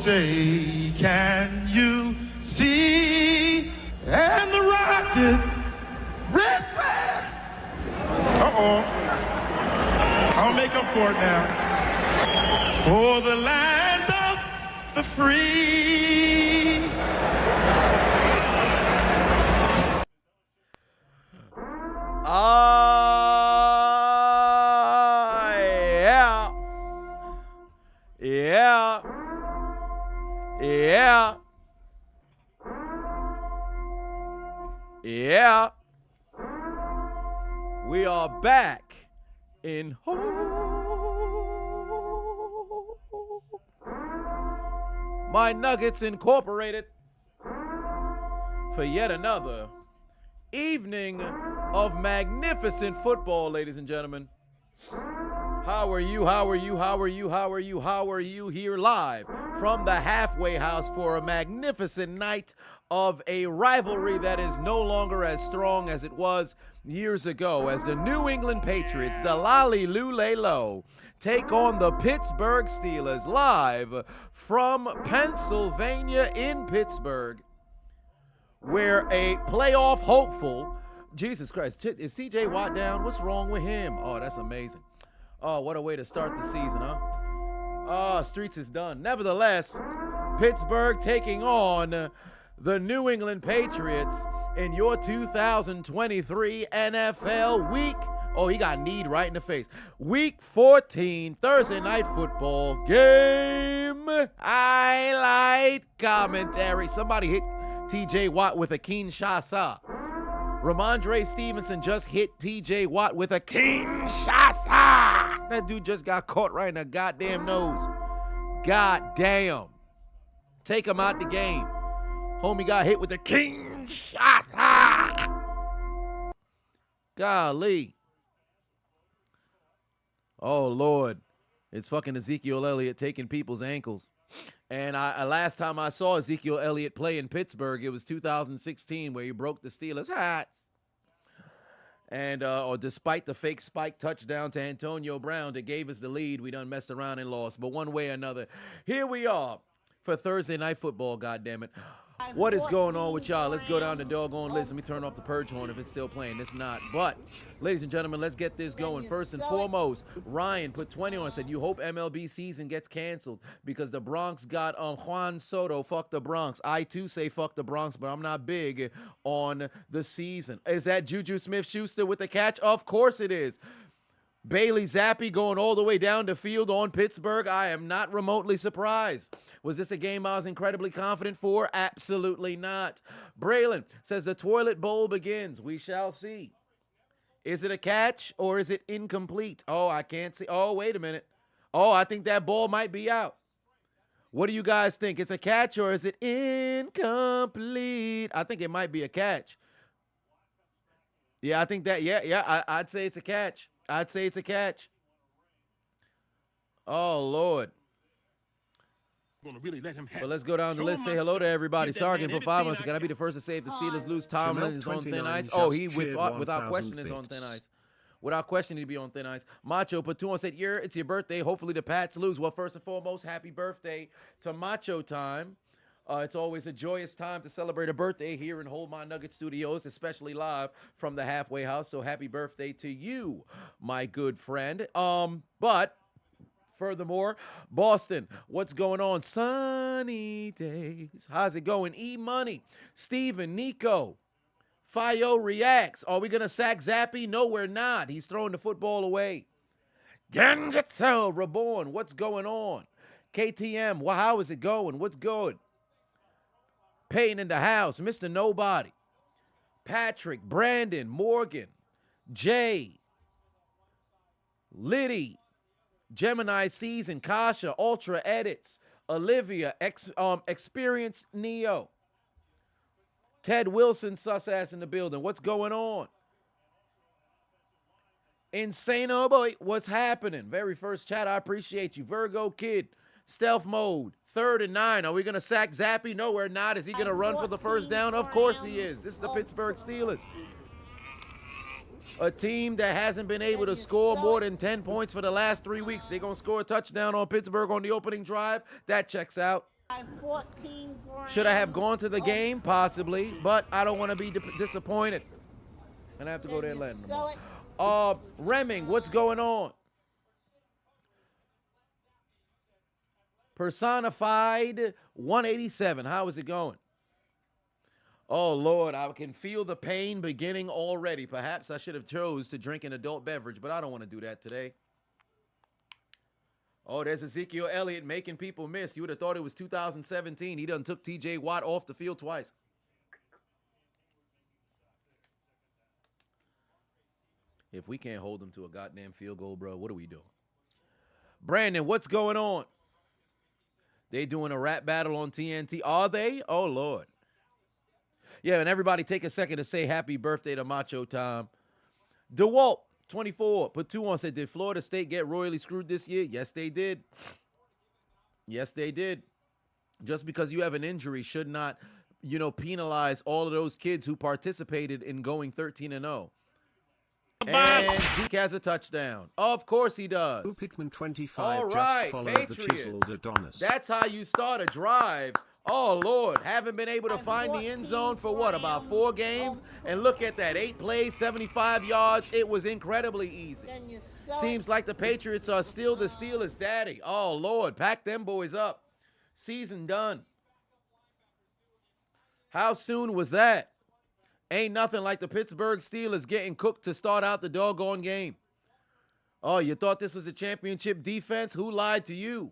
say, can you see? And the Rockets, red flag. I'll make up for it now. For the land of the free. Yeah. We are back in My Nuggets Incorporated for yet another evening of magnificent football, ladies and gentlemen. How are you? How are you? How are you? How are you? How are you here live from the halfway house for a magnificent night of a rivalry that is no longer as strong as it was years ago, as the New England Patriots, the Lolly Lulelo, take on the Pittsburgh Steelers live from Pennsylvania in Pittsburgh, where a playoff hopeful, Jesus Christ, is TJ Watt down? What's wrong with him? Oh, that's amazing. Oh, what a way to start the season, huh? Oh, Streets is done. Nevertheless, Pittsburgh taking on the New England Patriots in your 2023 NFL week. Oh, he got kneed right in the face. Week 14, Thursday Night Football game. Highlight commentary. Somebody hit TJ Watt with a Kinshasa. Ramondre Stevenson just hit TJ Watt with a Kinshasa. That dude just got caught right in the goddamn nose. God damn. Take him out the game. Homie got hit with the Kinshasa. Golly. Oh, Lord. It's fucking Ezekiel Elliott taking people's ankles. And last time I saw Ezekiel Elliott play in Pittsburgh, it was 2016, where he broke the Steelers' hats. And despite the fake spike touchdown to Antonio Brown that gave us the lead, we done messed around and lost. But one way or another, here we are for Thursday Night Football, goddammit. What is going on with y'all? Let's go down the doggone list. Let me turn off the purge horn if it's still playing. It's not. But, ladies and gentlemen, let's get this going. First and foremost, Ryan put 20 on and said, you hope MLB season gets canceled because the Bronx got Juan Soto. Fuck the Bronx. I, too, say fuck the Bronx, but I'm not big on the season. Is that Juju Smith-Schuster with the catch? Of course it is. Bailey Zappi going all the way down the field on Pittsburgh. I am not remotely surprised. Was this a game I was incredibly confident for? Absolutely not. Braylon says the toilet bowl begins. We shall see. Is it a catch or is it incomplete? Oh, I can't see. Oh, wait a minute. Oh, I think that ball might be out. What do you guys think? It's a catch or is it incomplete? I think it might be a catch. Yeah, I think that, I'd say it's a catch. I'd say it's a catch. Oh, Lord. Really let him have. Well, let's go down the list. Say hello to everybody. Sargent for 5 months. Can I be the first to say if the Steelers lose? Tomlin is on thin ice. Oh, he without question is on thin ice. Without question, he'd be on thin ice. Macho Patuan said, "Yeah, it's your birthday. Hopefully the Pats lose." Well, first and foremost, happy birthday to Macho Time. It's always a joyous time to celebrate a birthday here in Hold My Nugget Studios, especially live from the halfway house. So happy birthday to you, my good friend. But furthermore, Boston, what's going on? Sunny days. How's it going? E-Money, Steven, Nico, Fio reacts. Are we going to sack Zappi? No, we're not. He's throwing the football away. Genjitsu Reborn, what's going on? KTM, well, how is it going? What's good? Payne in the house, Mr. Nobody. Patrick, Brandon, Morgan, Jay, Liddy, Gemini Season, Kasha, Ultra Edits, Olivia, Experience Neo, Ted Wilson, sus ass in the building. What's going on? Insane, oh boy, what's happening? Very first chat, I appreciate you. Virgo Kid, Stealth Mode, 3rd and 9. Are we going to sack Zappi? No, we're not. Is he going to run for the first down? Of course he is. This is the Pittsburgh Steelers. A team that hasn't been able to score more than 10 points for the last 3 weeks. They're going to score a touchdown on Pittsburgh on the opening drive. That checks out. Should I have gone to the game? Possibly, but I don't want to be disappointed. And I have to go to Atlanta tomorrow. Remming, what's going on? Personified 187. How is it going? Oh, Lord, I can feel the pain beginning already. Perhaps I should have chose to drink an adult beverage, but I don't want to do that today. Oh, there's Ezekiel Elliott making people miss. You would have thought it was 2017. He done took T.J. Watt off the field twice. If we can't hold them to a goddamn field goal, bro, what are we doing? Brandon, what's going on? They doing a rap battle on TNT. Are they? Oh, Lord. Yeah, and everybody take a second to say happy birthday to Macho Time. DeWalt, 24, put 2 on, said, did Florida State get royally screwed this year? Yes, they did. Yes, they did. Just because you have an injury should not, penalize all of those kids who participated in going 13-0. And Zeke has a touchdown. Of course he does. Pickman 25 all right, just followed Patriots. the chiseled Adonis. That's how you start a drive. Oh, Lord, haven't been able to find the end zone for what, about 4 games? And look at that, 8 plays, 75 yards. It was incredibly easy. Seems like the Patriots are still the Steelers' daddy. Oh, Lord, pack them boys up. Season done. How soon was that? Ain't nothing like the Pittsburgh Steelers getting cooked to start out the doggone game. Oh, you thought this was a championship defense? Who lied to you?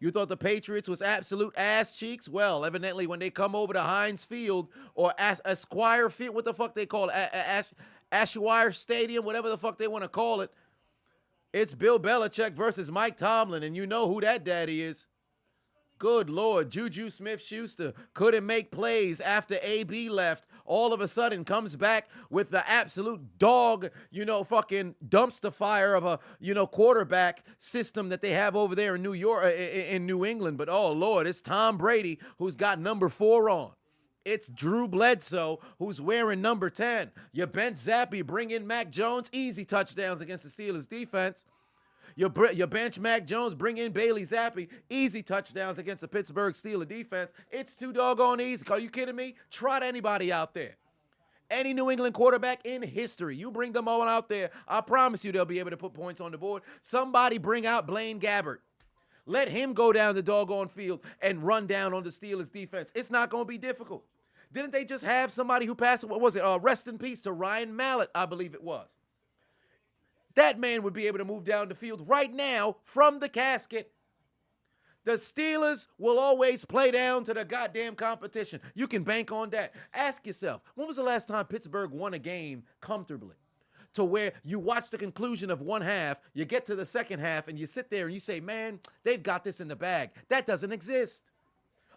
You thought the Patriots was absolute ass cheeks? Well, evidently when they come over to Heinz Field or Esquire Field, what the fuck they call it, Ashwire Stadium, whatever the fuck they want to call it, it's Bill Belichick versus Mike Tomlin, and you know who that daddy is. Good Lord, Juju Smith-Schuster couldn't make plays after AB left. All of a sudden comes back with the absolute dog, fucking dumpster fire of a, quarterback system that they have over there in New York, in New England. But oh Lord, it's Tom Brady who's got number 4 on. It's Drew Bledsoe who's wearing number 10. You bench Zappy, bring in Mac Jones, easy touchdowns against the Steelers defense. You bench Mac Jones, bring in Bailey Zappi, easy touchdowns against the Pittsburgh Steelers defense. It's too doggone easy. Are you kidding me? Trot anybody out there. Any New England quarterback in history. You bring them all out there, I promise you they'll be able to put points on the board. Somebody bring out Blaine Gabbert. Let him go down the doggone field and run down on the Steelers defense. It's not going to be difficult. Didn't they just have somebody who passed, what was it, rest in peace to Ryan Mallett, I believe it was. That man would be able to move down the field right now from the casket. The Steelers will always play down to the goddamn competition. You can bank on that. Ask yourself, when was the last time Pittsburgh won a game comfortably? To where you watch the conclusion of one half, you get to the second half, and you sit there and you say, man, they've got this in the bag. That doesn't exist.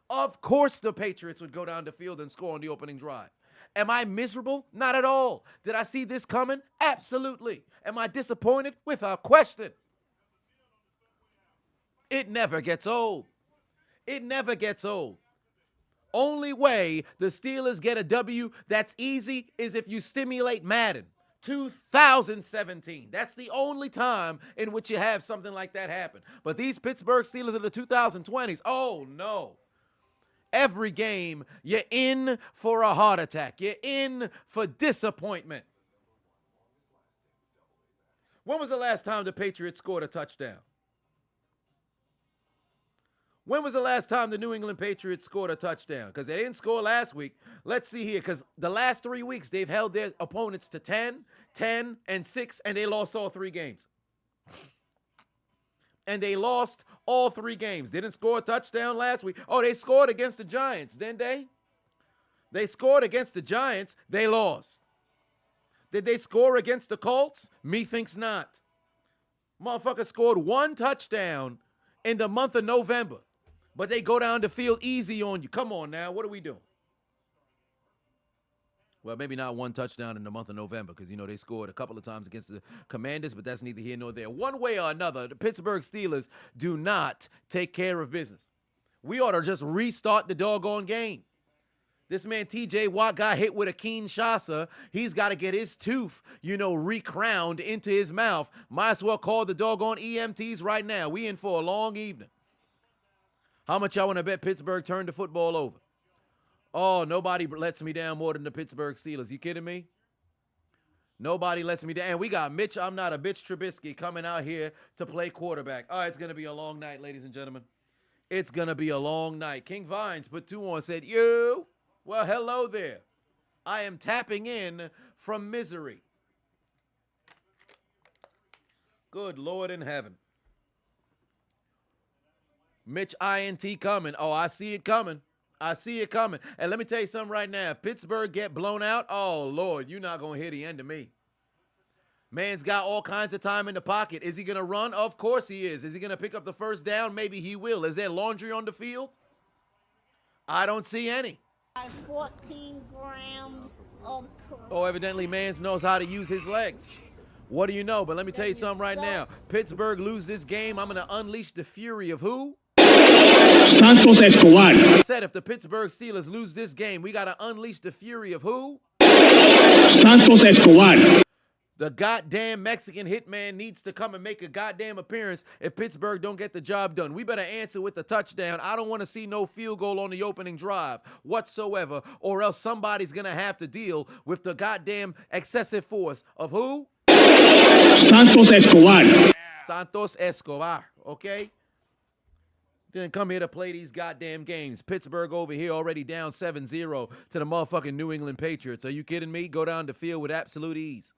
Of course the Patriots would go down the field and score on the opening drive. Am I miserable? Not at all. Did I see this coming? Absolutely. Am I disappointed? Without question. It never gets old. It never gets old. Only way the Steelers get a W that's easy is if you stimulate Madden. 2017. That's the only time in which you have something like that happen. But these Pittsburgh Steelers in the 2020s, oh no. Every game, you're in for a heart attack. You're in for disappointment. When was the last time the Patriots scored a touchdown? When was the last time the New England Patriots scored a touchdown? Because they didn't score last week. Let's see here, because the last 3 weeks, they've held their opponents to 10, 10, and 6, and they lost all 3 games. And they lost all 3 games. Didn't score a touchdown last week. Oh, they scored against the Giants, didn't they? They scored against the Giants. They lost. Did they score against the Colts? Methinks not. Motherfucker scored 1 touchdown in the month of November. But they go down the field easy on you. Come on now. What are we doing? Well, maybe not 1 touchdown in the month of November because, they scored a couple of times against the Commanders, but that's neither here nor there. One way or another, the Pittsburgh Steelers do not take care of business. We ought to just restart the doggone game. This man, T.J. Watt, got hit with a Kinshasa. He's got to get his tooth, recrowned into his mouth. Might as well call the doggone EMTs right now. We in for a long evening. How much y'all want to bet Pittsburgh turned the football over? Oh, nobody lets me down more than the Pittsburgh Steelers. You kidding me? Nobody lets me down. And we got Mitch, I'm not a bitch Trubisky, coming out here to play quarterback. Oh, it's going to be a long night, ladies and gentlemen. It's going to be a long night. King Vines put 2 on, said, you. Well, hello there. I am tapping in from misery. Good Lord in heaven. Mitch INT coming. Oh, I see it coming. I see it coming. And let me tell you something right now. If Pittsburgh get blown out, oh, Lord, you're not going to hear the end of me. Man's got all kinds of time in the pocket. Is he going to run? Of course he is. Is he going to pick up the first down? Maybe he will. Is there laundry on the field? I don't see any. 14 grams of crap. Oh, evidently Mans knows how to use his legs. What do you know? But let me tell you something right now. Pittsburgh lose this game, I'm going to unleash the fury of who? Santos Escobar. I said if the Pittsburgh Steelers lose this game, we got to unleash the fury of who? Santos Escobar. The goddamn Mexican hitman needs to come and make a goddamn appearance if Pittsburgh don't get the job done. We better answer with the touchdown. I don't want to see no field goal on the opening drive whatsoever, or else somebody's going to have to deal with the goddamn excessive force of who? Santos Escobar. Santos Escobar, okay? Didn't come here to play these goddamn games. Pittsburgh over here already down 7-0 to the motherfucking New England Patriots. Are you kidding me? Go down the field with absolute ease.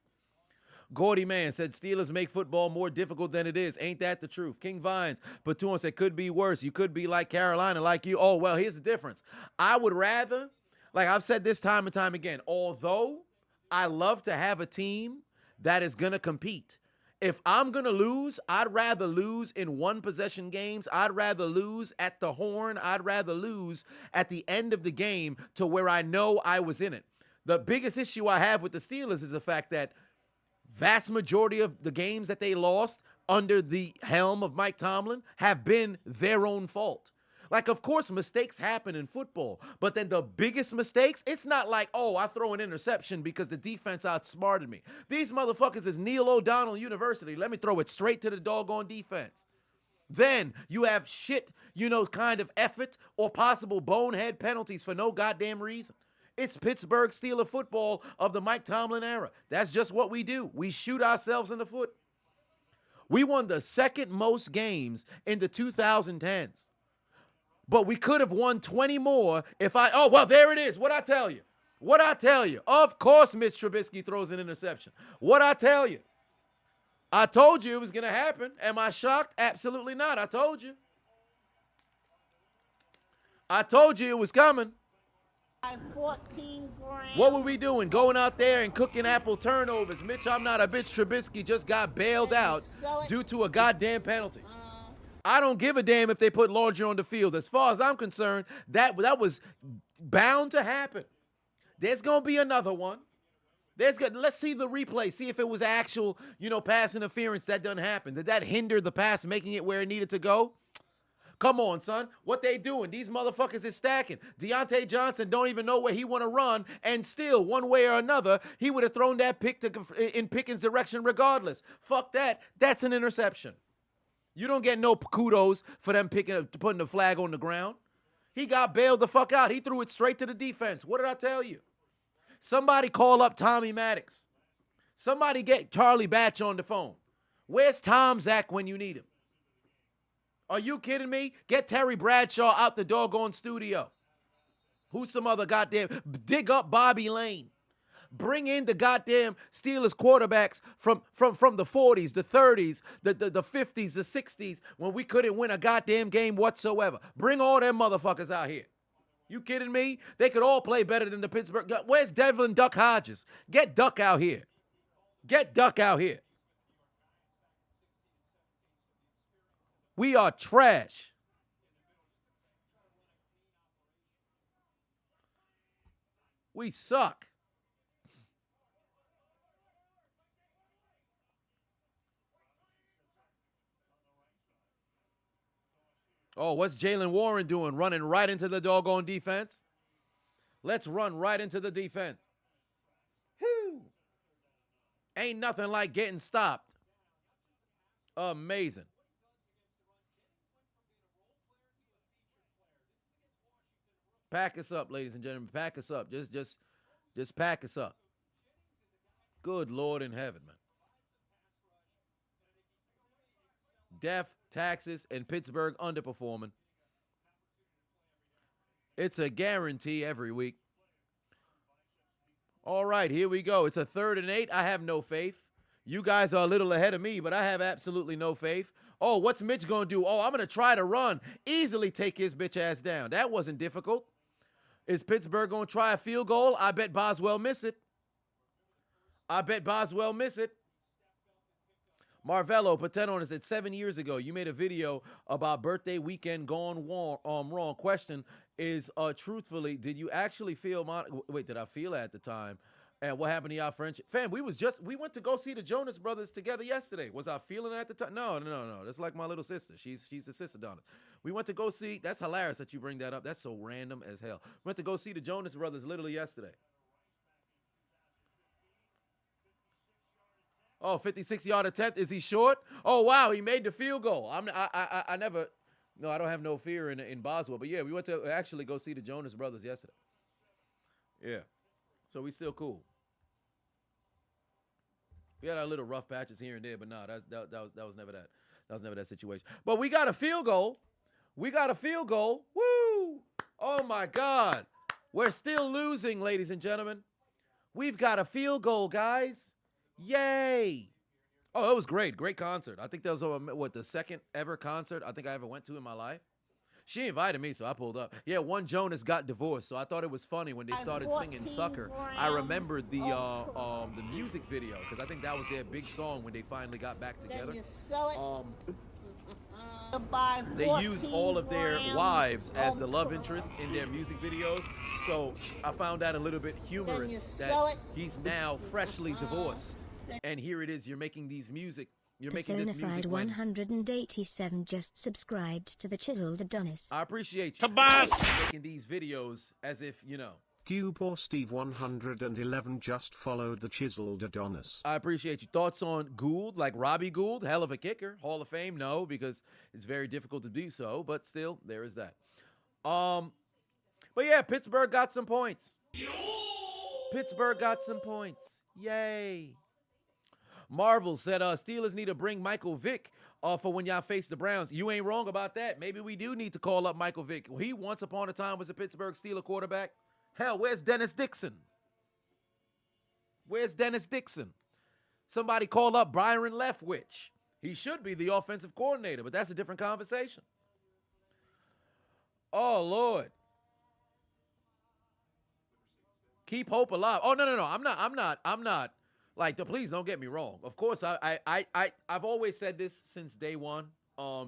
Gordy Man said Steelers make football more difficult than it is. Ain't that the truth? King Vines, Baton said could be worse. You could be like Carolina, like you. Oh, well, here's the difference. I would rather, like I've said this time and time again, although I love to have a team that is going to compete. If I'm going to lose, I'd rather lose in one possession games. I'd rather lose at the horn. I'd rather lose at the end of the game to where I know I was in it. The biggest issue I have with the Steelers is the fact that vast majority of the games that they lost under the helm of Mike Tomlin have been their own fault. Like, of course, mistakes happen in football, but then the biggest mistakes, it's not like, oh, I throw an interception because the defense outsmarted me. These motherfuckers is Neil O'Donnell University. Let me throw it straight to the doggone defense. Then you have shit, kind of effort or possible bonehead penalties for no goddamn reason. It's Pittsburgh Steeler football of the Mike Tomlin era. That's just what we do. We shoot ourselves in the foot. We won the second most games in the 2010s. But we could have won 20 more if oh, well, there it is. What'd I tell you? What'd I tell you? Of course, Mitch Trubisky throws an interception. What'd I tell you? I told you it was going to happen. Am I shocked? Absolutely not. I told you. I told you it was coming. 14 grams. What were we doing? Going out there and cooking apple turnovers. Mitch, I'm not a bitch. Trubisky just got bailed out due to a goddamn penalty. I don't give a damn if they put laundry on the field. As far as I'm concerned, that was bound to happen. There's going to be another one. Let's see the replay. See if it was actual, pass interference. That doesn't happen. Did that hinder the pass making it where it needed to go? Come on, son. What they doing? These motherfuckers is stacking. Deontay Johnson don't even know where he want to run, and still, one way or another, he would have thrown that pick in Pickens' direction regardless. Fuck that. That's an interception. You don't get no kudos for them putting the flag on the ground. He got bailed the fuck out. He threw it straight to the defense. What did I tell you? Somebody call up Tommy Maddox. Somebody get Charlie Batch on the phone. Where's Tom Zach when you need him? Are you kidding me? Get Terry Bradshaw out the doggone studio. Who's some other goddamn... Dig up Bobby Lane. Bring in the goddamn Steelers quarterbacks from the 40s, the 30s, the 50s, the 60s, when we couldn't win a goddamn game whatsoever. Bring all them motherfuckers out here. You kidding me? They could all play better than the Pittsburgh. Where's Devlin Duck Hodges? Get Duck out here. Get Duck out here. We are trash. We suck. Oh, what's Jalen Warren doing? Running right into the doggone defense? Let's run right into the defense. Whew. Ain't nothing like getting stopped. Amazing. pack us up, ladies and gentlemen. Pack us up. Just pack us up. Good Lord in heaven, man. Death, taxes, and Pittsburgh underperforming. It's a guarantee every week. All right, here we go. It's a 3rd and 8. I have no faith. You guys are a little ahead of me, but I have absolutely no faith. Oh, what's Mitch going to do? Oh, I'm going to try to run. Easily take his bitch ass down. That wasn't difficult. Is Pittsburgh going to try a field goal? I bet Boswell miss it. Marvello, Patenon said 7 years ago, you made a video about birthday weekend gone wrong. Question is, truthfully, did you actually feel wait, did I feel it at the time? And what happened to y'all friendship? Fam, we went to go see the Jonas Brothers together yesterday. Was I feeling it at the time? No. That's like my little sister. She's a sister, Adonis. We went to go see, that's hilarious that you bring that up. That's so random as hell. We went to go see the Jonas Brothers literally yesterday. Oh, 56-yard attempt. Is he short? Oh, wow, he made the field goal. I never, no, I don't have no fear in Boswell. But, yeah, we went to actually go see the Jonas Brothers yesterday. Yeah. So we still cool. We had our little rough patches here and there, but no, that was never that. That was never that situation. But we got a field goal. Woo! Oh, my God. We're still losing, ladies and gentlemen. We've got a field goal, guys. Yay! Oh, it was great. Great concert. I think that was, the second ever concert I think I ever went to in my life. She invited me, so I pulled up. Yeah, one Jonas got divorced, so I thought it was funny when they started singing Sucker. I remembered the music video, because I think that was their big song when they finally got back together. They used all of their wives as the love interest in their music videos, so I found that a little bit humorous that he's now freshly divorced, and here it is, you're making these music. You're making this music. 187 just subscribed to the Chiseled Adonis. I appreciate you. Making these videos as if, Cube or Steve 111 just followed the Chiseled Adonis. I appreciate you. Thoughts on Gould, like Robbie Gould? Hell of a kicker. Hall of Fame? No, because it's very difficult to do so, but still, there is that. But yeah, Pittsburgh got some points. Yay. Marvel said, Steelers need to bring Michael Vick for when y'all face the Browns. You ain't wrong about that. Maybe we do need to call up Michael Vick. He once upon a time was a Pittsburgh Steelers quarterback. Hell, where's Dennis Dixon? Somebody call up Byron Leftwich. He should be the offensive coordinator, but that's a different conversation. Oh, Lord. Keep hope alive. Oh, no. I'm not. Like, please don't get me wrong. Of course, I've always said this since day one.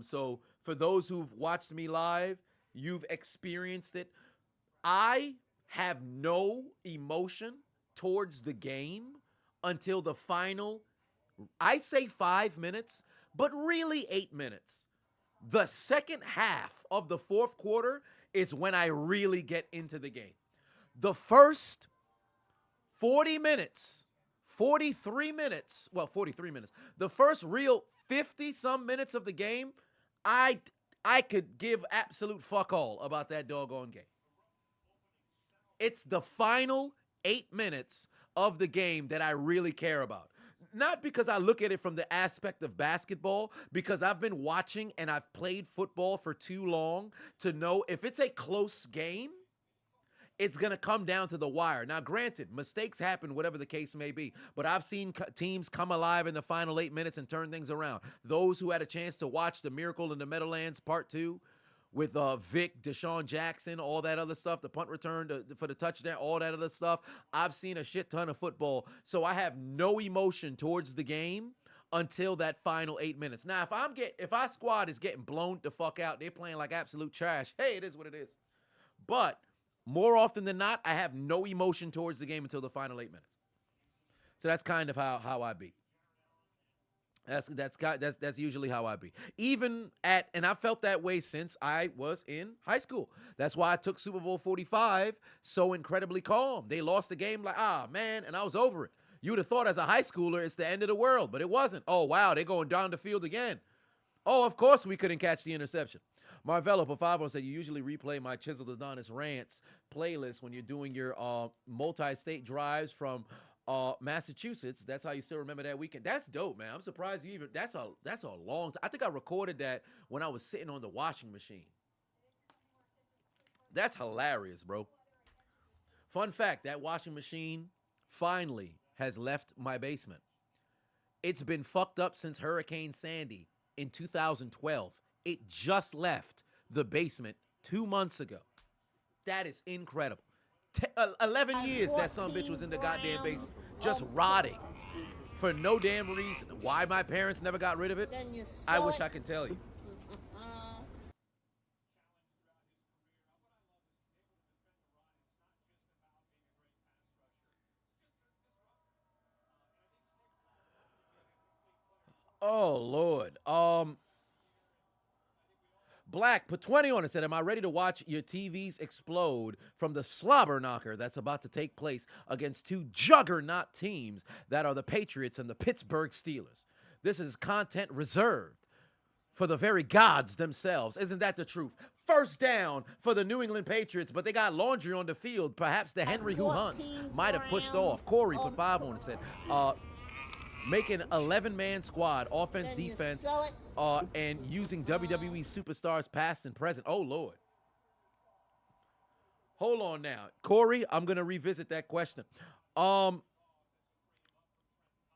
So for those who've watched me live, you've experienced it. I have no emotion towards the game until the final, I say 5 minutes, but really 8 minutes. The second half of the fourth quarter is when I really get into the game. The first 43 minutes, the first real 50-some minutes of the game, I could give absolute fuck all about that doggone game. It's the final 8 minutes of the game that I really care about. Not because I look at it from the aspect of basketball, because I've been watching and I've played football for too long to know if it's a close game, it's going to come down to the wire. Now, granted, mistakes happen, whatever the case may be, but I've seen teams come alive in the final 8 minutes and turn things around. Those who had a chance to watch the Miracle in the Meadowlands Part 2 with Vic, Deshaun Jackson, all that other stuff, the punt return for the touchdown, all that other stuff, I've seen a shit ton of football, so I have no emotion towards the game until that final 8 minutes. Now, if our squad is getting blown the fuck out, they're playing like absolute trash, hey, it is what it is. But more often than not, I have no emotion towards the game until the final 8 minutes. So that's kind of how I be. That's usually how I be. And I felt that way since I was in high school. That's why I took Super Bowl 45 so incredibly calm. They lost the game like, man, and I was over it. You would have thought as a high schooler it's the end of the world, but it wasn't. Oh, wow, they're going down the field again. Oh, of course we couldn't catch the interception. Marvello Pafavo said, you usually replay my Chiseled Adonis rants playlist when you're doing your multi-state drives from Massachusetts. That's how you still remember that weekend. That's dope, man. I'm surprised you even, that's a long time. I think I recorded that when I was sitting on the washing machine. That's hilarious, bro. Fun fact, that washing machine finally has left my basement. It's been fucked up since Hurricane Sandy in 2012. It just left the basement 2 months ago. That is incredible. 11 years that son bitch was in the goddamn basement, just rotting for no damn reason. Why my parents never got rid of it, I wish I could tell you. Oh, Lord. Black, put 20 on it, said, am I ready to watch your TVs explode from the slobber knocker that's about to take place against two juggernaut teams that are the Patriots and the Pittsburgh Steelers? This is content reserved for the very gods themselves. Isn't that the truth? First down for the New England Patriots, but they got laundry on the field. Perhaps the Henry who hunts might have pushed off. Corey put 5 on it, said, making 11-man squad, offense, defense, and using WWE superstars past and present. Oh, Lord. Hold on now. Corey, I'm going to revisit that question.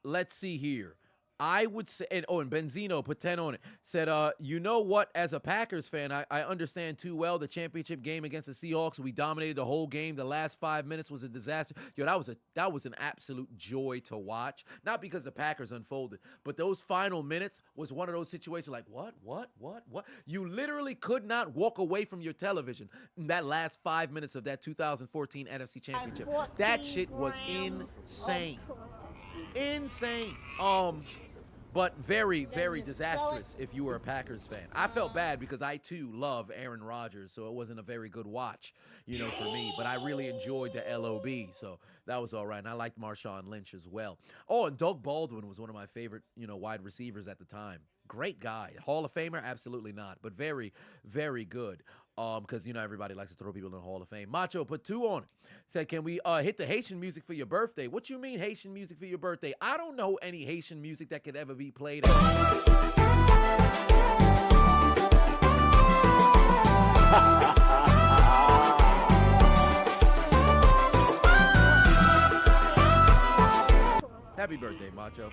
Let's see here. I would say, and Benzino put 10 on it, said, you know what, as a Packers fan, I understand too well the championship game against the Seahawks. We dominated the whole game. The last 5 minutes was a disaster. Yo, that was an absolute joy to watch. Not because the Packers unfolded, but those final minutes was one of those situations like, what? You literally could not walk away from your television in that last 5 minutes of that 2014 NFC Championship. That shit was insane. Insane. But very, very disastrous if you were a Packers fan. I felt bad because I, too, love Aaron Rodgers, so it wasn't a very good watch, for me. But I really enjoyed the LOB, so that was all right. And I liked Marshawn Lynch as well. Oh, and Doug Baldwin was one of my favorite, wide receivers at the time. Great guy. Hall of Famer? Absolutely not, but very, very good. Because, everybody likes to throw people in the Hall of Fame. Macho put 2 on it. Said, can we hit the Haitian music for your birthday? What you mean Haitian music for your birthday? I don't know any Haitian music that could ever be played. Happy birthday, Macho.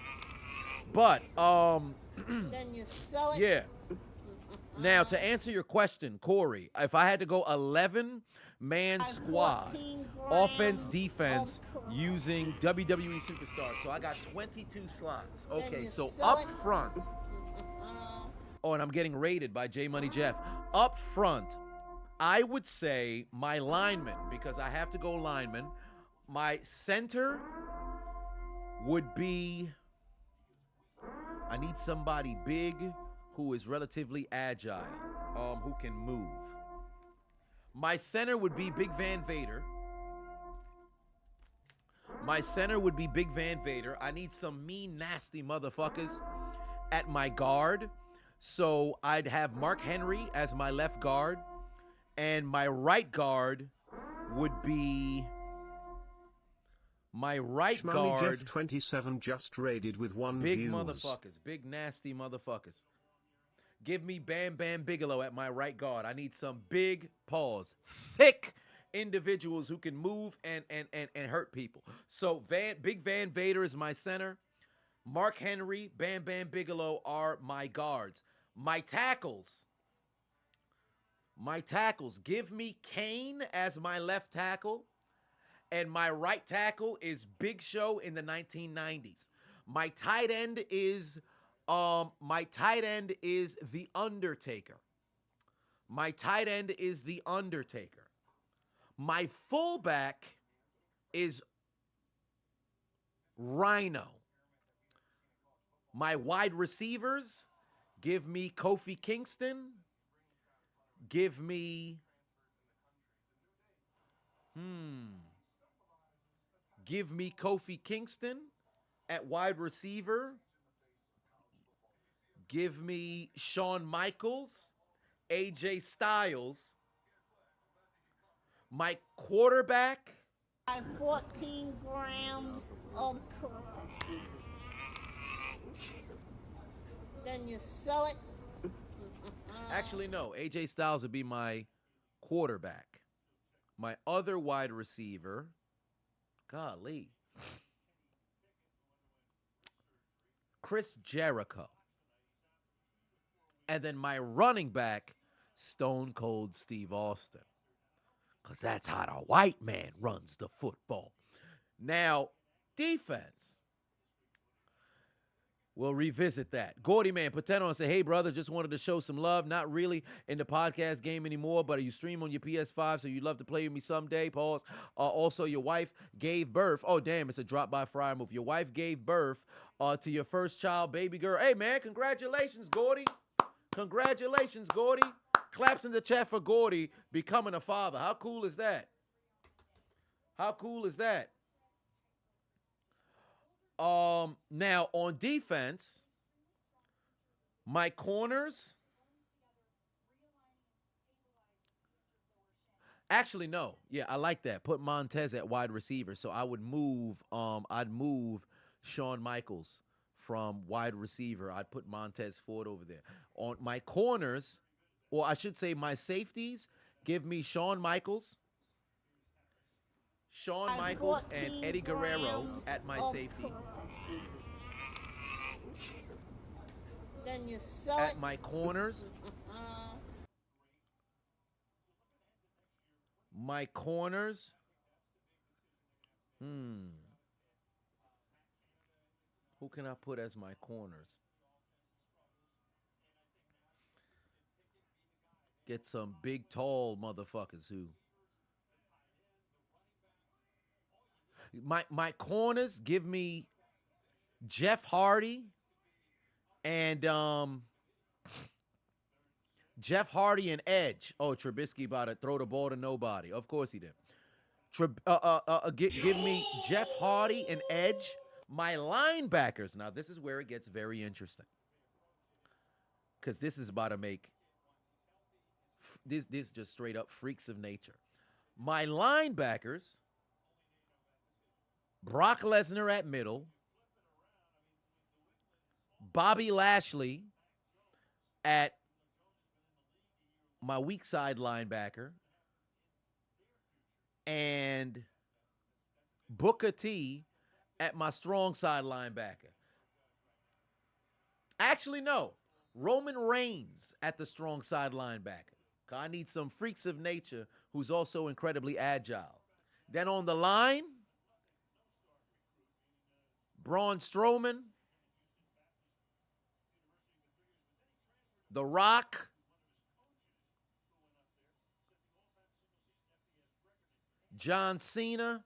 But, yeah. Now, to answer your question, Corey, if I had to go 11-man squad, offense, defense, using WWE superstars, so I got 22 slots. Okay, so up front, and I'm getting rated by J Money Jeff. Up front, I would say my lineman, because I have to go lineman. My center would be, I need somebody big, who is relatively agile, who can move. My center would be Big Van Vader. I need some mean, nasty motherfuckers at my guard. So I'd have Mark Henry as my left guard. And my right guard would be... My right guard... Jeff 27 just raided with 1 big views. Motherfuckers. Big, nasty motherfuckers. Give me Bam Bam Bigelow at my right guard. I need some big paws, thick individuals who can move and hurt people. So Big Van Vader is my center. Mark Henry, Bam Bam Bigelow are my guards. My tackles. Give me Kane as my left tackle. And my right tackle is Big Show in the 1990s. My tight end is The Undertaker. My fullback is Rhino. My wide receivers, give me Kofi Kingston. Give me Kofi Kingston at wide receiver. Give me Shawn Michaels AJ Styles. My quarterback. 14 grams of crack. Then you sell it. Actually, no. AJ Styles would be my quarterback. My other wide receiver. Golly. Chris Jericho. And then my running back, Stone Cold Steve Austin. Because that's how the white man runs the football. Now, defense. We'll revisit that. Gordy Man, Pateno, and say, hey, brother, just wanted to show some love. Not really in the podcast game anymore, but you stream on your PS5, so you'd love to play with me someday. Pause. Also, your wife gave birth. Oh, damn, it's a drop-by fryer move. Your wife gave birth to your first child, baby girl. Hey, man, congratulations, Gordy. Congratulations, Gordy. Claps in the chat for Gordy becoming a father. How cool is that? How cool is that? Now on defense, my corners. Actually, no. Yeah, I like that. Put Montez at wide receiver. So I would move, I'd move Shawn Michaels from wide receiver. I'd put Montez Ford over there. On my corners, or I should say my safeties, give me Shawn Michaels. Shawn Michaels and Eddie Guerrero at my safety. Then you sell at it. my corners. My corners. Who can I put as my corners? Get some big, tall motherfuckers who. My corners, give me Jeff Hardy and Jeff Hardy and Edge. Oh, Trubisky about to throw the ball to nobody. Of course he did. Give me Jeff Hardy and Edge. My linebackers. Now, this is where it gets very interesting. Because this is about to make this just straight up freaks of nature. My linebackers. Brock Lesnar at middle. Bobby Lashley at my weak side linebacker. And Booker T at my strong side linebacker. Actually, no. Roman Reigns at the strong side linebacker. I need some freaks of nature who's also incredibly agile. Then on the line, Braun Strowman, The Rock, John Cena,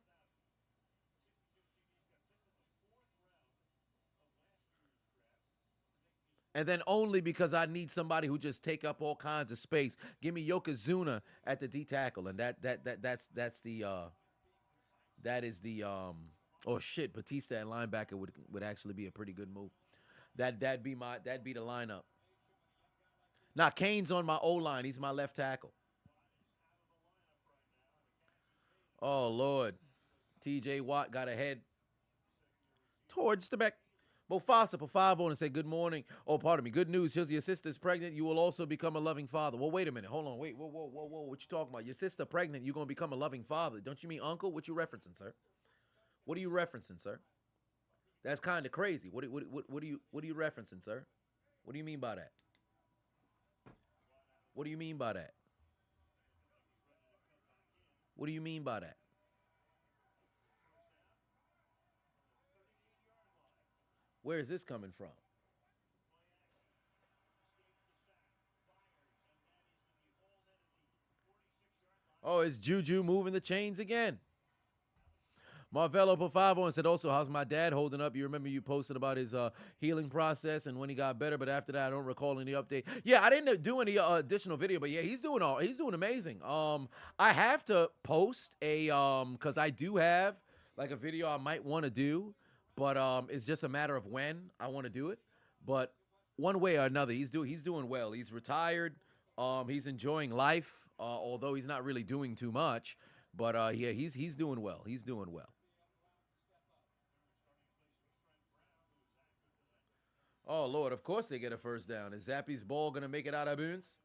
and then only because I need somebody who just take up all kinds of space. Give me Yokozuna at the D tackle, and that is the oh shit, Batista at linebacker would actually be a pretty good move. That'd be the lineup. Now Kane's on my O-line. He's my left tackle. Oh Lord. TJ Watt got ahead towards the back. Mufasa for 5 on and say good morning. Oh, pardon me. Good news. Your sister's pregnant. You will also become a loving father. Well, wait a minute. Hold on. Wait. Whoa. What you talking about? Your sister pregnant. You're gonna become a loving father. Don't you mean uncle? What you referencing, sir? What are you referencing, sir? That's kind of crazy. What are you referencing, sir? What do you mean by that? What do you mean by that? What do you mean by that? Where is this coming from? Oh, it's Juju moving the chains again. Marvello put 5 on and said, also, how's my dad holding up? You remember you posted about his healing process and when he got better, but after that, I don't recall any update. Yeah, I didn't do any additional video, but yeah, he's doing amazing. I have to post a, because I do have like a video I might want to do, but it's just a matter of when I want to do it. But one way or another, he's doing well. He's retired He's enjoying life, although he's not really doing too much. But yeah, he's doing well. He's doing well. Oh Lord, of course they get a first down. Is Zappy's ball gonna make it out of bounds?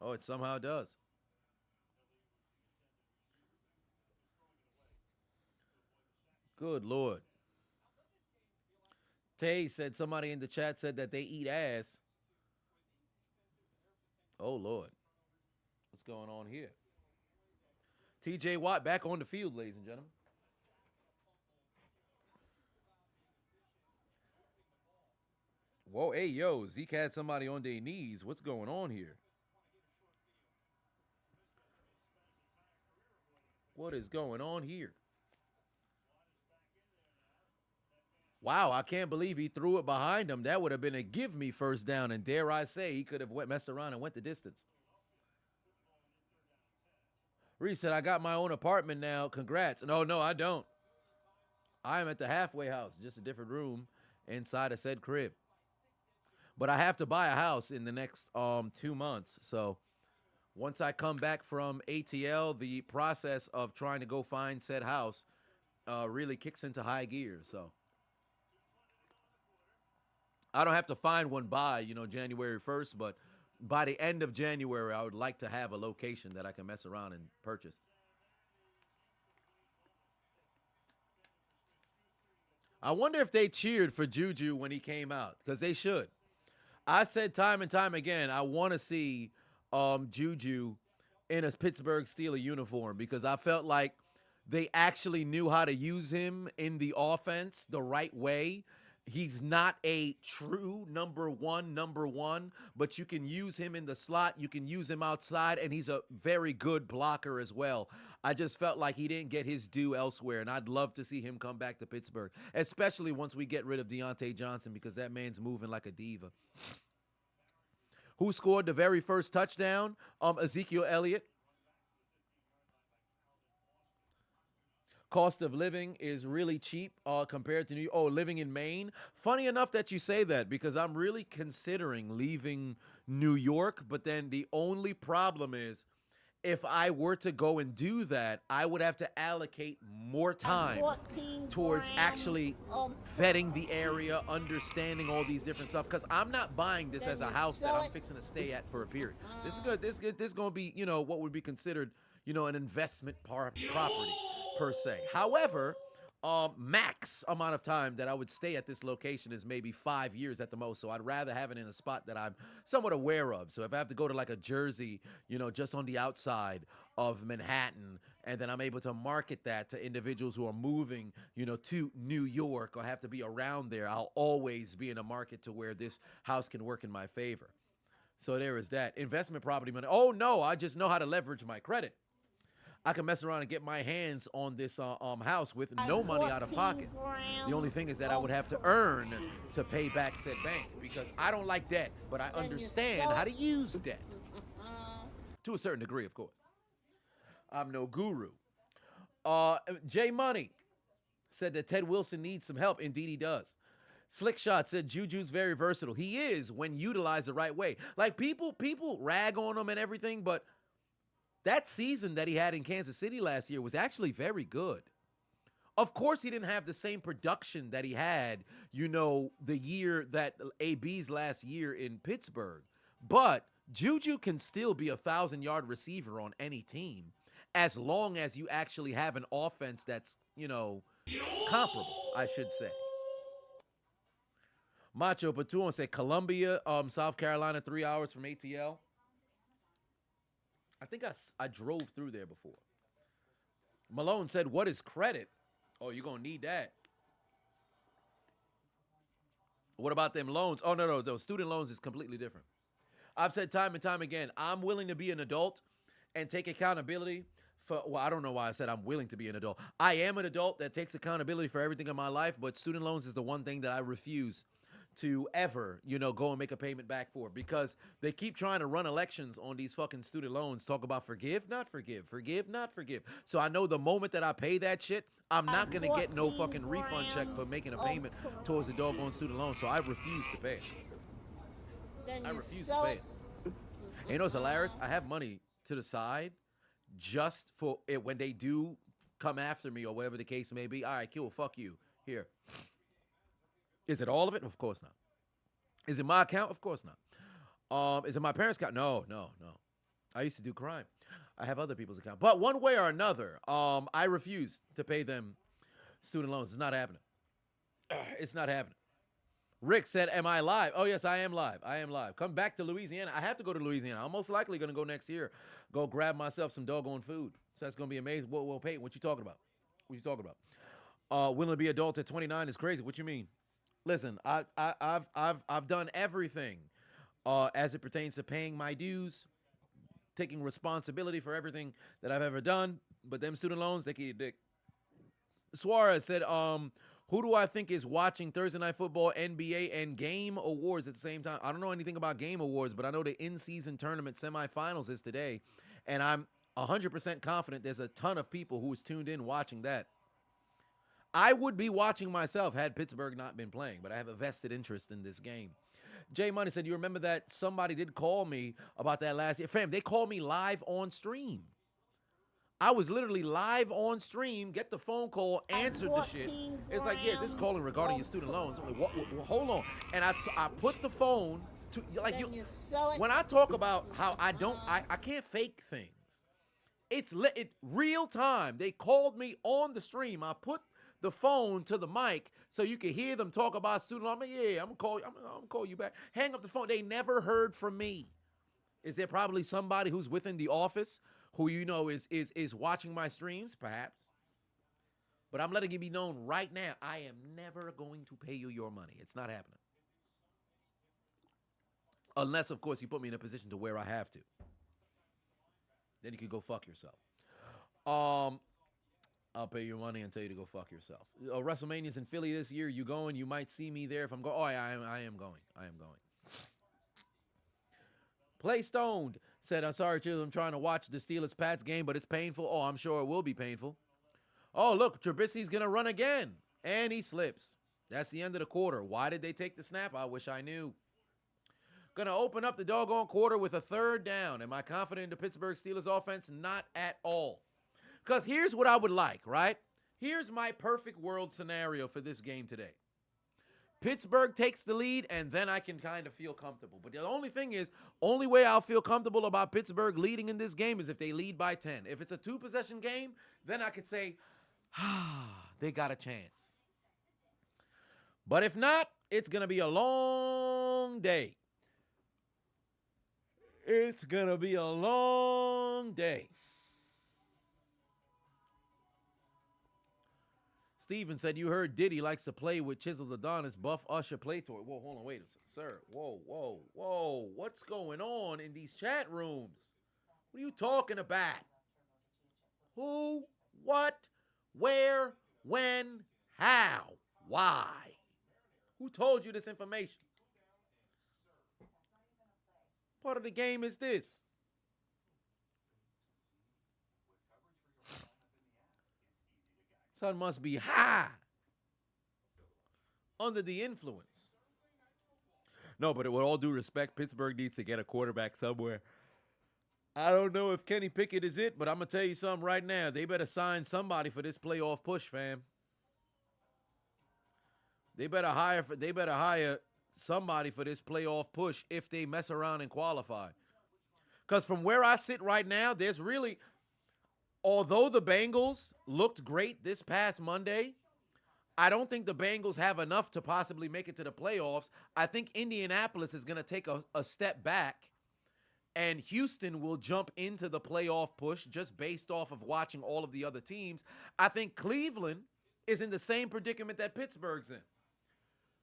Oh, it somehow does. Good Lord. Tay said somebody in the chat said that they eat ass. Oh Lord. What's going on here? TJ Watt back on the field, ladies and gentlemen. Whoa, hey, yo, Zeke had somebody on their knees. What's going on here? What is going on here? Wow, I can't believe he threw it behind him. That would have been a give me first down, and dare I say, he could have messed around and went the distance. Reese said, I got my own apartment now. Congrats. No, I don't. I am at the halfway house, just a different room inside a said crib. But I have to buy a house in the next 2 months. So once I come back from ATL, the process of trying to go find said house really kicks into high gear. So I don't have to find one by, January 1st, but by the end of January, I would like to have a location that I can mess around and purchase. I wonder if they cheered for Juju when he came out, because they should. I said time and time again, I want to see Juju in a Pittsburgh Steelers uniform because I felt like they actually knew how to use him in the offense the right way. He's not a true number one, but you can use him in the slot. You can use him outside, and he's a very good blocker as well. I just felt like he didn't get his due elsewhere, and I'd love to see him come back to Pittsburgh, especially once we get rid of Deontay Johnson because that man's moving like a diva. Who scored the very first touchdown? Ezekiel Elliott. Cost of living is really cheap compared to New York. Oh, living in Maine. Funny enough that you say that because I'm really considering leaving New York, but then the only problem is if I were to go and do that, I would have to allocate more time towards actually vetting the area, understanding all these different stuff. Because I'm not buying this as a house that I'm fixing to stay at for a period. This is good. This is going to be, what would be considered, an investment property per se. However, max amount of time that I would stay at this location is maybe 5 years at the most. So I'd rather have it in a spot that I'm somewhat aware of. So if I have to go to like a Jersey, just on the outside of Manhattan, and then I'm able to market that to individuals who are moving, to New York or have to be around there, I'll always be in a market to where this house can work in my favor. So there is that. Investment property money. Oh, no, I just know how to leverage my credit. I can mess around and get my hands on this house with no money out of pocket. The only thing is that I would have to earn to pay back said bank because I don't like debt, but I understand how to use debt. To a certain degree, of course. I'm no guru. J Money said that Ted Wilson needs some help. Indeed, he does. Slick Shot said Juju's very versatile. He is when utilized the right way. Like people rag on him and everything, but that season that he had in Kansas City last year was actually very good. Of course, he didn't have the same production that he had, the year that AB's last year in Pittsburgh. But Juju can still be a 1,000-yard receiver on any team as long as you actually have an offense that's, comparable, I should say. Macho Patuan said Columbia, South Carolina, 3 hours from ATL. I think I drove through there before. Malone said, what is credit? Oh, you're going to need that. What about them loans? Oh, no. Those student loans is completely different. I've said time and time again, I'm willing to be an adult and take accountability for, well, I don't know why I said I'm willing to be an adult. I am an adult that takes accountability for everything in my life, but student loans is the one thing that I refuse to ever, go and make a payment back for because they keep trying to run elections on these fucking student loans, talk about forgive, not forgive, forgive, not forgive. So I know the moment that I pay that shit, I'm not going to get no fucking refund check for making a payment towards the doggone student loan. So I refuse to pay it. I refuse to pay it. And you know what's hilarious? I have money to the side just for it when they do come after me or whatever the case may be. All right, cool, fuck you. Here. Is it all of it? Of course not. Is it my account? Of course not. Is it my parents' account? No. I used to do crime. I have other people's account. But one way or another, I refuse to pay them student loans. It's not happening. It's not happening. Rick said, am I live? Oh, yes, I am live. Come back to Louisiana. I have to go to Louisiana. I'm most likely going to go next year. Go grab myself some doggone food. So that's going to be amazing. Well, Peyton, what you talking about? Willing to be adult at 29 is crazy. What you mean? Listen, I've done everything as it pertains to paying my dues, taking responsibility for everything that I've ever done. But them student loans, they can eat a dick. Suarez said, who do I think is watching Thursday Night Football, NBA, and Game Awards at the same time? I don't know anything about Game Awards, but I know the in-season tournament semifinals is today, and I'm 100% confident there's a ton of people who is tuned in watching that. I would be watching myself had Pittsburgh not been playing, but I have a vested interest in this game. Jay Money said, you remember that somebody did call me about that last year? Fam, they called me live on stream. I was literally live on stream, get the phone call, answered the shit. It's like, yeah, this calling regarding your student loans. I'm like, hold on. And I put the phone to, like, when I talk about how I can't fake things. It's real time. They called me on the stream. I put the phone to the mic so you can hear them talk about student loan. I'm like, yeah, I'm gonna call you back. Hang up the phone. They never heard from me. Is there probably somebody who's within the office who you know is watching my streams? Perhaps. But I'm letting it be known right now, I am never going to pay you your money. It's not happening. Unless, of course, you put me in a position to where I have to. Then you can go fuck yourself. I'll pay your money and tell you to go fuck yourself. WrestleMania's in Philly this year. You going? You might see me there if I'm going. Oh, I am going. Play Stoned said, I'm sorry, Chiseled. I'm trying to watch the Steelers-Pats game, but it's painful. Oh, I'm sure it will be painful. Oh, look, Trubisky's going to run again. And he slips. That's the end of the quarter. Why did they take the snap? I wish I knew. Going to open up the doggone quarter with a third down. Am I confident in the Pittsburgh Steelers offense? Not at all. Because here's what I would like, right? Here's my perfect world scenario for this game today. Pittsburgh takes the lead, and then I can kind of feel comfortable. But the only thing is, only way I'll feel comfortable about Pittsburgh leading in this game is if they lead by 10. If it's a two-possession game, then I could say, they got a chance. But if not, it's going to be a long day. It's going to be a long day. Steven said, you heard Diddy likes to play with Chiseled Adonis, Buff Usher play toy. Whoa, hold on, wait a second, sir. Whoa. What's going on in these chat rooms? What are you talking about? Who, what, where, when, how, why? Who told you this information? Part of the game is this. Son must be high. Under the influence. No, but with all due respect, Pittsburgh needs to get a quarterback somewhere. I don't know if Kenny Pickett is it, but I'm going to tell you something right now. They better sign somebody for this playoff push, fam. They better hire somebody for this playoff push if they mess around and qualify. Because from where I sit right now, there's really... Although the Bengals looked great this past Monday, I don't think the Bengals have enough to possibly make it to the playoffs. I think Indianapolis is going to take a step back, and Houston will jump into the playoff push just based off of watching all of the other teams. I think Cleveland is in the same predicament that Pittsburgh's in.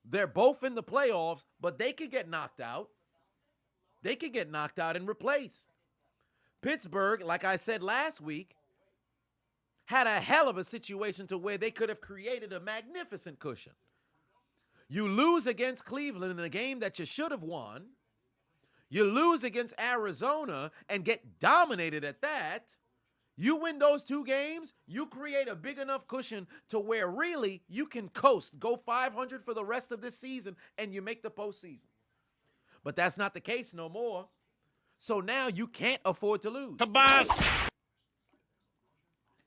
They're both in the playoffs, but they could get knocked out. They could get knocked out and replaced. Pittsburgh, like I said last week, had a hell of a situation to where they could have created a magnificent cushion. You lose against Cleveland in a game that you should have won. You lose against Arizona and get dominated at that. You win those two games, you create a big enough cushion to where really you can coast, go 500 for the rest of this season, and you make the postseason. But that's not the case no more. So now you can't afford to lose. Tabas.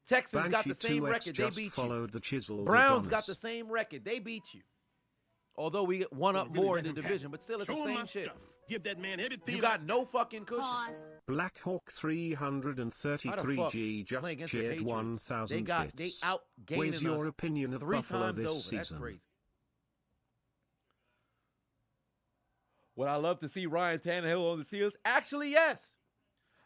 Texans got Banshee the same 2X record. They just beat you. followed the Chiseled Browns Adonis. got the same record. They beat you. Although we get one up more in the division, but still it's the Show 'em my same shit. stuff. Give that man everything. You got no fucking cushion. Pause. Black Hawk How the fuck 333G just play against the cheered Patriots? 1,000 They bits. outgaining Where's your us opinion of 3 Buffalo times this over. season? That's crazy. Would I love to see Ryan Tannehill on the Seals? Actually, yes.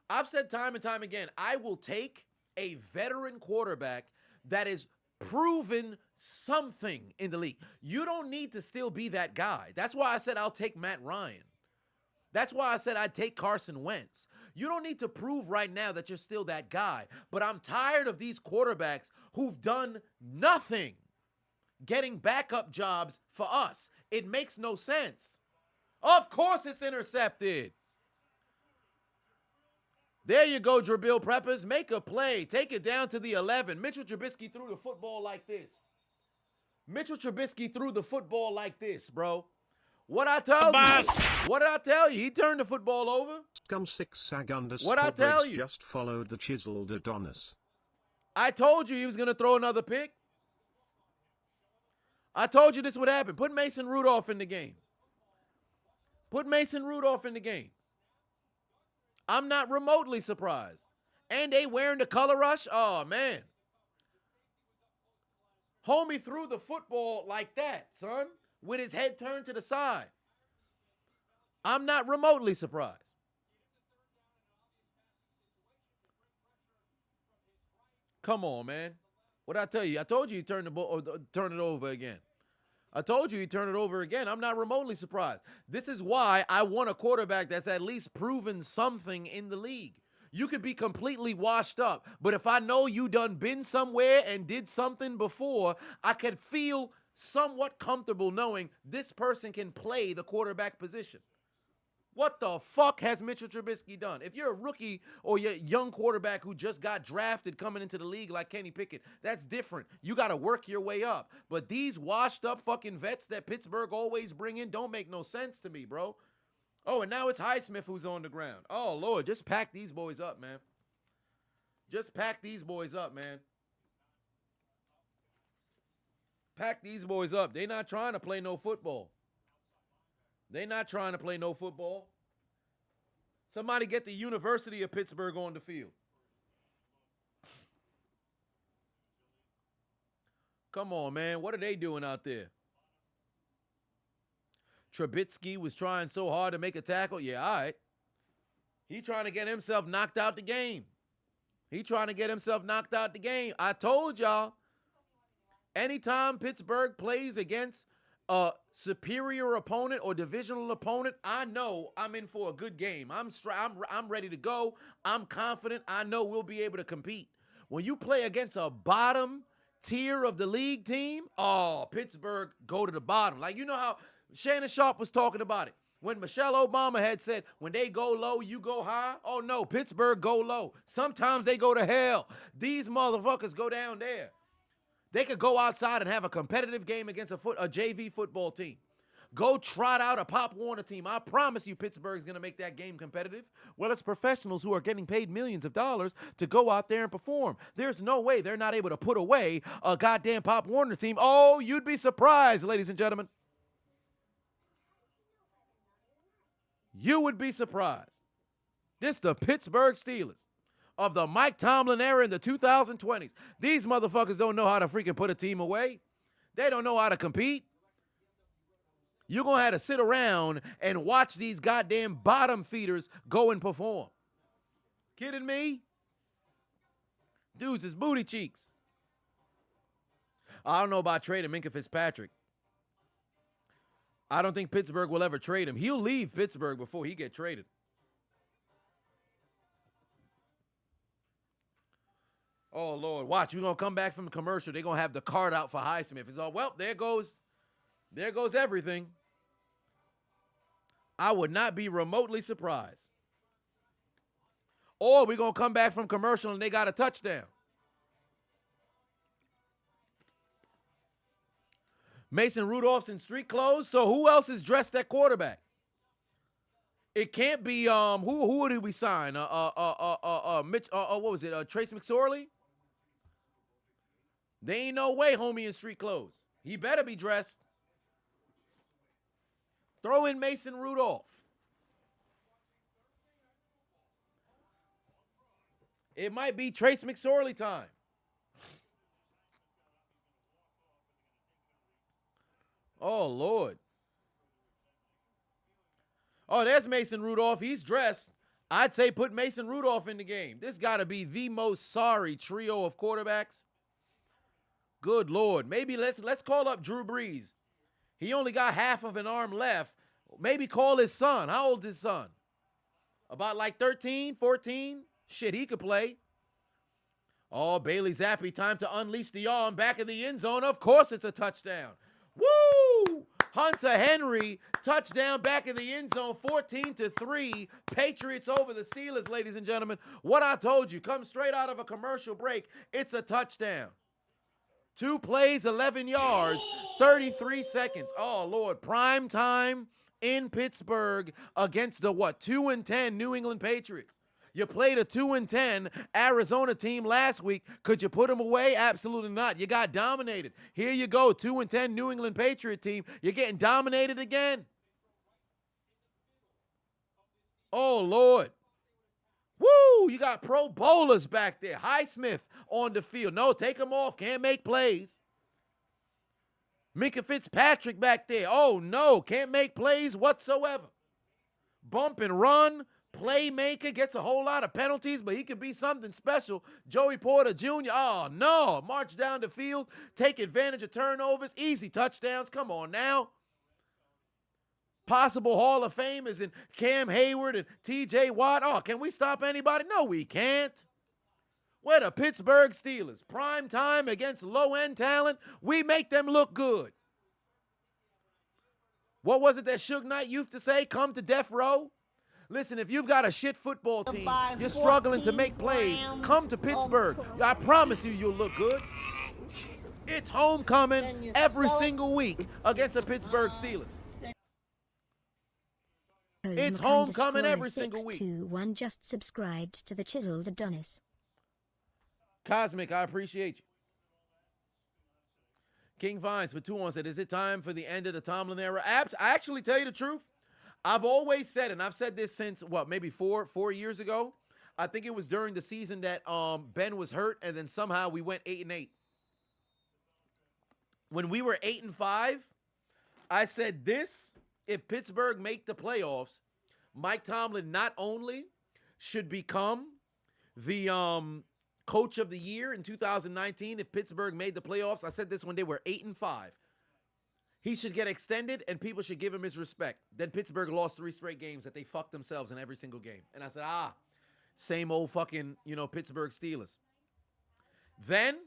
I've said time and time again, I will take a veteran quarterback that is proven something in the league. You don't need to still be that guy. That's why I said I'll take Matt Ryan. That's why I said I'd take Carson Wentz. You don't need to prove right now that you're still that guy. But I'm tired of these quarterbacks who've done nothing getting backup jobs for us. It makes no sense. Of course it's intercepted. There you go, Drabil Preppers. Make a play. Take it down to the 11. Mitchell Trubisky threw the football like this. Mitchell Trubisky threw the football like this, bro. What I tell you? What did I tell you? He turned the football over. Scum 6 Sag What I tell you? just followed the Chiseled Adonis. I told you he was going to throw another pick. I told you this would happen. Put Mason Rudolph in the game. Put Mason Rudolph in the game. I'm not remotely surprised. And they wearing the color rush? Oh, man. Homie threw the football like that, son, with his head turned to the side. I'm not remotely surprised. Come on, man. What did I tell you? I told you he turned the ball, turn it over again. I told you he'd turn it over again. I'm not remotely surprised. This is why I want a quarterback that's at least proven something in the league. You could be completely washed up, but if I know you done been somewhere and did something before, I could feel somewhat comfortable knowing this person can play the quarterback position. What the fuck has Mitchell Trubisky done? If you're a rookie or you're a young quarterback who just got drafted coming into the league like Kenny Pickett, that's different. You got to work your way up. But these washed up fucking vets that Pittsburgh always bring in don't make no sense to me, bro. Oh, and now it's Highsmith who's on the ground. Oh, Lord, just pack these boys up, man. Just pack these boys up, man. Pack these boys up. They not trying to play no football. They not trying to play no football. Somebody get the University of Pittsburgh on the field. Come on, man. What are they doing out there? Trubisky was trying so hard to make a tackle. Yeah, all right. He trying to get himself knocked out the game. He trying to get himself knocked out the game. I told y'all, anytime Pittsburgh plays against a superior opponent or divisional opponent, I know I'm in for a good game. I'm ready to go. I'm confident. I know we'll be able to compete. When you play against a bottom tier of the league team, oh, Pittsburgh go to the bottom. Like, you know how Shannon Sharp was talking about it. When Michelle Obama had said, when they go low, you go high. Oh, no, Pittsburgh go low. Sometimes they go to hell. These motherfuckers go down there. They could go outside and have a competitive game against a JV football team. Go trot out a Pop Warner team. I promise you Pittsburgh's going to make that game competitive. Well, it's professionals who are getting paid millions of dollars to go out there and perform. There's no way they're not able to put away a goddamn Pop Warner team. Oh, you'd be surprised, ladies and gentlemen. You would be surprised. This the Pittsburgh Steelers of the Mike Tomlin era in the 2020s. These motherfuckers don't know how to freaking put a team away. They don't know how to compete. You're going to have to sit around and watch these goddamn bottom feeders go and perform. Kidding me? Dudes, it's booty cheeks. I don't know about trading Minkah Fitzpatrick. I don't think Pittsburgh will ever trade him. He'll leave Pittsburgh before he get traded. Oh, Lord, watch. We're going to come back from the commercial. They're going to have the card out for Highsmith. It's all, well, there goes everything. I would not be remotely surprised. Or we're going to come back from commercial and they got a touchdown. Mason Rudolph's in street clothes, so who else is dressed at quarterback? It can't be who did we sign? Mitch what was it? Trace McSorley? There ain't no way homie in street clothes. He better be dressed. Throw in Mason Rudolph. It might be Trace McSorley time. Oh, Lord. Oh, there's Mason Rudolph. He's dressed. I'd say put Mason Rudolph in the game. This got to be the most sorry trio of quarterbacks. Good Lord. Maybe let's call up Drew Brees. He only got half of an arm left. Maybe call his son. How old is his son? About like 13, 14? Shit, he could play. Oh, Bailey Zappi, time to unleash the arm back in the end zone. Of course it's a touchdown. Woo! Hunter Henry, touchdown back in the end zone, 14-3. Patriots over the Steelers, ladies and gentlemen. What I told you, come straight out of a commercial break. It's a touchdown. 2 plays, 11 yards, 33 seconds. Oh, Lord, prime time in Pittsburgh against the 2-10 New England Patriots. You played a 2-10 Arizona team last week. Could you put them away? Absolutely not. You got dominated. Here you go, 2-10 New England Patriot team. You're getting dominated again. Oh, Lord. Woo! You got Pro Bowlers back there. Highsmith on the field. No, take him off. Can't make plays. Minka Fitzpatrick back there. Oh, no. Can't make plays whatsoever. Bump and run. Playmaker, gets a whole lot of penalties, but he could be something special. Joey Porter Jr., oh, no. March down the field. Take advantage of turnovers. Easy touchdowns. Come on now. Possible Hall of Famers and Cam Hayward and T.J. Watt. Oh, can we stop anybody? No, we can't. We're the Pittsburgh Steelers. Prime time against low-end talent. We make them look good. What was it that Suge Knight used to say? Come to death row. Listen, if you've got a shit football team, you're struggling to make plays, come to Pittsburgh. I promise you'll look good. It's homecoming every single week against the Pittsburgh Steelers. It's homecoming every single week. 621 just subscribed to the Chiseled Adonis. Cosmic, I appreciate you. King Vines for 2-1 said, is it time for the end of the Tomlin era? I actually tell you the truth. I've always said, and I've said this since, maybe four years ago. I think it was during the season that Ben was hurt, and then somehow we went 8-8. When we were 8-5, I said this, if Pittsburgh make the playoffs, Mike Tomlin not only should become the coach of the year in 2019 if Pittsburgh made the playoffs. I said this when they were 8-5. He should get extended, and people should give him his respect. Then Pittsburgh lost 3 straight games that they fucked themselves in every single game. And I said, same old fucking, Pittsburgh Steelers. Then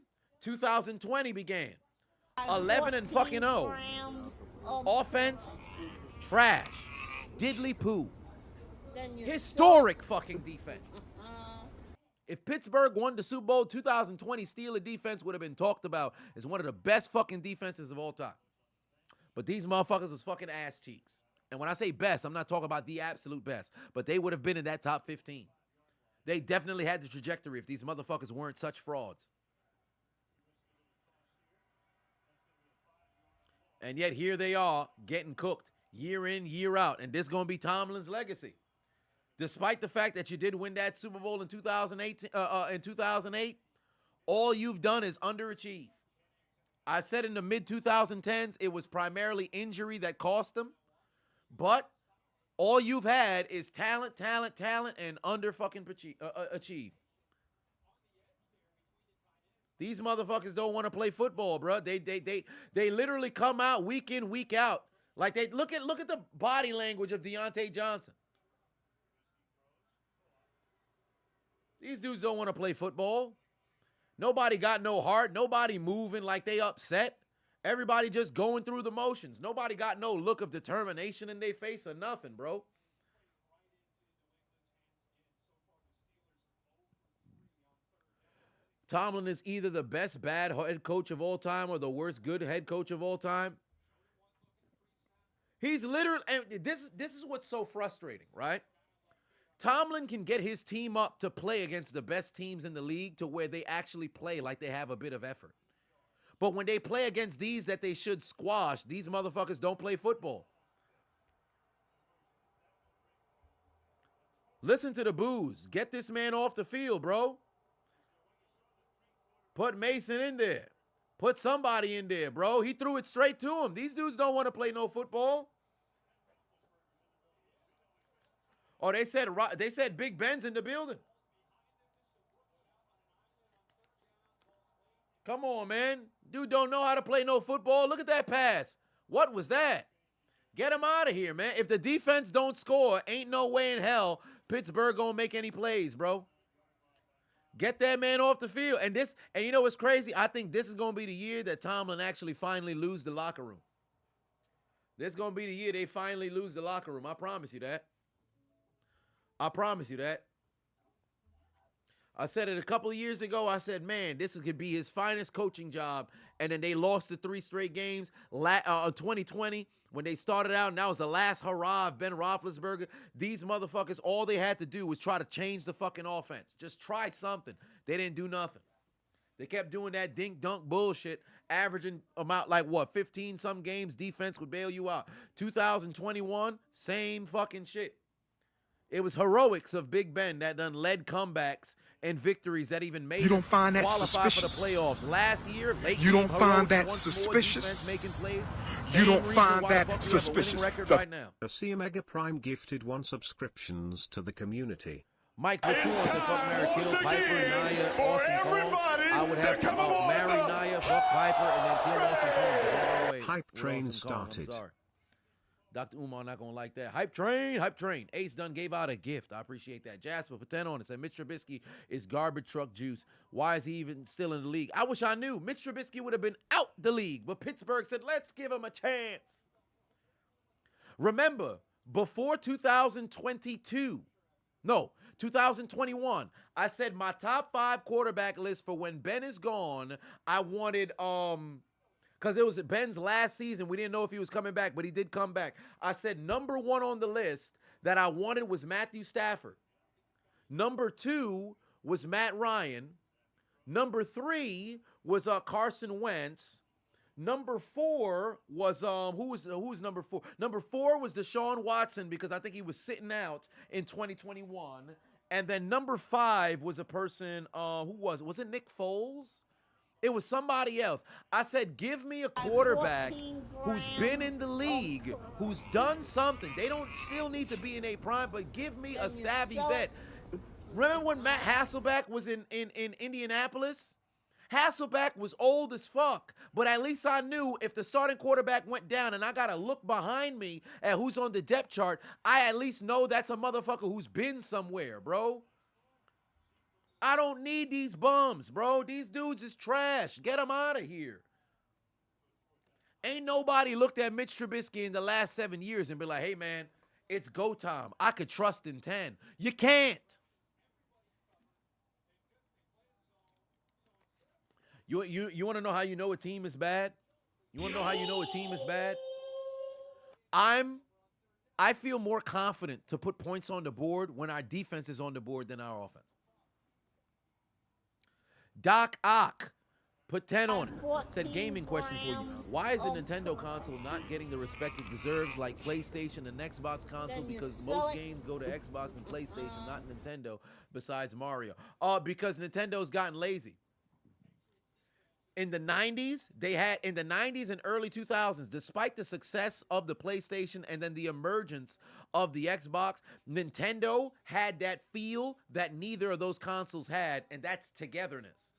2020 began. 11-0. Offense, trash. Diddly poo. Historic fucking defense. If Pittsburgh won the Super Bowl, 2020 Steeler defense would have been talked about as one of the best fucking defenses of all time. But these motherfuckers was fucking ass cheeks. And when I say best, I'm not talking about the absolute best. But they would have been in that top 15. They definitely had the trajectory if these motherfuckers weren't such frauds. And yet here they are getting cooked year in, year out. And this is going to be Tomlin's legacy. Despite the fact that you did win that Super Bowl in 2008, all you've done is underachieve. I said in the mid-2010s, it was primarily injury that cost them. But all you've had is talent, and achieve. These motherfuckers don't want to play football, bro. They literally come out week in, week out. Like they look at the body language of Deontay Johnson. These dudes don't want to play football. Nobody got no heart. Nobody moving like they upset. Everybody just going through the motions. Nobody got no look of determination in their face or nothing, bro. Tomlin is either the best bad head coach of all time or the worst good head coach of all time. He's literally, and this is what's so frustrating, right? Tomlin can get his team up to play against the best teams in the league to where they actually play like they have a bit of effort. But when they play against these that they should squash, these motherfuckers don't play football. Listen to the boos. Get this man off the field, bro. Put Mason in there. Put somebody in there, bro. He threw it straight to him. These dudes don't want to play no football. Oh, they said Big Ben's in the building. Come on, man. Dude don't know how to play no football. Look at that pass. What was that? Get him out of here, man. If the defense don't score, ain't no way in hell Pittsburgh gonna make any plays, bro. Get that man off the field. And you know what's crazy? I think this is gonna be the year that Tomlin actually finally lose the locker room. This is gonna be the year they finally lose the locker room. I promise you that. I promise you that. I said it a couple of years ago. I said, man, this could be his finest coaching job. And then they lost the 3 straight games. 2020, when they started out, and that was the last hurrah of Ben Roethlisberger. These motherfuckers, all they had to do was try to change the fucking offense. Just try something. They didn't do nothing. They kept doing that dink-dunk bullshit, averaging about, 15-some games. Defense would bail you out. 2021, same fucking shit. It was heroics of Big Ben that done led comebacks and victories that even made us qualify for the playoffs. Last year, late you don't find that suspicious? Making plays. You don't find that suspicious? Right now. A Mega Prime gifted 1 subscriptions to the community. Mike Latour said, fuck Mary Kill, Piper, Naya, Austin Cole. I would have to marry Naya, fuck Piper, and then kill Austin Cole. Hype train started. Dr. Umar not going to like that. Hype train, hype train. Ace Dunn gave out a gift. I appreciate that. Jasper put 10 on it. Said Mitch Trubisky is garbage truck juice. Why is he even still in the league? I wish I knew. Mitch Trubisky would have been out the league. But Pittsburgh said, let's give him a chance. Remember, before 2021, I said my top 5 quarterback list for when Ben is gone, I wanted, because it was Ben's last season. We didn't know if he was coming back, but he did come back. I said number 1 on the list that I wanted was Matthew Stafford. Number 2 was Matt Ryan. Number 3 was Carson Wentz. Number 4 was who was number 4? Number 4 was Deshaun Watson because I think he was sitting out in 2021. And then number 5 was a person who was it Nick Foles? It was somebody else. I said, give me a quarterback who's been in the league, who's done something. They don't still need to be in a prime, but give me a savvy vet. Remember when Matt Hasselbeck was in Indianapolis? Hasselbeck was old as fuck, but at least I knew if the starting quarterback went down and I got to look behind me at who's on the depth chart, I at least know that's a motherfucker who's been somewhere, bro. I don't need these bums, bro. These dudes is trash. Get them out of here. Ain't nobody looked at Mitch Trubisky in the last 7 years and be like, hey, man, it's go time. I could trust in 10. You can't. You want to know how you know a team is bad? You want to know how you know a team is bad? I feel more confident to put points on the board when our defense is on the board than our offense. Doc Ock put 10 on it. Said gaming question for you. Why is the Nintendo console not getting the respect it deserves like PlayStation and Xbox console? Because most games go to Xbox and PlayStation, not Nintendo, besides Mario. Because Nintendo's gotten lazy. In the 90s, and early 2000s, despite the success of the PlayStation and then the emergence of the Xbox, Nintendo had that feel that neither of those consoles had, and that's togetherness.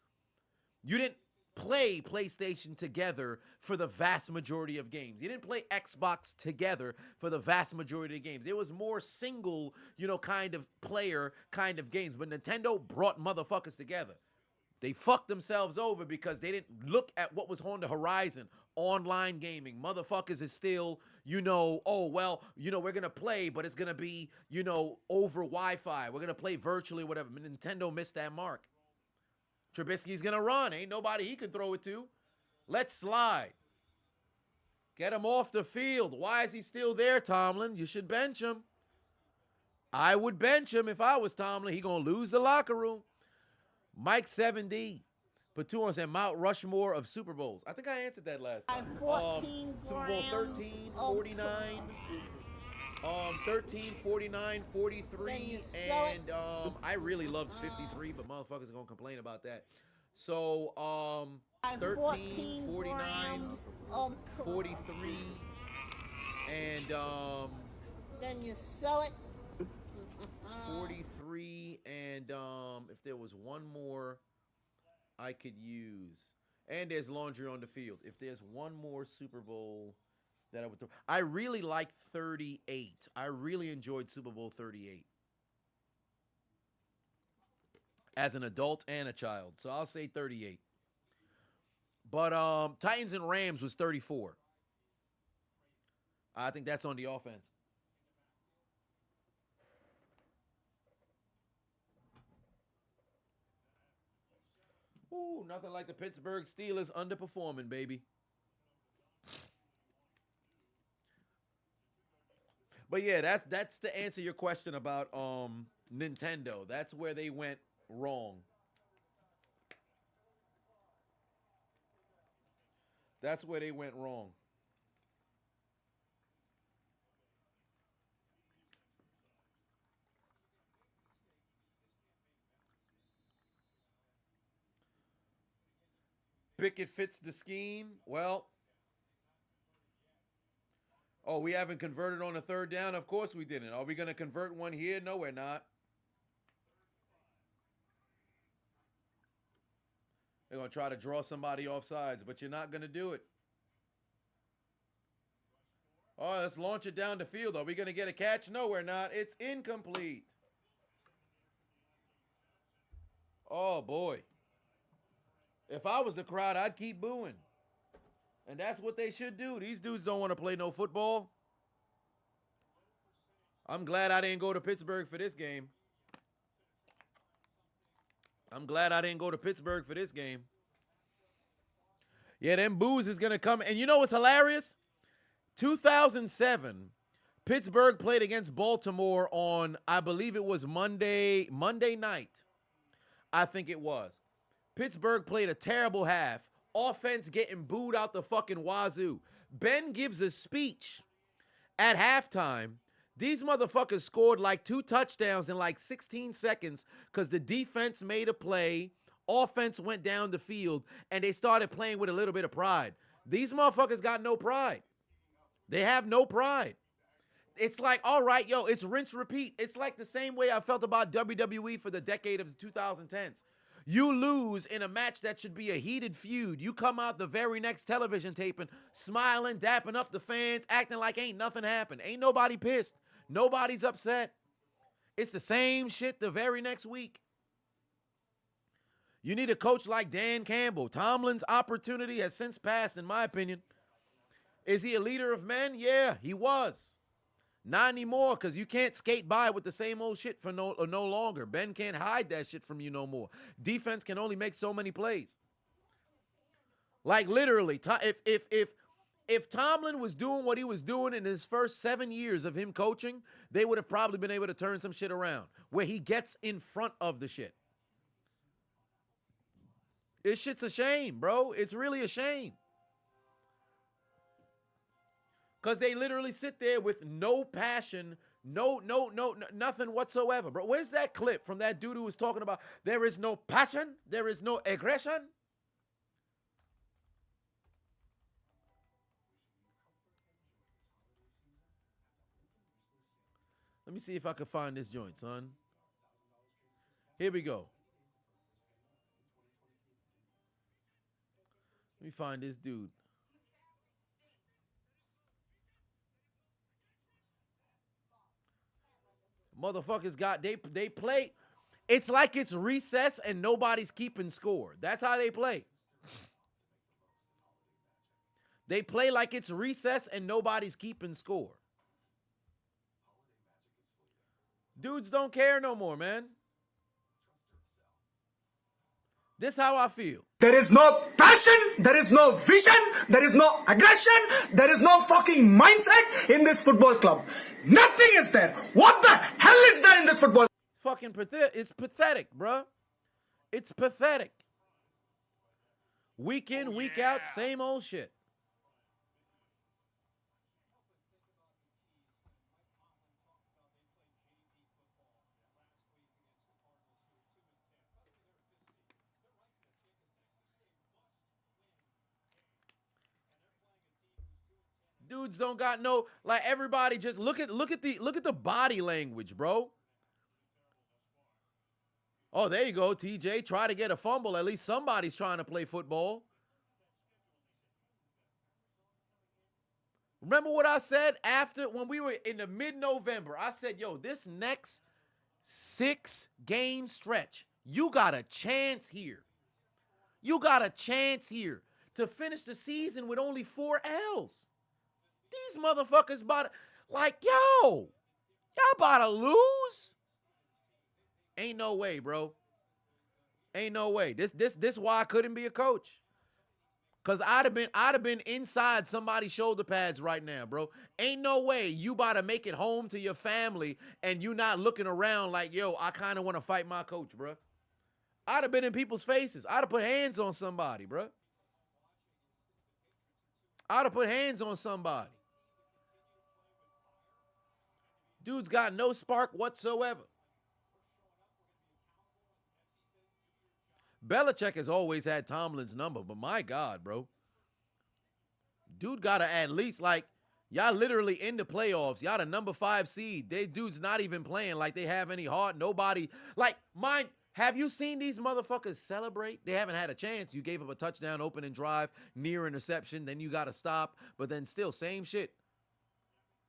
You didn't play PlayStation together for the vast majority of games. You didn't play Xbox together for the vast majority of games. It was more single, kind of player kind of games, but Nintendo brought motherfuckers together. They fucked themselves over because they didn't look at what was on the horizon. Online gaming. Motherfuckers is still, we're going to play, but it's going to be, over Wi-Fi. We're going to play virtually, whatever. Nintendo missed that mark. Trubisky's going to run. Ain't nobody he can throw it to. Let's slide. Get him off the field. Why is he still there, Tomlin? You should bench him. I would bench him if I was Tomlin. He going to lose the locker room. Mike 7D. Patuan said Mount Rushmore of Super Bowls. I think I answered that last time. 14 Super Bowl 13, 49, 13, 49, 43, and I really loved 53, but motherfuckers are going to complain about that. So, 13, 49, 43, and then you sell it. 43, and if there was one more I could use, and there's laundry on the field. If there's one more Super Bowl that I would throw, I really liked 38. I really enjoyed Super Bowl 38 as an adult and a child. So I'll say 38. But Titans and Rams was 34. I think that's on the offense. Ooh, nothing like the Pittsburgh Steelers underperforming, baby. But yeah, that's to answer your question about Nintendo. That's where they went wrong. That's where they went wrong. Pickett fits the scheme. Well, oh, we haven't converted on a third down? Of course we didn't. Are we going to convert one here? No, we're not. They're going to try to draw somebody off sides, but you're not going to do it. Oh, let's launch it down the field. Are we going to get a catch? No, we're not. It's incomplete. Oh, boy. If I was the crowd, I'd keep booing. And that's what they should do. These dudes don't want to play no football. I'm glad I didn't go to Pittsburgh for this game. I'm glad I didn't go to Pittsburgh for this game. Yeah, them boos is going to come. And you know what's hilarious? 2007, Pittsburgh played against Baltimore on, I believe it was Monday night. I think it was. Pittsburgh played a terrible half. Offense getting booed out the fucking wazoo. Ben gives a speech at halftime. These motherfuckers scored like 2 touchdowns in like 16 seconds because the defense made a play. Offense went down the field, and they started playing with a little bit of pride. These motherfuckers got no pride. They have no pride. It's like, all right, yo, it's rinse, repeat. It's like the same way I felt about WWE for the decade of the 2010s. You lose in a match that should be a heated feud. You come out the very next television taping, smiling, dapping up the fans, acting like ain't nothing happened. Ain't nobody pissed. Nobody's upset. It's the same shit the very next week. You need a coach like Dan Campbell. Tomlin's opportunity has since passed, in my opinion. Is he a leader of men? Yeah, he was. Not anymore, because you can't skate by with the same old shit for no longer. Ben can't hide that shit from you no more. Defense can only make so many plays. Like literally, if Tomlin was doing what he was doing in his first 7 years of him coaching, they would have probably been able to turn some shit around where he gets in front of the shit. This shit's a shame, bro. It's really a shame. Because they literally sit there with no passion, nothing whatsoever. Bro, where's that clip from that dude who was talking about there is no passion, there is no aggression? Let me see if I can find this joint, son. Here we go. Let me find this dude. Motherfuckers got, they play. It's like it's recess and nobody's keeping score. That's how they play. They play like it's recess and nobody's keeping score. Dudes don't care no more, man. This how I feel. There is no passion, there is no vision, there is no aggression, there is no fucking mindset in this football club. Nothing is there. What the hell is there in this football? Fucking pathetic. It's pathetic, bruh. It's pathetic. Week in, week out, same old shit. Dudes don't got no, like, everybody just look at the body language, bro. Oh, there you go, TJ. Try to get a fumble. At least somebody's trying to play football. Remember what I said after when we were in the mid-November? I said, yo, this next 6-game stretch, you got a chance here. You got a chance here to finish the season with only 4 L's. These motherfuckers about to, like, yo, y'all about to lose? Ain't no way, bro. Ain't no way. This why I couldn't be a coach. Cause I'd have been inside somebody's shoulder pads right now, bro. Ain't no way you about to make it home to your family and you not looking around like, yo, I kind of want to fight my coach, bro. I'd have been in people's faces. I'd have put hands on somebody, bro. I'd have put hands on somebody. Dude's got no spark whatsoever. Belichick has always had Tomlin's number, but my God, bro. Dude got to at least, like, y'all literally in the playoffs. Y'all the number 5 seed. They dudes not even playing like they have any heart. Nobody, like, mine. Have you seen these motherfuckers celebrate? They haven't had a chance. You gave up a touchdown, opening drive, near interception. Then you got to stop. But then still, same shit.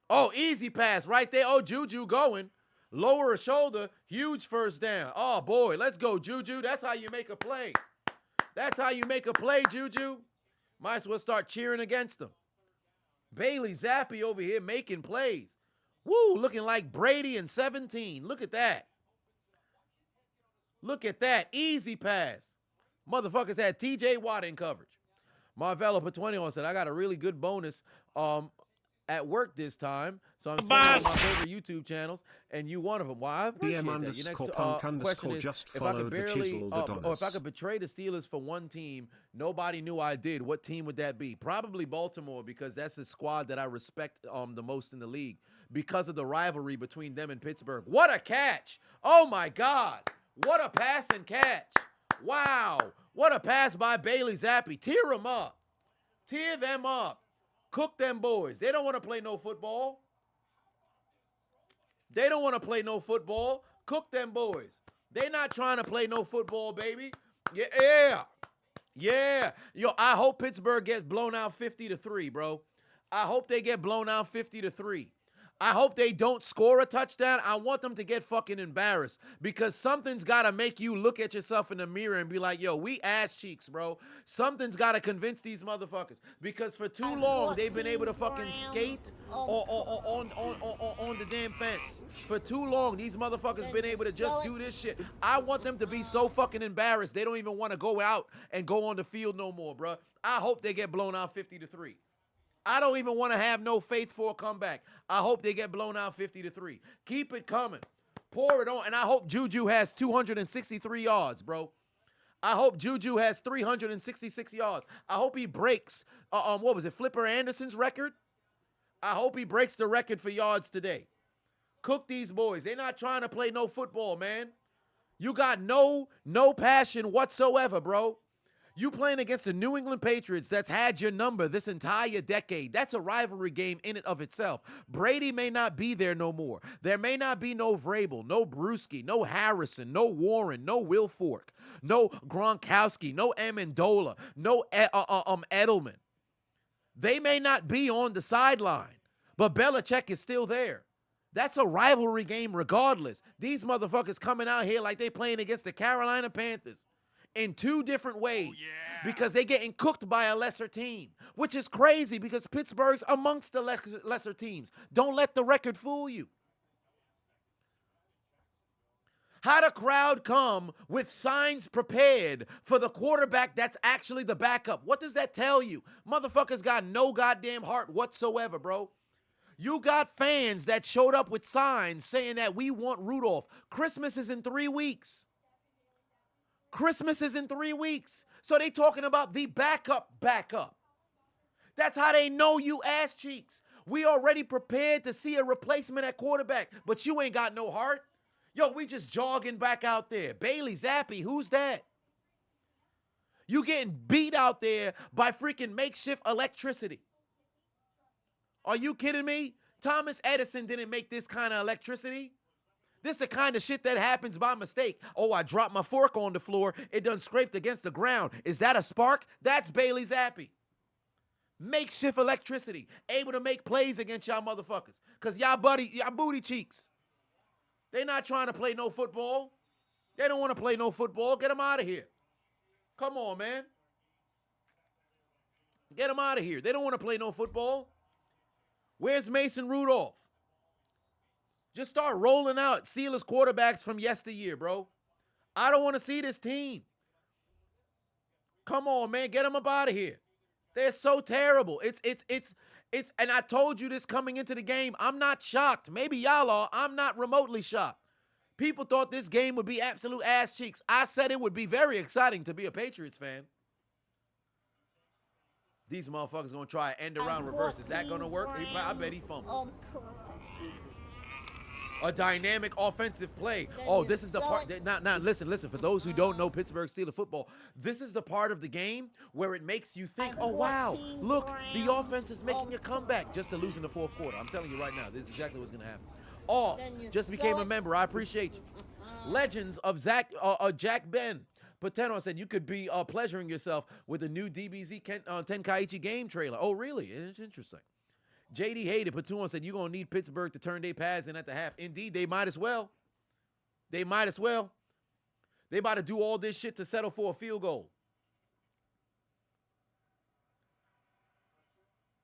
Oh, easy pass right there. Oh, Juju going. Lower a shoulder. Huge first down. Oh, boy. Let's go, Juju. That's how you make a play. That's how you make a play, Juju. Might as well start cheering against them. Bailey Zappi over here making plays. Woo, looking like Brady in 17. Look at that. Look at that. Easy pass. Motherfuckers had TJ Watt in coverage. Marvello put 20 on, said, I got a really good bonus at work this time, so I'm spending on my favorite YouTube channels, and you one of them. Why? I appreciate that. Your next question is, if I could barely, or if I could betray the Steelers for one team, nobody knew I did, what team would that be? Probably Baltimore, because that's the squad that I respect the most in the league, because of the rivalry between them and Pittsburgh. What a catch! Oh my God! What a pass and catch! Wow! What a pass by Bailey Zappi. Tear them up. Tear them up. Cook them boys. They don't want to play no football. They don't want to play no football. Cook them boys. They not trying to play no football, baby. Yeah. Yeah. Yo, I hope Pittsburgh gets blown out 50-3, bro. I hope they get blown out 50-3. I hope they don't score a touchdown. I want them to get fucking embarrassed, because something's got to make you look at yourself in the mirror and be like, yo, we ass cheeks, bro. Something's got to convince these motherfuckers, because for too long they've been able to fucking skate on the damn fence. For too long, these motherfuckers been able to just do this shit. I want them to be so fucking embarrassed they don't even want to go out and go on the field no more, bro. I hope they get blown out 50-3. I don't even want to have no faith for a comeback. I hope they get blown out 50-3. Keep it coming. Pour it on. And I hope Juju has 263 yards, bro. I hope Juju has 366 yards. I hope he breaks, what was it, Flipper Anderson's record? I hope he breaks the record for yards today. Cook these boys. They're not trying to play no football, man. You got no passion whatsoever, bro. You playing against the New England Patriots that's had your number this entire decade. That's a rivalry game in and of itself. Brady may not be there no more. There may not be no Vrabel, no Brewski, no Harrison, no Warren, no Wilfork, no Gronkowski, no Amendola, no Edelman. They may not be on the sideline, but Belichick is still there. That's a rivalry game regardless. These motherfuckers coming out here like they playing against the Carolina Panthers in 2 different ways, because they getting cooked by a lesser team, which is crazy because Pittsburgh's amongst the lesser teams. Don't let the record fool you. How the crowd come with signs prepared for the quarterback that's actually the backup? What does that tell you? Motherfuckers got no goddamn heart whatsoever, bro. You got fans that showed up with signs saying that we want Rudolph. Christmas is in 3 weeks. Christmas is in 3 weeks. So they talking about the backup. That's how they know you ass cheeks. We already prepared to see a replacement at quarterback, but you ain't got no heart. Yo, we just jogging back out there. Bailey Zappi, who's that? You getting beat out there by freaking makeshift electricity. Are you kidding me? Thomas Edison didn't make this kind of electricity. This is the kind of shit that happens by mistake. Oh, I dropped my fork on the floor. It done scraped against the ground. Is that a spark? That's Bailey Zappi. Makeshift electricity. Able to make plays against y'all motherfuckers. Because y'all booty cheeks. They not trying to play no football. They don't want to play no football. Get them out of here. Come on, man. Get them out of here. They don't want to play no football. Where's Mason Rudolph? Just start rolling out Steelers quarterbacks from yesteryear, bro. I don't want to see this team. Come on, man. Get them up out of here. They're so terrible. It's, and I told you this coming into the game. I'm not shocked. Maybe y'all are. I'm not remotely shocked. People thought this game would be absolute ass cheeks. I said it would be very exciting to be a Patriots fan. These motherfuckers gonna try an end around reverse. Is that gonna work? I bet he fumbles. A dynamic offensive play. Oh, this is the part. Now, listen. For those who don't know Pittsburgh Steelers football, this is the part of the game where it makes you think, oh, wow, look, the offense is making a comeback just to lose in the fourth quarter. I'm telling you right now, this is exactly what's going to happen. Oh, just became a member. I appreciate you. Legends of Jack Ben. Pateno said you could be pleasuring yourself with a new DBZ Tenkaichi game trailer. Oh, really? It's interesting. JD hated. Patuan said, you're going to need Pittsburgh to turn their pads in at the half. Indeed, they might as well. They might as well. They about to do all this shit to settle for a field goal.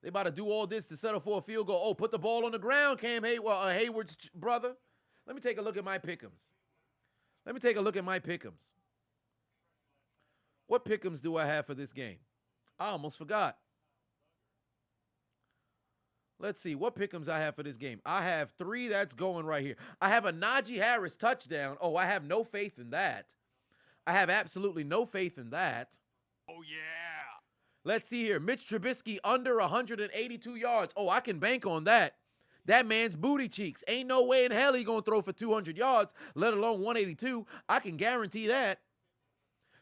They about to do all this to settle for a field goal. Oh, put the ball on the ground, Cam Hayward's brother. Let me take a look at my pick'ems. What pick'ems do I have for this game? I almost forgot. Let's see what pick'ems I have for this game. I have 3 that's going right here. I have a Najee Harris touchdown. Oh, I have no faith in that. I have absolutely no faith in that. Oh, yeah. Let's see here. Mitch Trubisky under 182 yards. Oh, I can bank on that. That man's booty cheeks. Ain't no way in hell he going to throw for 200 yards, let alone 182. I can guarantee that.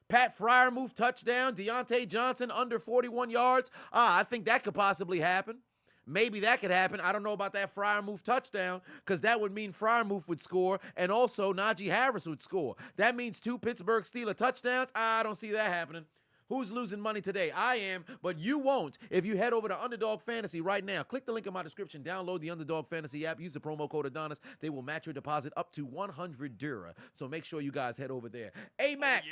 Pat Freiermuth touchdown. Deontay Johnson under 41 yards. I think that could possibly happen. Maybe that could happen. I don't know about that Freiermuth touchdown because that would mean Freiermuth would score and also Najee Harris would score. That means 2 Pittsburgh Steelers touchdowns. I don't see that happening. Who's losing money today? I am, but you won't if you head over to Underdog Fantasy right now. Click the link in my description. Download the Underdog Fantasy app. Use the promo code Adonis. They will match your deposit up to 100 Dura. So make sure you guys head over there. A-Mac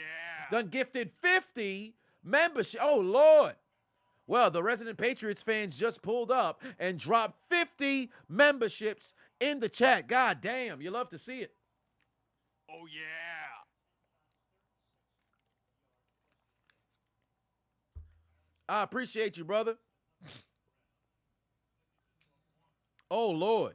done gifted 50 membership. Oh, Lord. Well, the resident Patriots fans just pulled up and dropped 50 memberships in the chat. God damn, you love to see it. Oh, yeah. I appreciate you, brother. Oh, Lord.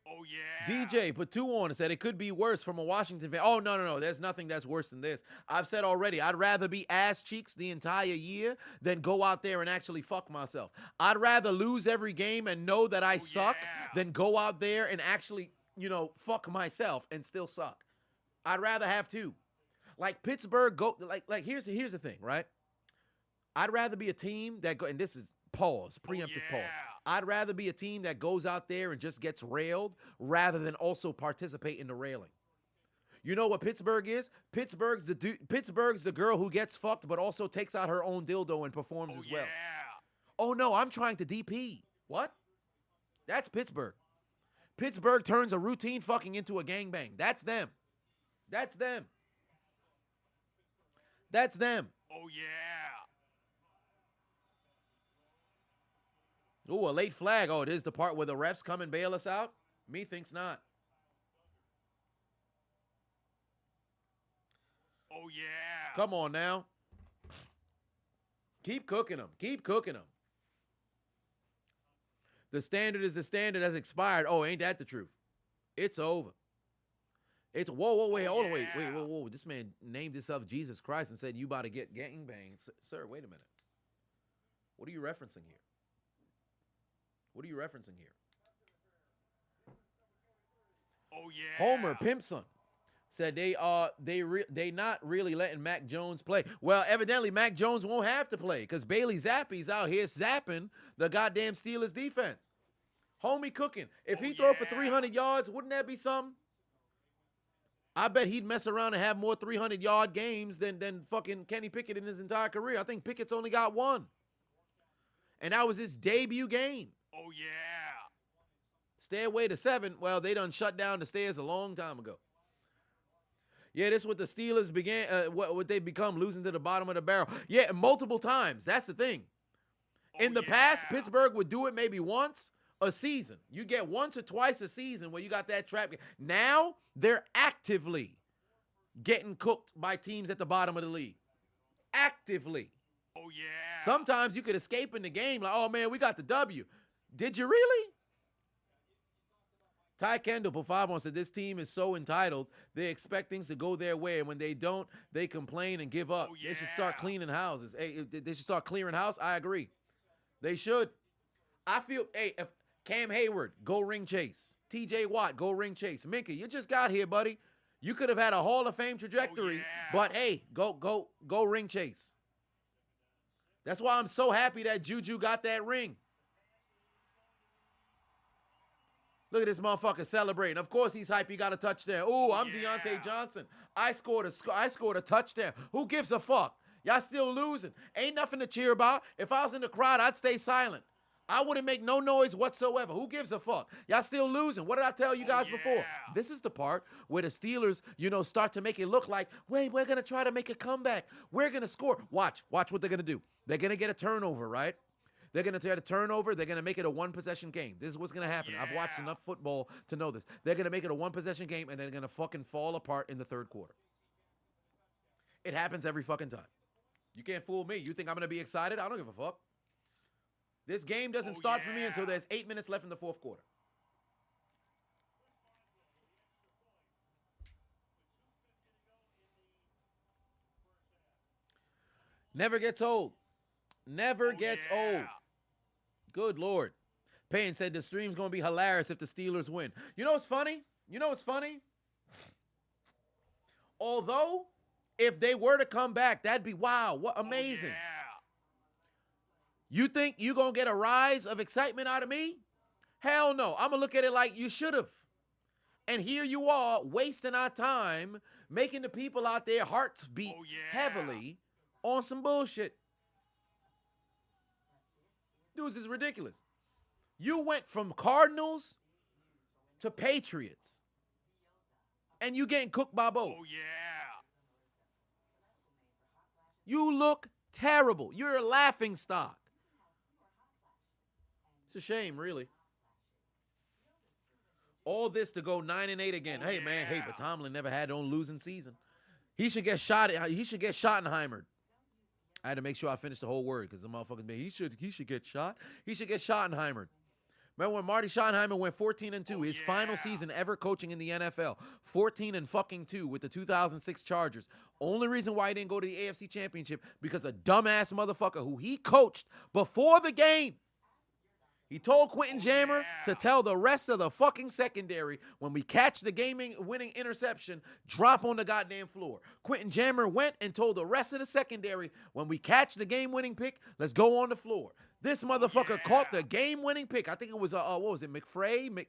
Oh, yeah. DJ put 2 on and said it could be worse from a Washington fan. Oh, no. There's nothing that's worse than this. I've said already, I'd rather be ass cheeks the entire year than go out there and actually fuck myself. I'd rather lose every game and know that I suck than go out there and actually, fuck myself and still suck. I'd rather have 2. Like Pittsburgh, here's the thing, right? I'd rather be a team that and this is preemptive pause. I'd rather be a team that goes out there and just gets railed rather than also participate in the railing. You know what Pittsburgh is? Pittsburgh's the girl who gets fucked but also takes out her own dildo and performs as well. Oh, no, I'm trying to DP. What? That's Pittsburgh. Pittsburgh turns a routine fucking into a gangbang. That's them. Oh, yeah. Ooh, a late flag. Oh, it is the part where the refs come and bail us out? Me thinks not. Oh, yeah. Come on now. Keep cooking them. Keep cooking them. The standard is the standard that's expired. Oh, ain't that the truth? It's over. It's whoa, wait, hold on, wait, whoa. This man named himself Jesus Christ and said you about to get gangbanged. Sir, wait a minute. What are you referencing here? What are you referencing here? Oh, yeah. Homer Pimpson said they not really letting Mac Jones play. Well, evidently Mac Jones won't have to play because Bailey Zappi's out here zapping the goddamn Steelers defense. Homie cooking. If he throw for 300 yards, wouldn't that be something? I bet he'd mess around and have more 300-yard games than fucking Kenny Pickett in his entire career. I think Pickett's only got one. And that was his debut game. Oh, yeah. Stairway to 7. Well, they done shut down the stairs a long time ago. Yeah, this is what the Steelers began, what they become, losing to the bottom of the barrel. Yeah, multiple times. That's the thing. In the past, Pittsburgh would do it maybe once a season. You get once or twice a season where you got that trap. Now, they're actively getting cooked by teams at the bottom of the league. Actively. Oh, yeah. Sometimes you could escape in the game like, oh, man, we got the W. Did you really? Ty Kendall, put 5 on, said this team is so entitled, they expect things to go their way, and when they don't, they complain and give up. Oh, yeah. They should start cleaning houses. Hey, they should start clearing house. I agree. They should. I feel, hey, if Cam Hayward, go ring chase. TJ Watt, go ring chase. Minka, you just got here, buddy. You could have had a Hall of Fame trajectory, but hey, go ring chase. That's why I'm so happy that Juju got that ring. Look at this motherfucker celebrating. Of course he's hype. He got a touchdown. Ooh, I'm Deontay Johnson. I scored a touchdown. Who gives a fuck? Y'all still losing. Ain't nothing to cheer about. If I was in the crowd, I'd stay silent. I wouldn't make no noise whatsoever. Who gives a fuck? Y'all still losing. What did I tell you guys before? This is the part where the Steelers, start to make it look like, wait, we're going to try to make a comeback. We're going to score. Watch what they're going to do. They're going to get a turnover, right? They're going to get a turnover. They're going to make it a one-possession game. This is what's going to happen. I've watched enough football to know this. They're going to make it a one-possession game, and they're going to fucking fall apart in the third quarter. It happens every fucking time. You can't fool me. You think I'm going to be excited? I don't give a fuck. This game doesn't start for me until there's 8 minutes left in the fourth quarter. Never gets old. Never gets old. Good Lord. Payne said the stream's going to be hilarious if the Steelers win. You know what's funny? Although, if they were to come back, that'd be wow. What amazing. You think you're going to get a rise of excitement out of me? Hell no. I'm going to look at it like you should have. And here you are wasting our time, making the people out there hearts beat heavily on some bullshit. Dudes, is ridiculous. You went from Cardinals to Patriots, and you getting cooked by both. Oh, yeah. You look terrible. You're a laughing stock. It's a shame, really. All this to go 9-8 again. Hey, man, but Tomlin never had no losing season. He should get shot. He should get Schottenheimered. I had to make sure I finished the whole word because the motherfuckers, man, he should get shot. He should get Schottenheimered. Remember when Marty Schottenheimer went 14-2, his final season ever coaching in the NFL, 14-2 with the 2006 Chargers. Only reason why he didn't go to the AFC Championship because a dumbass motherfucker who he coached before the game. He told Quentin Jammer to tell the rest of the fucking secondary when we catch the game-winning interception, drop on the goddamn floor. Quentin Jammer went and told the rest of the secondary when we catch the game-winning pick, let's go on the floor. This motherfucker caught the game-winning pick. I think it was, what was it, McFree?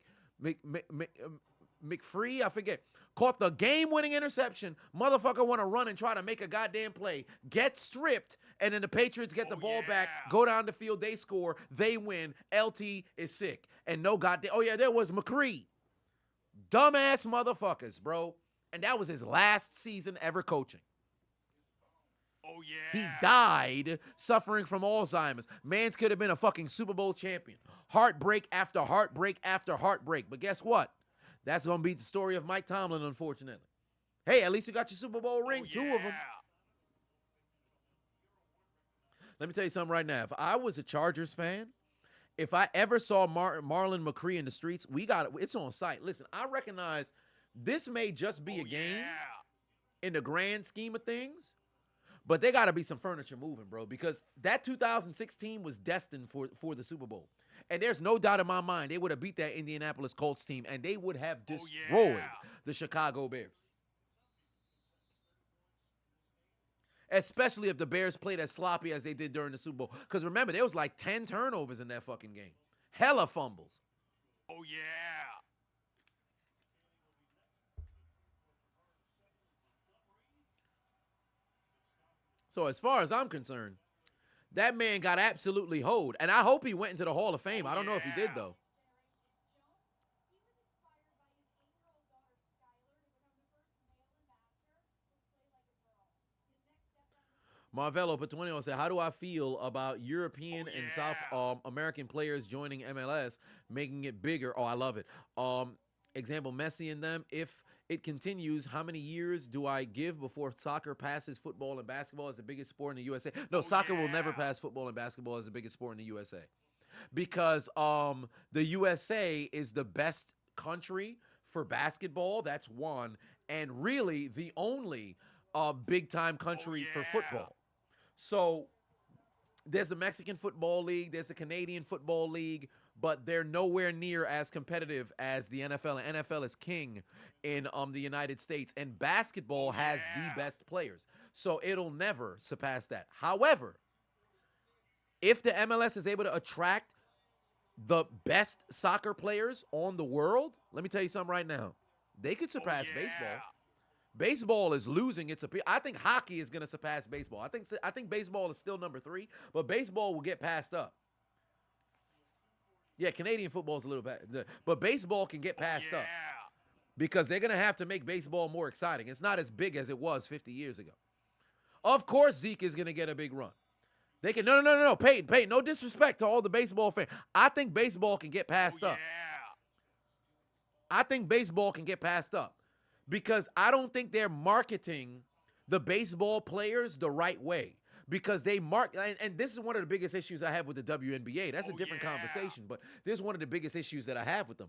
I forget. Caught the game-winning interception. Motherfucker want to run and try to make a goddamn play. Get stripped, and then the Patriots get the ball back, go down the field, they score, they win. LT is sick. And no goddamn, there was McCree. Dumbass motherfuckers, bro. And that was his last season ever coaching. Oh, yeah. He died suffering from Alzheimer's. Mans could have been a fucking Super Bowl champion. Heartbreak after heartbreak after heartbreak. But guess what? That's going to be the story of Mike Tomlin, unfortunately. Hey, at least you got your Super Bowl ring, Oh, 2 of them. Let me tell you something right now. If I was a Chargers fan, if I ever saw Marlon McCree in the streets, it's on site. Listen, I recognize this may just be a game in the grand scheme of things, but there got to be some furniture moving, bro, because that 2016 was destined for the Super Bowl. And there's no doubt in my mind they would have beat that Indianapolis Colts team, and they would have destroyed the Chicago Bears. Especially if the Bears played as sloppy as they did during the Super Bowl. Because remember, there was like 10 turnovers in that fucking game. Hella fumbles. Oh, yeah. So as far as I'm concerned, that man got absolutely hoed. And I hope he went into the Hall of Fame. I don't know if he did, though. Marvello Petuino said, how do I feel about European and South American players joining MLS, making it bigger? Oh, I love it. Example, Messi and them. If it continues, how many years do I give before soccer passes football and basketball as the biggest sport in the USA? No, soccer will never pass football and basketball as the biggest sport in the USA. Because the USA is the best country for basketball. That's one. And really the only big-time country for football. So there's a Mexican football league, there's a Canadian football league, but they're nowhere near as competitive as the NFL. And NFL is king in the United States, and basketball has the best players. So it'll never surpass that. However, if the MLS is able to attract the best soccer players on the world, let me tell you something right now. They could surpass baseball. Baseball is losing its appeal. I think hockey is going to surpass baseball. I think baseball is still number 3, but baseball will get passed up. Yeah, Canadian football is a little bit, but baseball can get passed up because they're going to have to make baseball more exciting. It's not as big as it was 50 years ago. Of course, Zeke is going to get a big run. They can no, Peyton, no disrespect to all the baseball fans. I think baseball can get passed up. I think baseball can get passed up. Because I don't think they're marketing the baseball players the right way. Because they and this is one of the biggest issues I have with the WNBA. That's a different conversation, but this is one of the biggest issues that I have with them.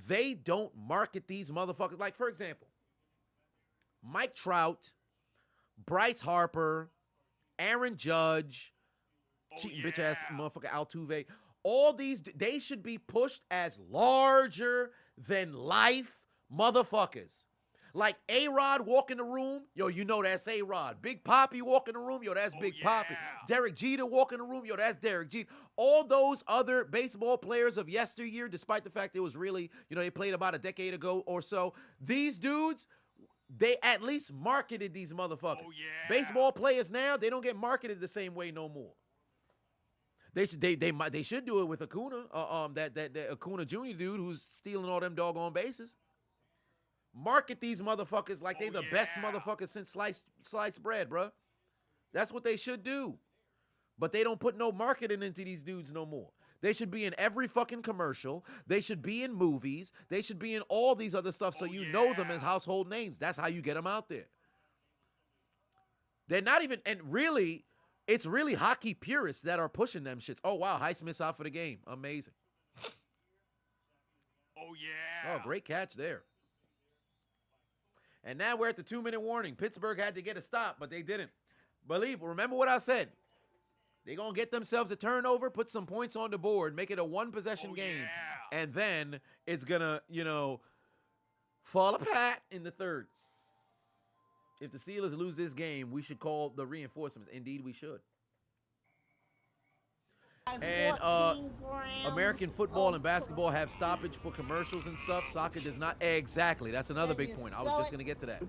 They don't market these motherfuckers. Like, for example, Mike Trout, Bryce Harper, Aaron Judge, cheating bitch-ass motherfucker Altuve. All these, they should be pushed as larger than life motherfuckers. Like A-Rod walk in the room, yo, you know that's A-Rod. Big Papi walk in the room, yo, that's Big Papi. Derek Jeter walk in the room, yo, that's Derek Jeter. All those other baseball players of yesteryear, despite the fact it was really, they played about a decade ago or so, these dudes, they at least marketed these motherfuckers. Baseball players now, they don't get marketed the same way no more. They should do it with Acuna, that Acuna Jr. dude who's stealing all them doggone bases. Market these motherfuckers like they the best motherfuckers since sliced bread, bro. That's what they should do. But they don't put no marketing into these dudes no more. They should be in every fucking commercial. They should be in movies. They should be in all these other stuff so you know them as household names. That's how you get them out there. They're not even, and really, it's really hockey purists that are pushing them shits. Oh, wow, Highsmith's out for the game. Amazing. Oh, great catch there. And now we're at the 2-minute warning. Pittsburgh had to get a stop, but they didn't. Remember what I said. They're going to get themselves a turnover, put some points on the board, make it a one-possession game, and then it's going to, fall apart in the third. If the Steelers lose this game, we should call the reinforcements. Indeed, we should. And American football and basketball have stoppage for commercials and stuff. Soccer does not. Exactly. That's another big point. I was just going to get to that.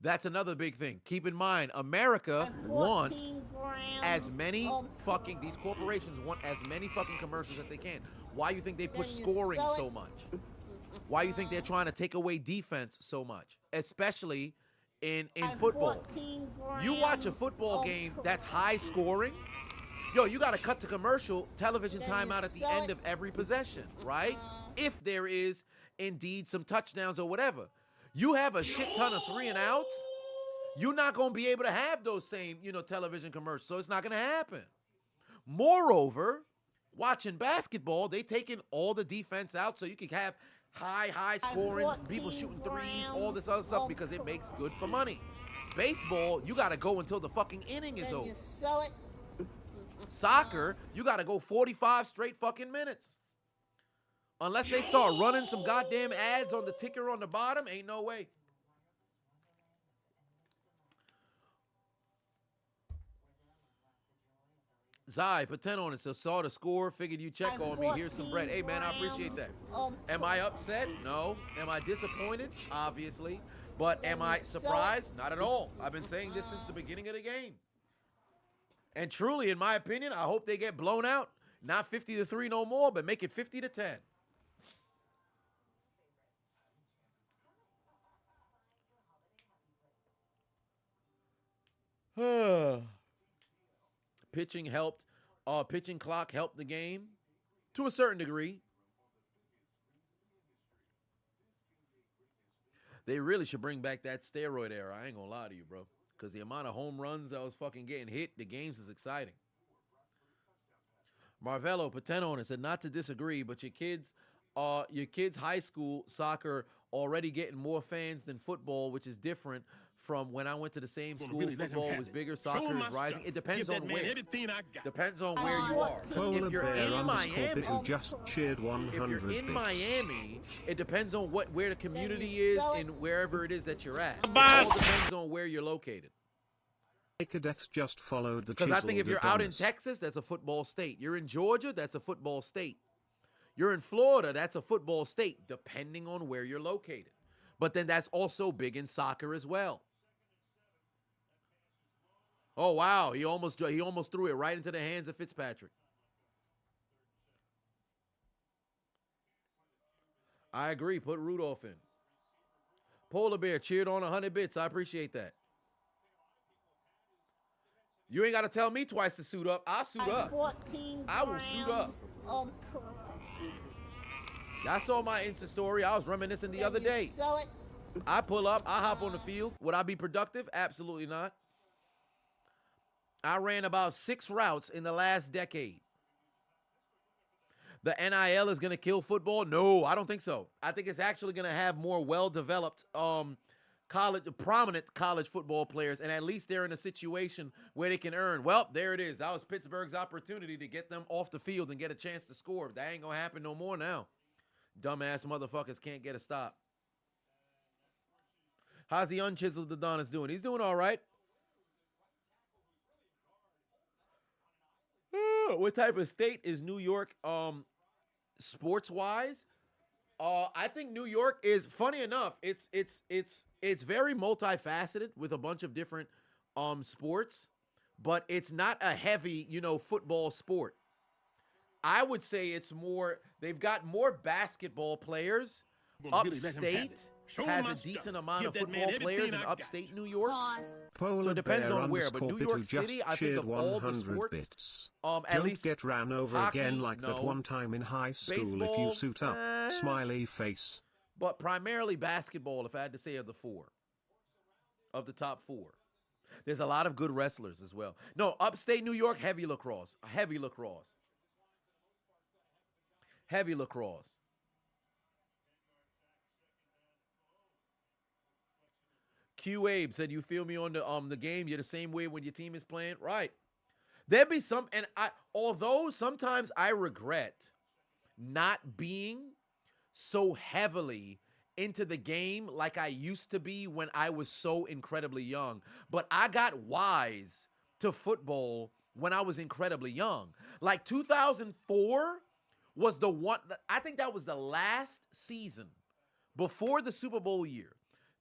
That's another big thing. Keep in mind, America wants as many fucking, these corporations want as many fucking commercials as they can. Why you think they push scoring so much? Why you think they're trying to take away defense so much? Especially in football. You watch a football game that's high scoring, yo, you got to cut to commercial television timeout at the end of every possession, right? If there is indeed some touchdowns or whatever. You have a shit ton of 3 and outs, you're not going to be able to have those same, television commercials. So it's not going to happen. Moreover, watching basketball, they taking all the defense out so you can have high scoring, people shooting threes, all this other stuff because it makes good for money. Baseball, you got to go until the fucking inning is over. You sell it. Soccer, you got to go 45 straight fucking minutes. Unless they start running some goddamn ads on the ticker on the bottom, ain't no way. Zai, put 10 on it. So saw the score, figured you check on me. Here's some bread. Hey, man, I appreciate that. Am I upset? No. Am I disappointed? Obviously. But am I surprised? Not at all. I've been saying this since the beginning of the game. And truly, in my opinion, I hope they get blown out. Not 50-3 no more, but make it 50-10. Pitching helped. Pitching clock helped the game to a certain degree. They really should bring back that steroid era. I ain't gonna lie to you, bro. Because the amount of home runs that was fucking getting hit, the games is exciting. Marvello Pateno said, not to disagree, but your kids' high school soccer already getting more fans than football, which is different from when I went to the same school. Really football was bigger, soccer is rising. Stuff. It depends on where. Depends on Oh, where you are. Polar If you're Bear in Miami, who just cheered 100 if you're in bits. Miami, it depends on where the community is and wherever it is that you're at. It all Boss. depends on where you're located. Death just followed the Because I think if you're out in Adonis. Texas, that's a football state. You're in Georgia, that's a football state. You're in Florida, that's a football state, depending on where you're located. But then that's also big in soccer as well. Oh, wow. He almost threw it right into the hands of Fitzpatrick. I agree. Put Rudolph in. Polar Bear cheered on 100 bits. I appreciate that. You ain't got to tell me twice to suit up. I'll suit up. 14 I will suit up. grams of crack. Y'all saw my Insta story. I was reminiscing the other You day. sell it. I pull up. I hop on the field. Would I be productive? Absolutely not. I ran about 6 routes in the last decade. The NIL is going to kill football? No, I don't think so. I think it's actually going to have more well-developed prominent college football players, and at least they're in a situation where they can earn. Well, there it is. That was Pittsburgh's opportunity to get them off the field and get a chance to score. That ain't going to happen no more now. Dumbass motherfuckers can't get a stop. How's the unchiseled Adonis doing? He's doing all right. What type of state is New York sports-wise? I think New York is, funny enough, it's very multifaceted with a bunch of different sports, but it's not a heavy, football sport. I would say it's more, they've got more basketball players. Upstate has a decent amount of football players in upstate New York. Polar So it depends Bear on where, but New _ York Bit City, just I think cheered of all the 100 sports, bits. at Don't least get ran over hockey, again like that no. one time in high school if Baseball, you suit up. Smiley face. but primarily basketball, if I had to say of the top 4. There's a lot of good wrestlers as well. No, upstate New York, heavy lacrosse. Heavy lacrosse. Heavy lacrosse. Q Abe said, you feel me on the game? You're the same way when your team is playing? Right. There'd be some, and although sometimes I regret not being so heavily into the game like I used to be when I was so incredibly young, but I got wise to football when I was incredibly young. Like 2004 was the one, I think that was the last season before the Super Bowl year.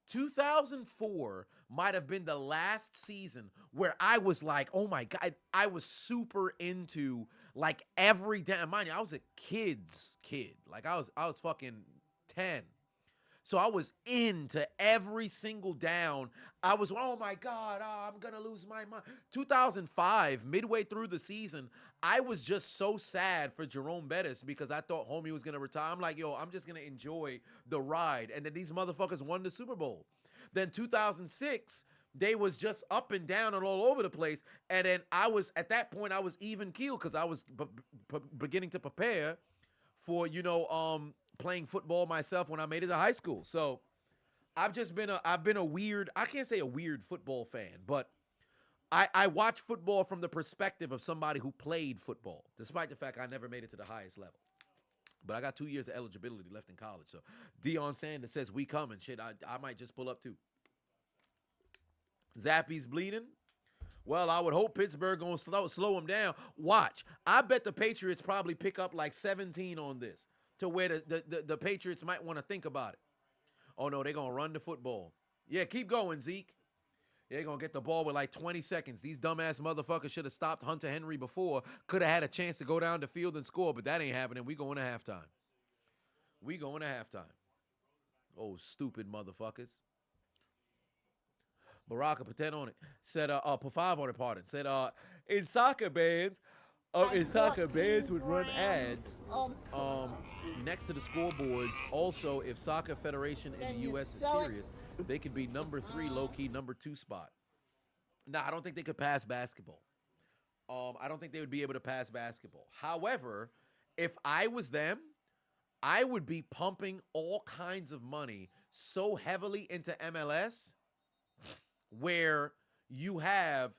2004 might have been the last season where I was like, oh my God, I was super into like every damn, mind you, I was a kid. Like I was fucking 10. So I was into every single down. I was, oh my God, I'm going to lose my mind. 2005, midway through the season, I was just so sad for Jerome Bettis because I thought homie was going to retire. I'm like, yo, I'm just going to enjoy the ride. And then these motherfuckers won the Super Bowl. Then 2006, they was just up and down and all over the place. And then at that point, I was even keel because I was beginning to prepare for, playing football myself when I made it to high school. So I've been a weird, I can't say a weird football fan, but I watch football from the perspective of somebody who played football, despite the fact I never made it to the highest level. But I got 2 years of eligibility left in college. So Deion Sanders says we come and shit, I might just pull up too. Zappy's bleeding. Well, I would hope Pittsburgh going to slow him down. Watch. I bet the Patriots probably pick up like 17 on this, to where the Patriots might want to think about it. Oh, no, they're going to run the football. Yeah, keep going, Zeke. They're going to get the ball with like 20 seconds. These dumbass motherfuckers should have stopped Hunter Henry before. Could have had a chance to go down the field and score, but that ain't happening. We going to halftime. Oh, stupid motherfuckers. Baraka Paten on it. Said, P5 on it, pardon. Said, in soccer bands would run ads next to the scoreboards. Also, if soccer federation in the U.S. is serious, they could be number 3, low-key, number 2 spot. Nah, I don't think they could pass basketball. I don't think they would be able to pass basketball. However, if I was them, I would be pumping all kinds of money so heavily into MLS where you have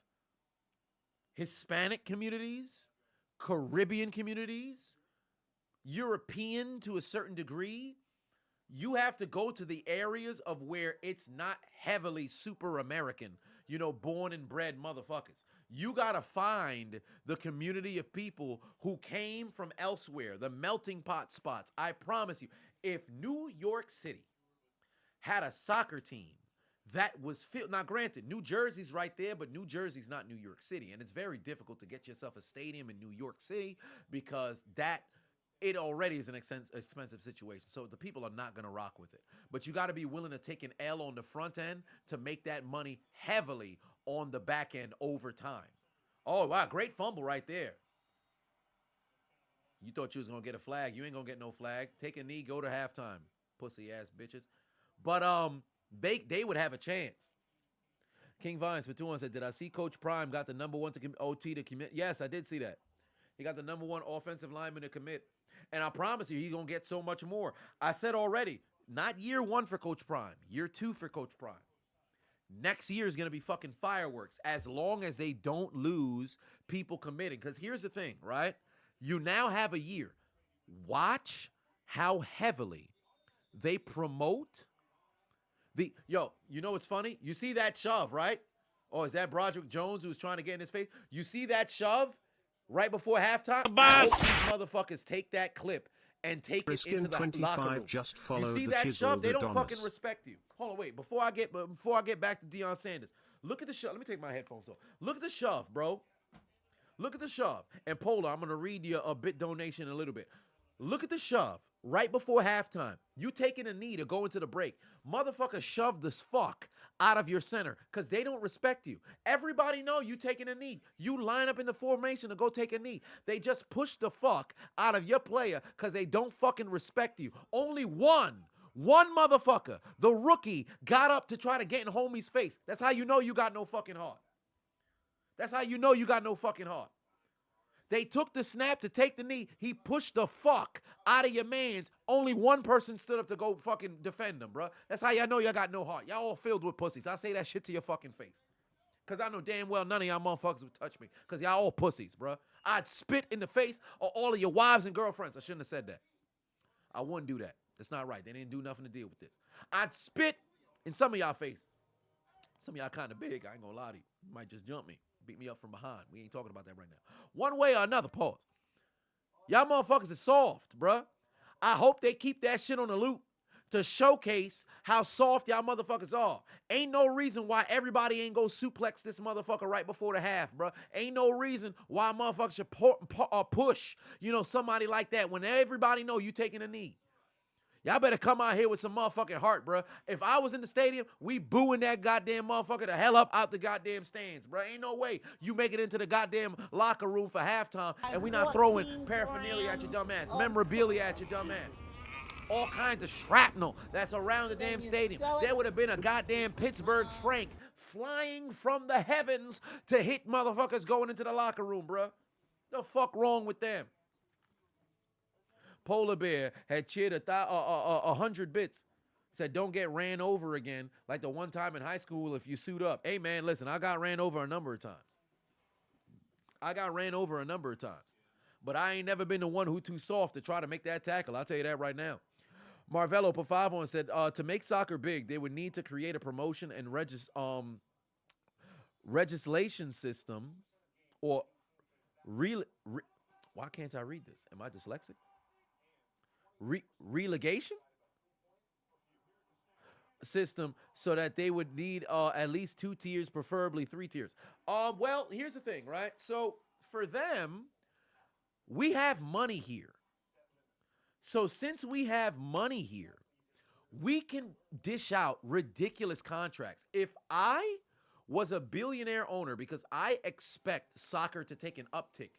Hispanic communities, Caribbean communities, European to a certain degree. You have to go to the areas of where it's not heavily super American, born and bred motherfuckers. You got to find the community of people who came from elsewhere, the melting pot spots. I promise you, if New York City had a soccer team that was filled, now granted, New Jersey's right there, but New Jersey's not New York City, and it's very difficult to get yourself a stadium in New York City because it already is an expensive situation. So the people are not going to rock with it. But you got to be willing to take an L on the front end to make that money heavily on the back end over time. Oh, wow, great fumble right there. You thought you was going to get a flag. You ain't going to get no flag. Take a knee, go to halftime, pussy-ass bitches. But they would have a chance. King Vines for 2-1 said, did I see Coach Prime got the number 1 OT to commit? Yes, I did see that. He got the number 1 offensive lineman to commit. And I promise you, he's going to get so much more. I said already, not year 1 for Coach Prime, year 2 for Coach Prime. Next year is going to be fucking fireworks as long as they don't lose people committing. Because here's the thing, right? You now have a year. Watch how heavily they promote you know what's funny? You see that shove, right? Oh, is that Broderick Jones who was trying to get in his face? You see that shove right before halftime? I hope these motherfuckers take that clip and take it into the locker room. Just you see that shove? They don't fucking respect you. Hold on, wait. Before I get back to Deion Sanders, look at the shove. Let me take my headphones off. Look at the shove, bro. Look at the shove. And Polar, I'm gonna read you a bit donation in a little bit. Look at the shove right before halftime. You taking a knee to go into the break. Motherfucker shoved this fuck out of your center because they don't respect you. Everybody know you taking a knee. You line up in the formation to go take a knee. They just push the fuck out of your player because they don't fucking respect you. Only one motherfucker, the rookie, got up to try to get in homie's face. That's how you know you got no fucking heart. That's how you know you got no fucking heart. They took the snap to take the knee. He pushed the fuck out of your mans. Only one person stood up to go fucking defend him, bro. That's how y'all know y'all got no heart. Y'all all filled with pussies. I say that shit to your fucking face. Because I know damn well none of y'all motherfuckers would touch me. Because y'all all pussies, bro. I'd spit in the face of all of your wives and girlfriends. I shouldn't have said that. I wouldn't do that. That's not right. They didn't do nothing to deal with this. I'd spit in some of y'all faces. Some of y'all kind of big. I ain't going to lie to you. You might just jump me. Beat me up from behind. We ain't talking about that right now. One way or another, pause. Y'all motherfuckers is soft, bruh. I hope they keep that shit on the loop to showcase how soft y'all motherfuckers are. Ain't no reason why everybody ain't go suplex this motherfucker right before the half, bruh. Ain't no reason why motherfuckers should push, somebody like that when everybody know you taking a knee. Y'all better come out here with some motherfucking heart, bro. If I was in the stadium, we booing that goddamn motherfucker the hell up out the goddamn stands, bro. Ain't no way you make it into the goddamn locker room for halftime and we not throwing paraphernalia at your dumb ass, memorabilia at your dumb ass. All kinds of shrapnel that's around the damn stadium. There would have been a goddamn Pittsburgh Frank flying from the heavens to hit motherfuckers going into the locker room, bro. The fuck wrong with them? Polar Bear had cheered 100 bits. Said, don't get ran over again like the one time in high school if you suit up. Hey, man, listen, I got ran over a number of times. But I ain't never been the one who too soft to try to make that tackle. I'll tell you that right now. Marvello put 5 on said, to make soccer big, they would need to create a promotion and legislation system or why can't I read this? Am I dyslexic? Relegation system so that they would need at least 2 tiers, preferably 3 tiers. Well, here's the thing, right? So for them, we have money here. So since we have money here, we can dish out ridiculous contracts. If I was a billionaire owner, because I expect soccer to take an uptick,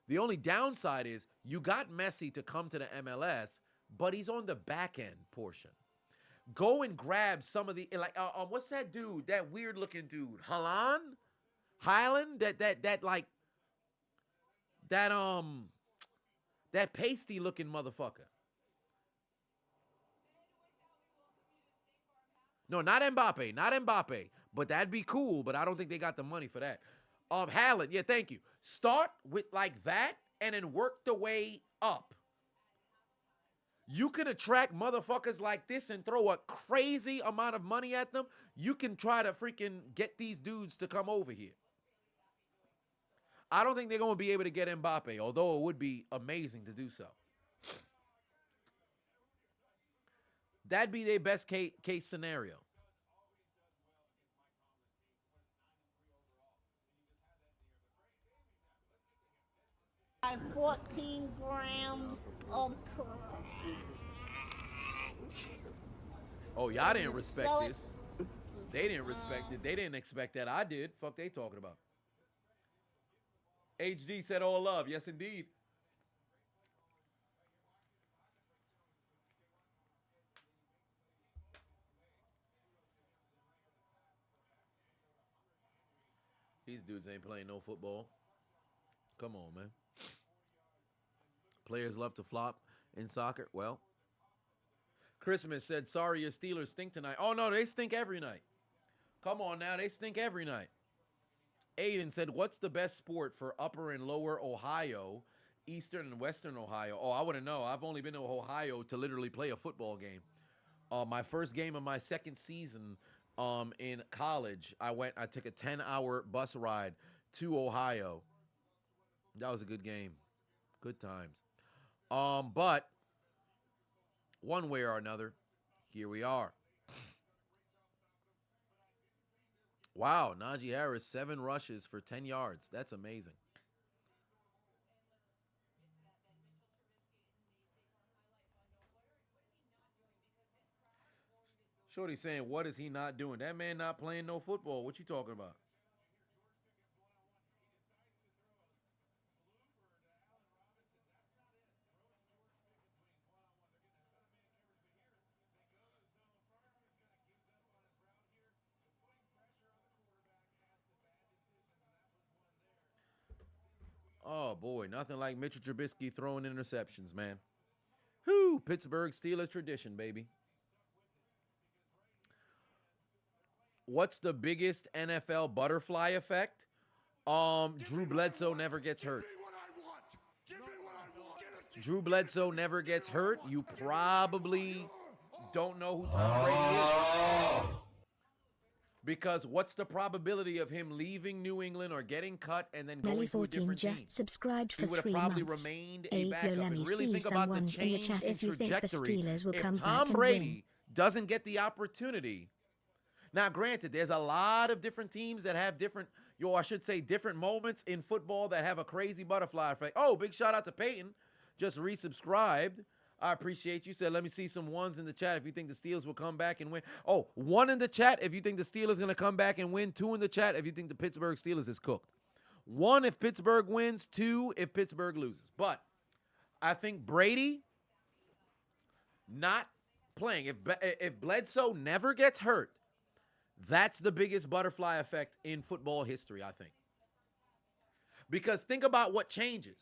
the only downside is you got Messi to come to the MLS, but he's on the back end portion. Go and grab some of the, like, what's that dude? That weird looking dude, Highland, that pasty looking motherfucker. No, not Mbappe, but that'd be cool, but I don't think they got the money for that. Haaland, yeah, thank you. Start with like that and then work the way up. You can attract motherfuckers like this and throw a crazy amount of money at them. You can try to freaking get these dudes to come over here. I don't think they're going to be able to get Mbappe, although it would be amazing to do so. That'd be their best case scenario. I have 14 grams of crack. Oh, y'all didn't respect this. They didn't respect it. They didn't expect that. I did. Fuck they talking about. HD said all love. Yes, indeed. These dudes ain't playing no football. Come on, man. Players love to flop in soccer. Well, Christmas said, sorry your Steelers stink tonight. Oh, no, they stink every night. Come on now, they stink every night. Aiden said, what's the best sport for upper and lower Ohio, eastern and western Ohio? Oh, I wouldn't know. I've only been to Ohio to literally play a football game. My first game of my second season in college, I took a 10-hour bus ride to Ohio. That was a good game. Good times. But one way or another, here we are. Wow, Najee Harris, 7 rushes for 10 yards. That's amazing. Shorty's saying, what is he not doing? That man not playing no football. What you talking about? Oh, boy, nothing like Mitch Trubisky throwing interceptions, man. Whoo, Pittsburgh Steelers tradition, baby. What's the biggest NFL butterfly effect? Drew Bledsoe never gets hurt. Drew Bledsoe never gets hurt. You probably don't know who Tom Brady is. Because what's the probability of him leaving New England or getting cut and then going to a different team? Just subscribed for he would have 3 probably months. remained a backup. And really think about the change in if you think the trajectory. Steelers will come If back Tom and Brady doesn't get the opportunity. Now, granted, there's a lot of different teams that have different, I should say different moments in football that have a crazy butterfly effect. Oh, big shout out to Peyton. Just resubscribed. I appreciate you. Said, let me see some ones in the chat if you think the Steelers will come back and win. Oh, 1 in the chat if you think the Steelers going to come back and win. 2 in the chat if you think the Pittsburgh Steelers is cooked. 1 if Pittsburgh wins. 2 if Pittsburgh loses. But I think Brady not playing. If Bledsoe never gets hurt, that's the biggest butterfly effect in football history, I think. Because think about what changes.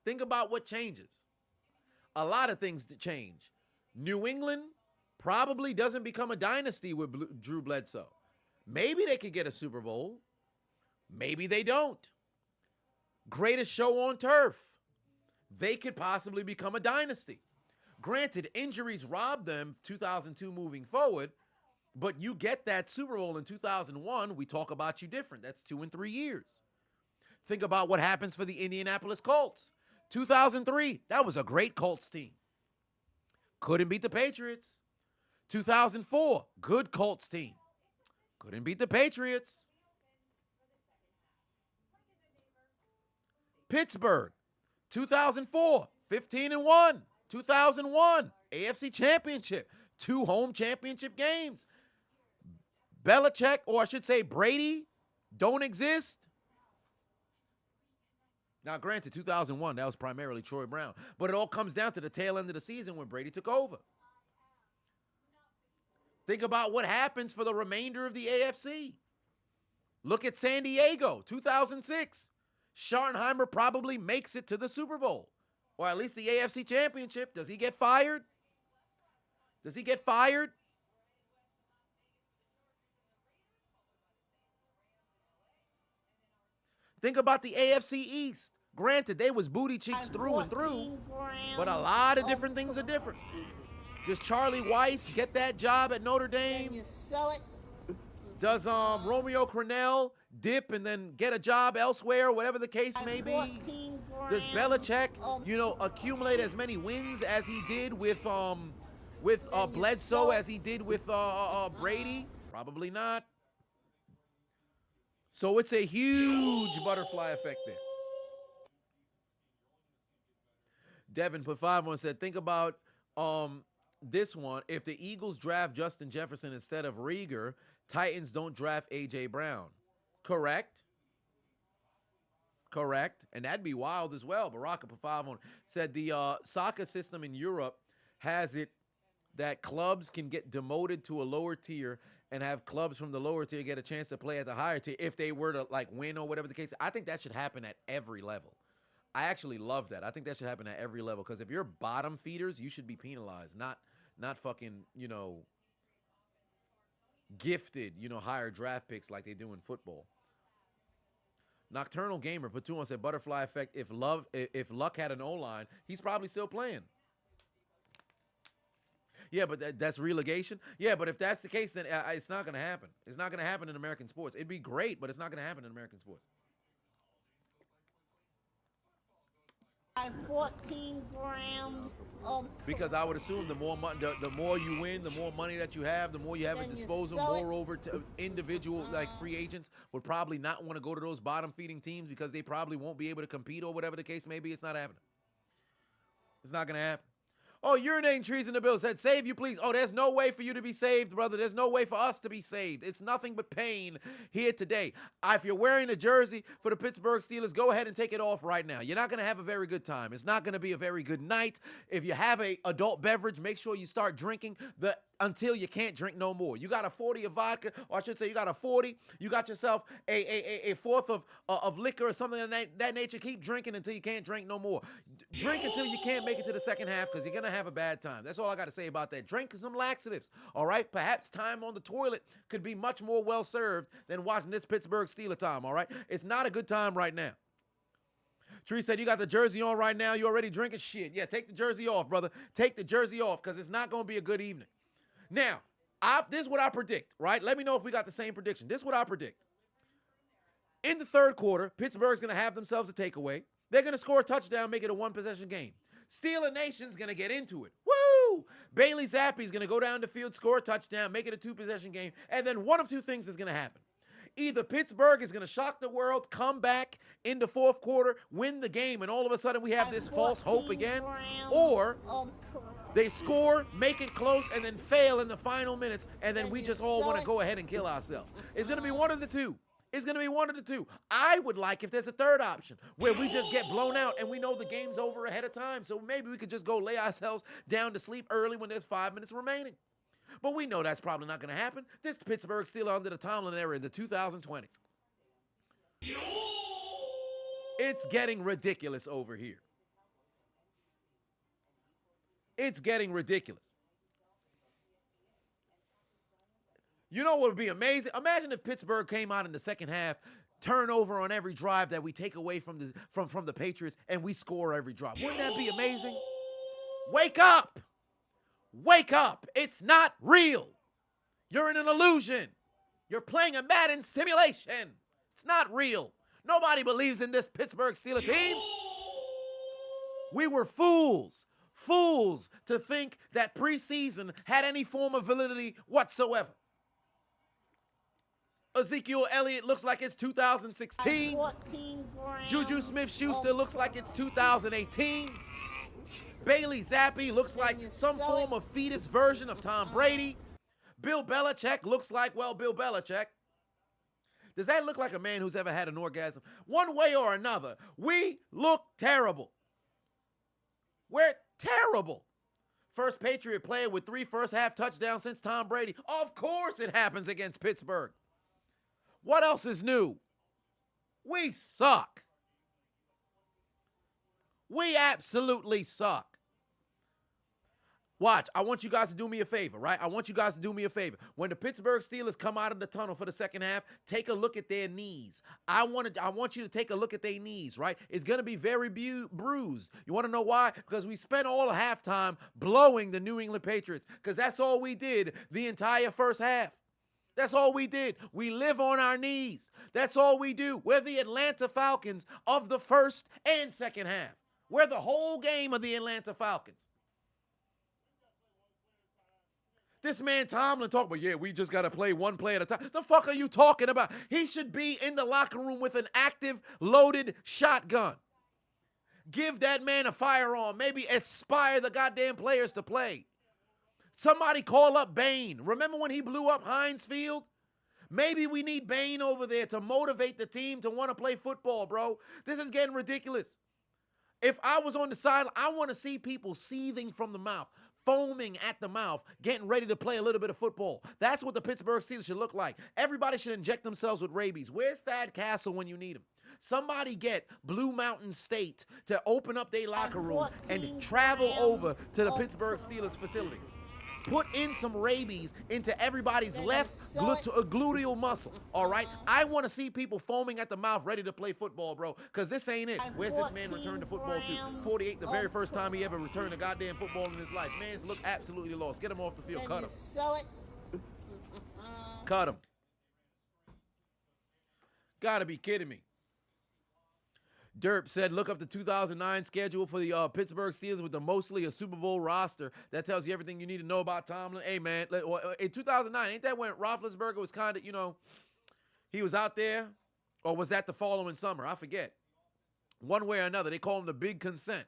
Think about what changes. A lot of things to change. New England probably doesn't become a dynasty with Drew Bledsoe. Maybe they could get a Super Bowl. Maybe they don't. Greatest show on turf. They could possibly become a dynasty. Granted, injuries robbed them 2002 moving forward, but you get that Super Bowl in 2001, we talk about you different. That's 2 and 3 years. Think about what happens for the Indianapolis Colts. 2003, that was a great Colts team. Couldn't beat the Patriots. 2004, good Colts team. Couldn't beat the Patriots. Pittsburgh, 2004, 15-1. 2001, AFC Championship, 2 home championship games. Belichick, or I should say Brady, don't exist. Now, granted, 2001, that was primarily Troy Brown. But it all comes down to the tail end of the season when Brady took over. Think about what happens for the remainder of the AFC. Look at San Diego, 2006. Schottenheimer probably makes it to the Super Bowl. Or at least the AFC Championship. Does he get fired? Does he get fired? Think about the AFC East. Granted, they was booty cheeks through and through, but a lot of different things are different. Does Charlie Weiss get that job at Notre Dame? You sell it. Does Romeo Crennel dip and then get a job elsewhere, whatever the case may be? Does Belichick, accumulate as many wins as he did with Bledsoe as he did with Brady? Probably not. So it's a huge butterfly effect there. Devin put 5-1, said, think about this one. If the Eagles draft Justin Jefferson instead of Rieger, Titans don't draft A.J. Brown. Correct. And that'd be wild as well. Baraka put 5-1, said the soccer system in Europe has it that clubs can get demoted to a lower tier and have clubs from the lower tier get a chance to play at the higher tier if they were to win or whatever the case. I think that should happen at every level. I actually love that. I think that should happen at every level because if you're bottom feeders, you should be penalized, not fucking, gifted, higher draft picks like they do in football. Nocturnal Gamer put 2 on, said butterfly effect. If Luck had an O-line, he's probably still playing. Yeah, but that's relegation. Yeah, but if that's the case, then it's not going to happen. It's not going to happen in American sports. It'd be great, but it's not going to happen in American sports. 14 grams of because I would assume the more you win, the more money that you have, the more you have at disposal. Moreover, to individual free agents would probably not want to go to those bottom feeding teams because they probably won't be able to compete or whatever the case may be. It's not happening. It's not going to happen. Oh, urinating trees in the bill said, save you, please. Oh, there's no way for you to be saved, brother. There's no way for us to be saved. It's nothing but pain here today. If you're wearing a jersey for the Pittsburgh Steelers, go ahead and take it off right now. You're not going to have a very good time. It's not going to be a very good night. If you have a adult beverage, make sure you start drinking until you can't drink no more. You got a 40 of vodka, or I should say you got a 40. You got yourself a fourth of liquor or something of that nature. Keep drinking until you can't drink no more. Drink until you can't make it to the second half because you're going to have a bad time. That's all I got to say about that. Drink some laxatives, all right? Perhaps time on the toilet could be much more well-served than watching this Pittsburgh Steeler time, all right? It's not a good time right now. Tree said, you got the jersey on right now. You already drinking shit. Yeah, take the jersey off, brother. Take the jersey off because it's not going to be a good evening. Now, this is what I predict, right? Let me know if we got the same prediction. This is what I predict. In the third quarter, Pittsburgh's going to have themselves a takeaway. They're going to score a touchdown, make it a one-possession game. Steeler Nation's going to get into it. Woo! Bailey Zappi's going to go down the field, score a touchdown, make it a two-possession game, and then one of two things is going to happen. Either Pittsburgh is going to shock the world, come back in the fourth quarter, win the game, and all of a sudden we have this false hope again, or they score, make it close, and then fail in the final minutes, and then we just all want to go ahead and kill ourselves. It's going to be one of the two. It's going to be one of the two. I would like if there's a third option where we just get blown out and we know the game's over ahead of time. So maybe we could just go lay ourselves down to sleep early when there's 5 minutes remaining. But we know that's probably not going to happen. This Pittsburgh Steelers under the Tomlin era in the 2020s. It's getting ridiculous over here. It's getting ridiculous. You know what would be amazing? Imagine if Pittsburgh came out in the second half, turnover on every drive that we take away from the Patriots, and we score every drive. Wouldn't that be amazing? Wake up! Wake up! It's not real. You're in an illusion. You're playing a Madden simulation. It's not real. Nobody believes in this Pittsburgh Steelers team. We were fools. Fools to think that preseason had any form of validity whatsoever. Ezekiel Elliott looks like it's 2016. Juju Smith-Schuster looks like it's 2018. Bailey Zappi looks like some form of fetus version of Tom Brady. Bill Belichick looks like, well, Bill Belichick. Does that look like a man who's ever had an orgasm? One way or another, we look terrible. We're terrible. First Patriot player with 3 first-half touchdowns since Tom Brady. Of course it happens against Pittsburgh. What else is new? We suck. We absolutely suck. Watch, I want you guys to do me a favor, right? I want you guys to do me a favor. When the Pittsburgh Steelers come out of the tunnel for the second half, take a look at their knees. I want you to take a look at their knees, right? It's going to be very bruised. You want to know why? Because we spent all of halftime blowing the New England Patriots, because that's all we did the entire first half. That's all we did. We live on our knees. That's all we do. We're the Atlanta Falcons of the first and second half. We're the whole game of the Atlanta Falcons. This man Tomlin talking about, yeah, we just got to play one play at a time. The fuck are you talking about? He should be in the locker room with an active, loaded shotgun. Give that man a firearm. Maybe inspire the goddamn players to play. Somebody call up Bain. Remember when he blew up Heinz Field? Maybe we need Bain over there to motivate the team to want to play football, bro. This is getting ridiculous. If I was on the sideline, I want to see people seething from the mouth, foaming at the mouth, getting ready to play a little bit of football. That's what the Pittsburgh Steelers should look like. Everybody should inject themselves with rabies. Where's Thad Castle when you need him? Somebody get Blue Mountain State to open up their locker room and travel over to the Pittsburgh Steelers facility. Put in some rabies into everybody's left gluteal muscle, all right? I want to see people foaming at the mouth ready to play football, bro, because this ain't it. Where's this man returned to football to? 48, the very first time he ever returned to goddamn football in his life. Man's look absolutely lost. Get him off the field. Cut him. Cut him. Gotta be kidding me. Derp said, look up the 2009 schedule for the Pittsburgh Steelers with mostly a Super Bowl roster. That tells you everything you need to know about Tomlin. Hey, man, in 2009, ain't that when Roethlisberger was kind of, you know, he was out there? Or was that the following summer? I forget. One way or another, they call him the big consent.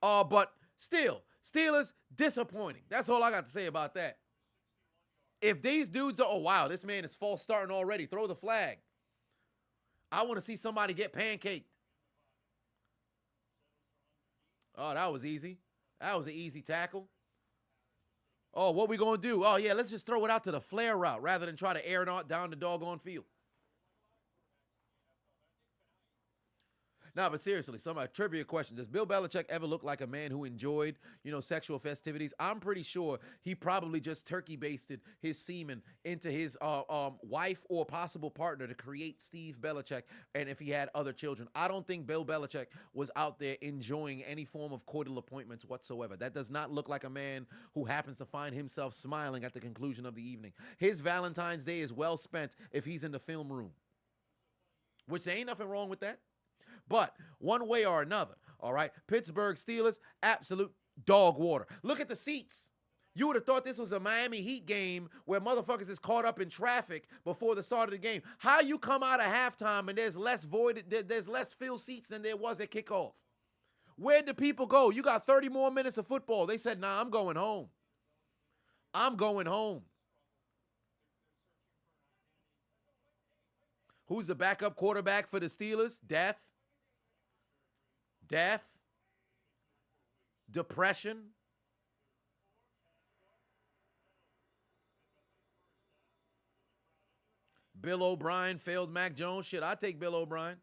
But still, Steelers, disappointing. That's all I got to say about that. If these dudes are, oh, wow, this man is false starting already, throw the flag. I want to see somebody get pancaked. Oh, that was easy. That was an easy tackle. Oh, what we going to do? Oh, yeah, let's just throw it out to the flare route rather than try to air it out down the doggone field. No, but seriously, a trivia question. Does Bill Belichick ever look like a man who enjoyed, you know, sexual festivities? I'm pretty sure he probably just turkey basted his semen into his wife or possible partner to create Steve Belichick, and if he had other children. I don't think Bill Belichick was out there enjoying any form of coital appointments whatsoever. That does not look like a man who happens to find himself smiling at the conclusion of the evening. His Valentine's Day is well spent if he's in the film room, which there ain't nothing wrong with that. But one way or another, all right, Pittsburgh Steelers, absolute dog water. Look at the seats. You would have thought this was a Miami Heat game where motherfuckers is caught up in traffic before the start of the game. How you come out of halftime and there's less field seats than there was at kickoff? Where'd the people go? You got 30 more minutes of football. They said, nah, I'm going home. I'm going home. Who's the backup quarterback for the Steelers? Death. Depression. Bill O'Brien failed Mac Jones. Shit, I take Bill O'Brien.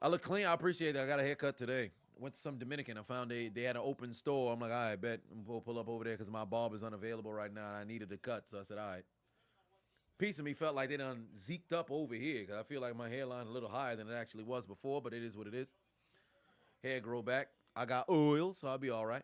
I look clean. I appreciate that. I got a haircut today. Went to some Dominican. I found they had an open store. I'm like, all right, bet. We'll pull up over there because my barber's unavailable right now, and I needed a cut. So I said, all right. Piece of me felt like they done zeked up over here because I feel like my hairline a little higher than it actually was before, but it is what it is. Hair grow back. I got oil, so I'll be all right.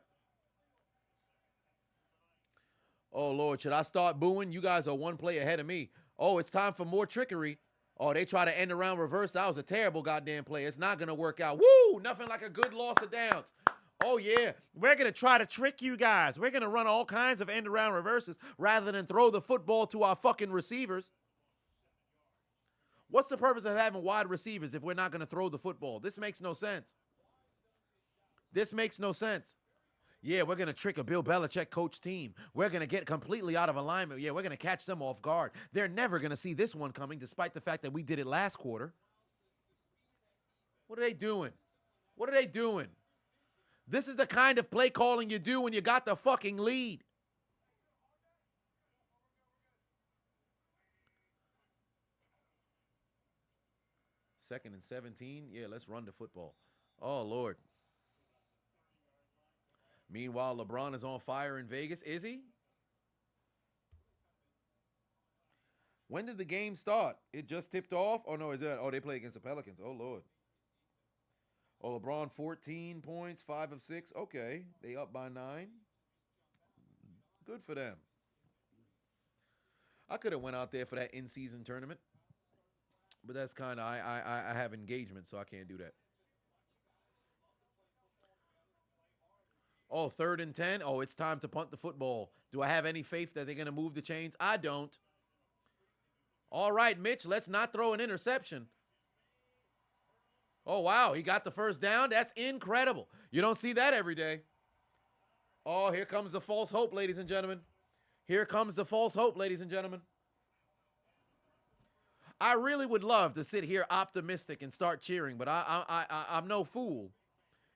Oh, Lord, should I start booing? You guys are one play ahead of me. Oh, it's time for more trickery. Oh, they try to end around reverse. That was a terrible goddamn play. It's not going to work out. Woo! Nothing like a good loss of downs. Oh, yeah. We're going to try to trick you guys. We're going to run all kinds of end around reverses rather than throw the football to our fucking receivers. What's the purpose of having wide receivers if we're not going to throw the football? This makes no sense. This makes no sense. Yeah, we're going to trick a Bill Belichick coach team. We're going to get completely out of alignment. Yeah, we're going to catch them off guard. They're never going to see this one coming, despite the fact that we did it last quarter. What are they doing? What are they doing? This is the kind of play calling you do when you got the fucking lead. Second and 17. Yeah, let's run the football. Oh, Lord. Meanwhile, LeBron is on fire in Vegas. Is he? When did the game start? It just tipped off? Oh, no, is that? Oh, they play against the Pelicans. Oh, Lord. Oh, LeBron, 14 points, 5 of 6. Okay, they up by 9. Good for them. I could have went out there for that in-season tournament. But that's kind of, I have engagement, so I can't do that. Oh, 3rd and 10. Oh, it's time to punt the football. Do I have any faith that they're going to move the chains? I don't. All right, Mitch, let's not throw an interception. Oh, wow, he got the first down. That's incredible. You don't see that every day. Oh, here comes the false hope, ladies and gentlemen. Here comes the false hope, ladies and gentlemen. I really would love to sit here optimistic and start cheering, but I'm no fool.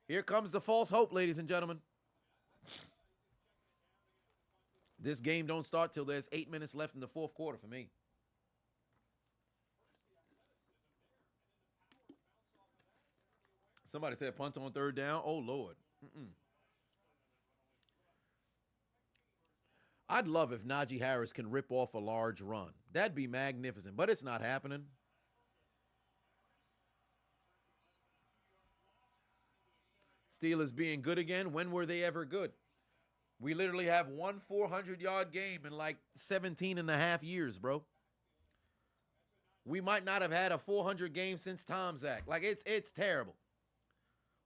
Here comes the false hope, ladies and gentlemen. This game don't start till there's 8 minutes left in the fourth quarter for me. Somebody said punt on 3rd down. Oh, Lord. I'd love if Najee Harris can rip off a large run. That'd be magnificent, but it's not happening. Steelers being good again. When were they ever good? We literally have one 400-yard game in like 17 and a half years, bro. We might not have had a 400 game since Tom's Act. Like, it's terrible.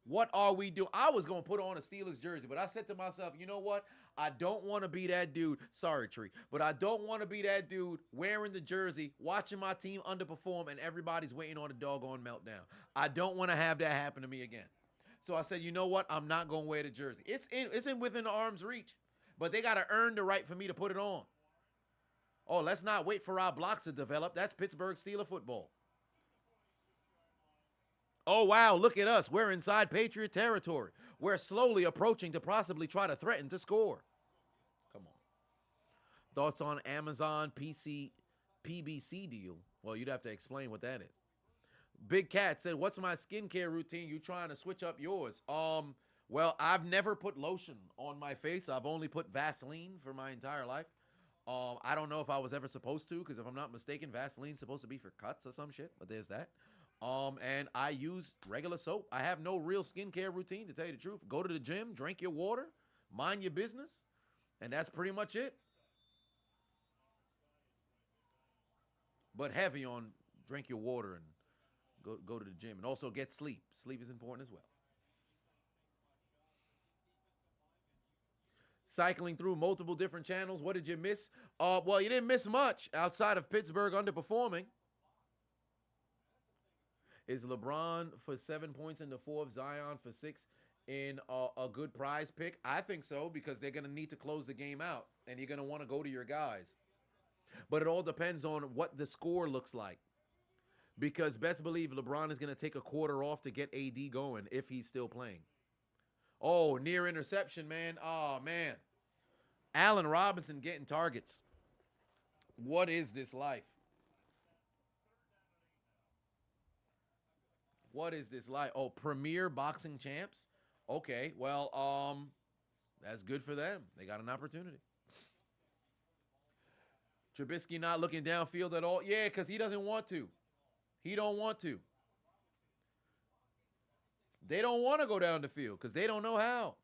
What are we doing? I was going to put on a Steelers jersey, but I said to myself, you know what? I don't want to be that dude. Sorry, Tree. But I don't want to be that dude wearing the jersey, watching my team underperform, and everybody's waiting on a doggone meltdown. I don't want to have that happen to me again. So I said, you know what? I'm not going to wear the jersey. It's in within arm's reach, but they got to earn the right for me to put it on. Oh, let's not wait for our blocks to develop. That's Pittsburgh Steeler football. Oh, wow, look at us. We're inside Patriot territory. We're slowly approaching to possibly try to threaten to score. Come on. Thoughts on Amazon PBC deal? Well, you'd have to explain what that is. Big Cat said, what's my skincare routine? You trying to switch up yours? Well, I've never put lotion on my face. I've only put Vaseline for my entire life. I don't know if I was ever supposed to, because if I'm not mistaken, Vaseline's supposed to be for cuts or some shit, but there's that. And I use regular soap. I have no real skincare routine, to tell you the truth. Go to the gym, drink your water, mind your business, and that's pretty much it. But heavy on drink your water and go to the gym. And also get sleep. Sleep is important as well. cycling through multiple different channels. What did you miss? Well, you didn't miss much outside of Pittsburgh underperforming. Is LeBron for 7 points in the fourth, Zion for 6 in a good prize pick? I think so, because they're going to need to close the game out, and you're going to want to go to your guys. But it all depends on what the score looks like, because best believe LeBron is going to take a quarter off to get AD going if he's still playing. Oh, near interception, man. Oh, man. Allen Robinson getting targets. What is this life? What is this like? Oh, premier boxing champs? Okay, well, that's good for them. They got an opportunity. Trubisky not looking downfield at all? Yeah, because he doesn't want to. He don't want to. They don't want to go down the field because they don't know how.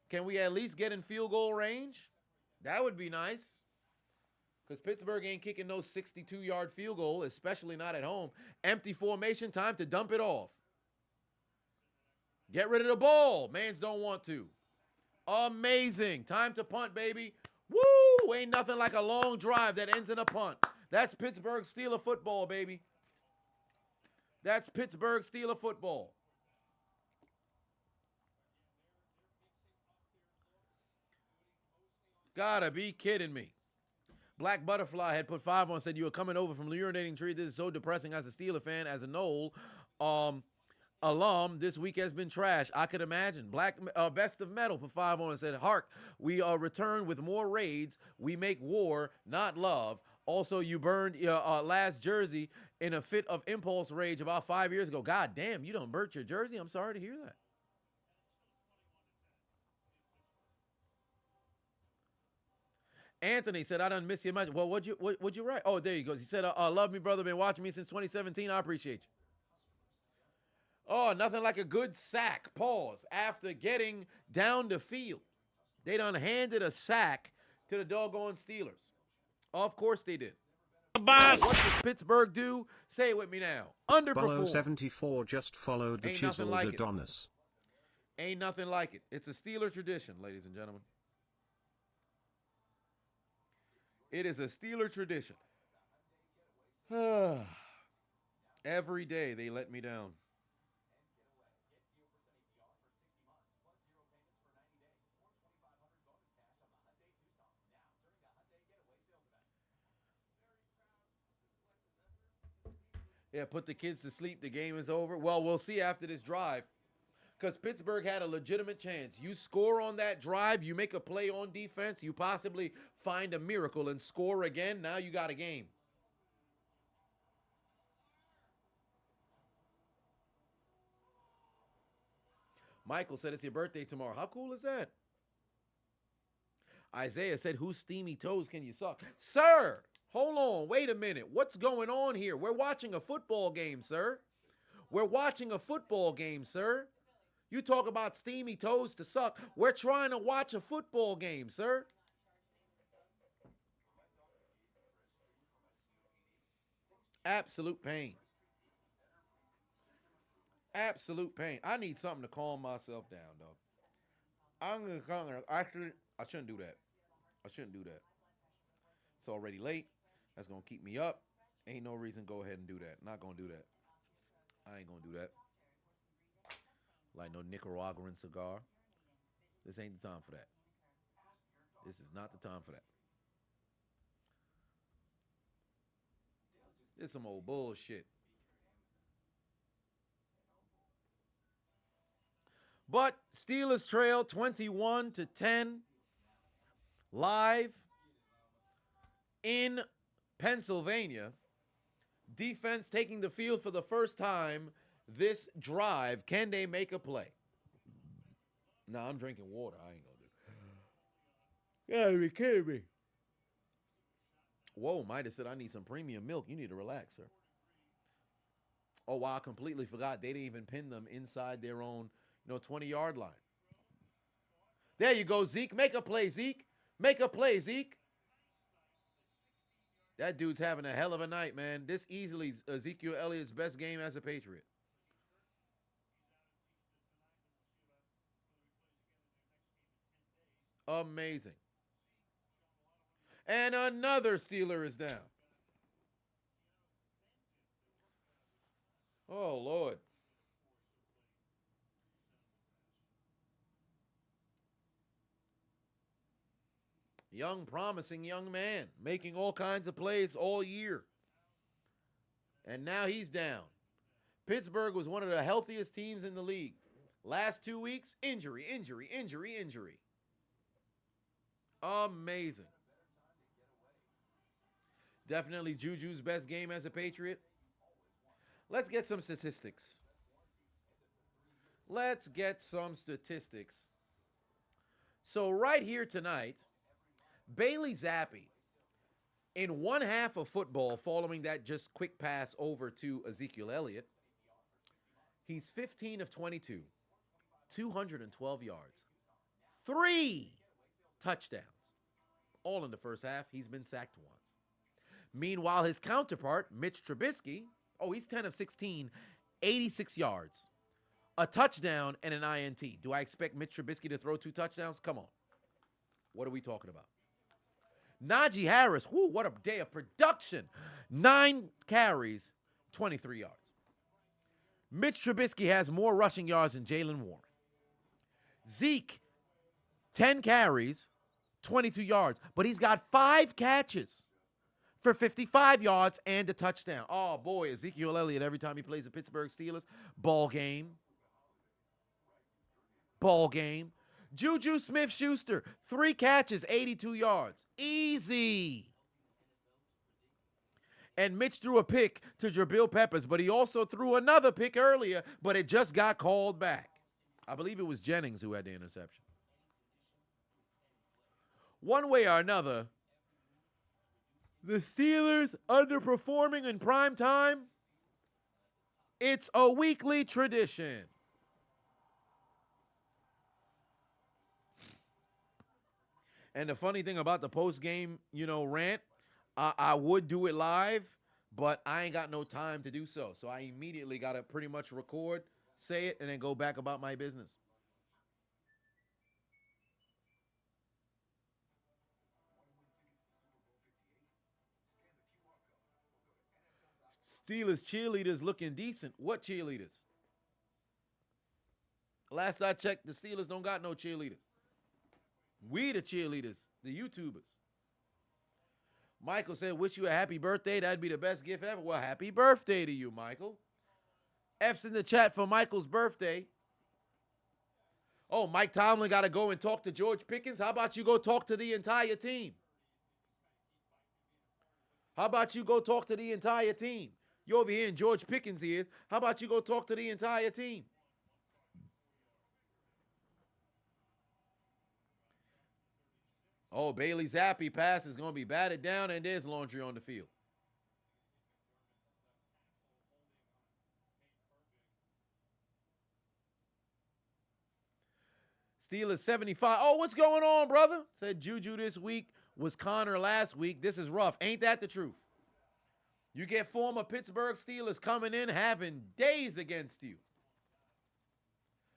Can we at least get in field goal range? That would be nice. Because Pittsburgh ain't kicking no 62-yard field goal, especially not at home. Empty formation, time to dump it off. Get rid of the ball. Mans don't want to. Amazing. Time to punt, baby. Woo! Ain't nothing like a long drive that ends in a punt. That's Pittsburgh Steeler football, baby. That's Pittsburgh Steeler football. Gotta be kidding me. Black Butterfly had put 5 on, said you were coming over from the urinating tree. This is so depressing as a Steeler fan, as a Knoll alum. This week has been trash. I could imagine. Black Best of Metal put 5 on and said, hark, we return with more raids. We make war, not love. Also, you burned your last jersey in a fit of impulse rage about 5 years ago. God damn, you done burnt your jersey? I'm sorry to hear that. Anthony said, I done miss you much. Well, what'd you write? Oh, there you go. He said, love me, brother. Been watching me since 2017. I appreciate you. Oh, nothing like a good sack. Pause. After getting down the field. They done handed a sack to the doggone Steelers. Of course they did. What does Pittsburgh do? Say it with me now. Underperform. 74 just followed the Chiseled Adonis. Ain't nothing like it. It's a Steeler tradition, ladies and gentlemen. It is a Steeler tradition. Every day they let me down. Yeah, put the kids to sleep. The game is over. Well, we'll see after this drive. Because Pittsburgh had a legitimate chance. You score on that drive, you make a play on defense, you possibly find a miracle and score again. Now you got a game. Michael said it's your birthday tomorrow. How cool is that? Isaiah said, whose steamy toes can you suck? Sir, hold on. Wait a minute. What's going on here? We're watching a football game, sir. We're watching a football game, sir. You talk about steamy toes to suck. We're trying to watch a football game, sir. Absolute pain. Absolute pain. I need something to calm myself down, though. Actually, I shouldn't do that. I shouldn't do that. It's already late. That's going to keep me up. Ain't no reason to go ahead and do that. Not going to do that. I ain't going to do that. Like no Nicaraguan cigar. This ain't the time for that. This is not the time for that. This is some old bullshit. But Steelers trail 21-10 live in Pennsylvania. Defense taking the field for the first time this drive. Can they make a play? Nah, I'm drinking water. I ain't gonna do it. You gotta be kidding me. Whoa, Midas said I need some premium milk. You need to relax, sir. Oh, wow, I completely forgot. They didn't even pin them inside their own, 20-yard line. There you go, Zeke. Make a play, Zeke. Make a play, Zeke. That dude's having a hell of a night, man. This easily is Ezekiel Elliott's best game as a Patriot. Amazing. And another Steeler is down. Oh, Lord. Young, promising young man, making all kinds of plays all year. And now he's down. Pittsburgh was one of the healthiest teams in the league. Last 2 weeks, injury. Amazing. Definitely Juju's best game as a Patriot. Let's get some statistics. So right here tonight, Bailey Zappi, in one half of football following that just quick pass over to Ezekiel Elliott, he's 15 of 22, 212 yards, 3 touchdowns. All in the first half. He's been sacked once. Meanwhile, his counterpart, Mitch Trubisky, he's 10 of 16, 86 yards, a touchdown, and an INT. Do I expect Mitch Trubisky to throw 2 touchdowns? Come on. What are we talking about? Najee Harris, what a day of production. 9 carries, 23 yards. Mitch Trubisky has more rushing yards than Jalen Warren. Zeke, 10 carries, 22 yards, but he's got 5 catches for 55 yards and a touchdown. Oh, boy, Ezekiel Elliott, every time he plays the Pittsburgh Steelers, ball game. Juju Smith-Schuster, 3 catches, 82 yards. Easy. And Mitch threw a pick to Jabril Peppers, but he also threw another pick earlier, but it just got called back. I believe it was Jennings who had the interception. One way or another, the Steelers underperforming in prime time, it's a weekly tradition. And the funny thing about the post-game, rant, I would do it live, but I ain't got no time to do so. So I immediately got to pretty much record, say it, and then go back about my business. Steelers cheerleaders looking decent. What cheerleaders? Last I checked, the Steelers don't got no cheerleaders. We the cheerleaders, the YouTubers. Michael said, wish you a happy birthday. That'd be the best gift ever. Well, happy birthday to you, Michael. F's in the chat for Michael's birthday. Oh, Mike Tomlin got to go and talk to George Pickens. How about you go talk to the entire team? You over here in George Pickens' ears. How about you go talk to the entire team? Oh, Bailey Zappi pass is going to be batted down, and there's laundry on the field. Steelers 75. Oh, what's going on, brother? Said Juju this week was Connor last week. This is rough. Ain't that the truth? You get former Pittsburgh Steelers coming in having days against you.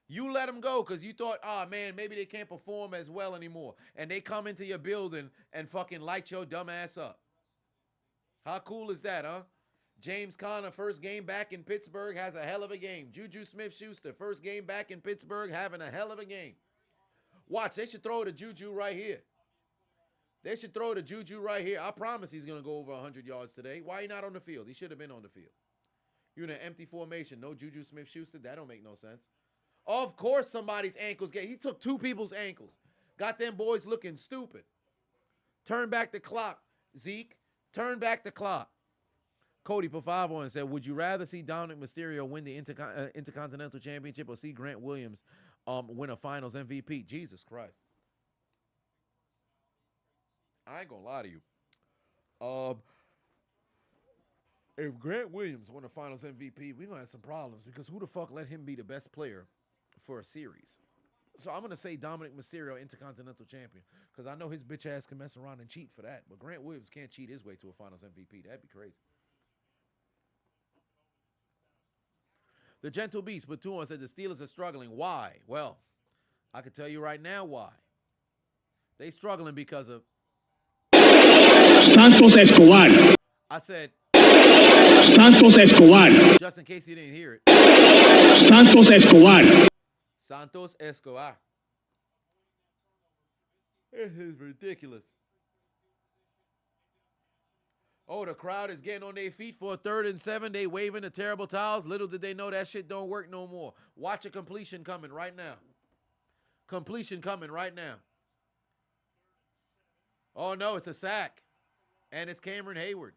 You let them go because you thought, man, maybe they can't perform as well anymore. And they come into your building and fucking light your dumb ass up. How cool is that, huh? James Conner, first game back in Pittsburgh, has a hell of a game. Juju Smith-Schuster, first game back in Pittsburgh, having a hell of a game. Watch, they should throw the Juju right here. I promise he's going to go over 100 yards today. Why he not on the field? He should have been on the field. You're in an empty formation. No Juju Smith-Schuster. That don't make no sense. Of course somebody's ankles he took 2 people's ankles. Got them boys looking stupid. Turn back the clock, Zeke. Turn back the clock. Cody put 5 on and said, would you rather see Dominic Mysterio win the Intercontinental Championship or see Grant Williams win a Finals MVP? Jesus Christ. I ain't gonna lie to you. If Grant Williams won a Finals MVP, we're gonna have some problems because who the fuck let him be the best player for a series? So I'm gonna say Dominic Mysterio Intercontinental Champion because I know his bitch ass can mess around and cheat for that, but Grant Williams can't cheat his way to a Finals MVP. That'd be crazy. The Gentle Beast, Batuan said the Steelers are struggling. Why? Well, I can tell you right now why. They struggling because of... Santos Escobar. I said... Santos Escobar. Just in case you didn't hear it. Santos Escobar. Santos Escobar. This is ridiculous. Oh, the crowd is getting on their feet for a 3rd and 7. They waving the terrible towels. Little did they know that shit don't work no more. Watch a completion coming right now. Completion coming right now. Oh, no, it's a sack. And it's Cameron Hayward.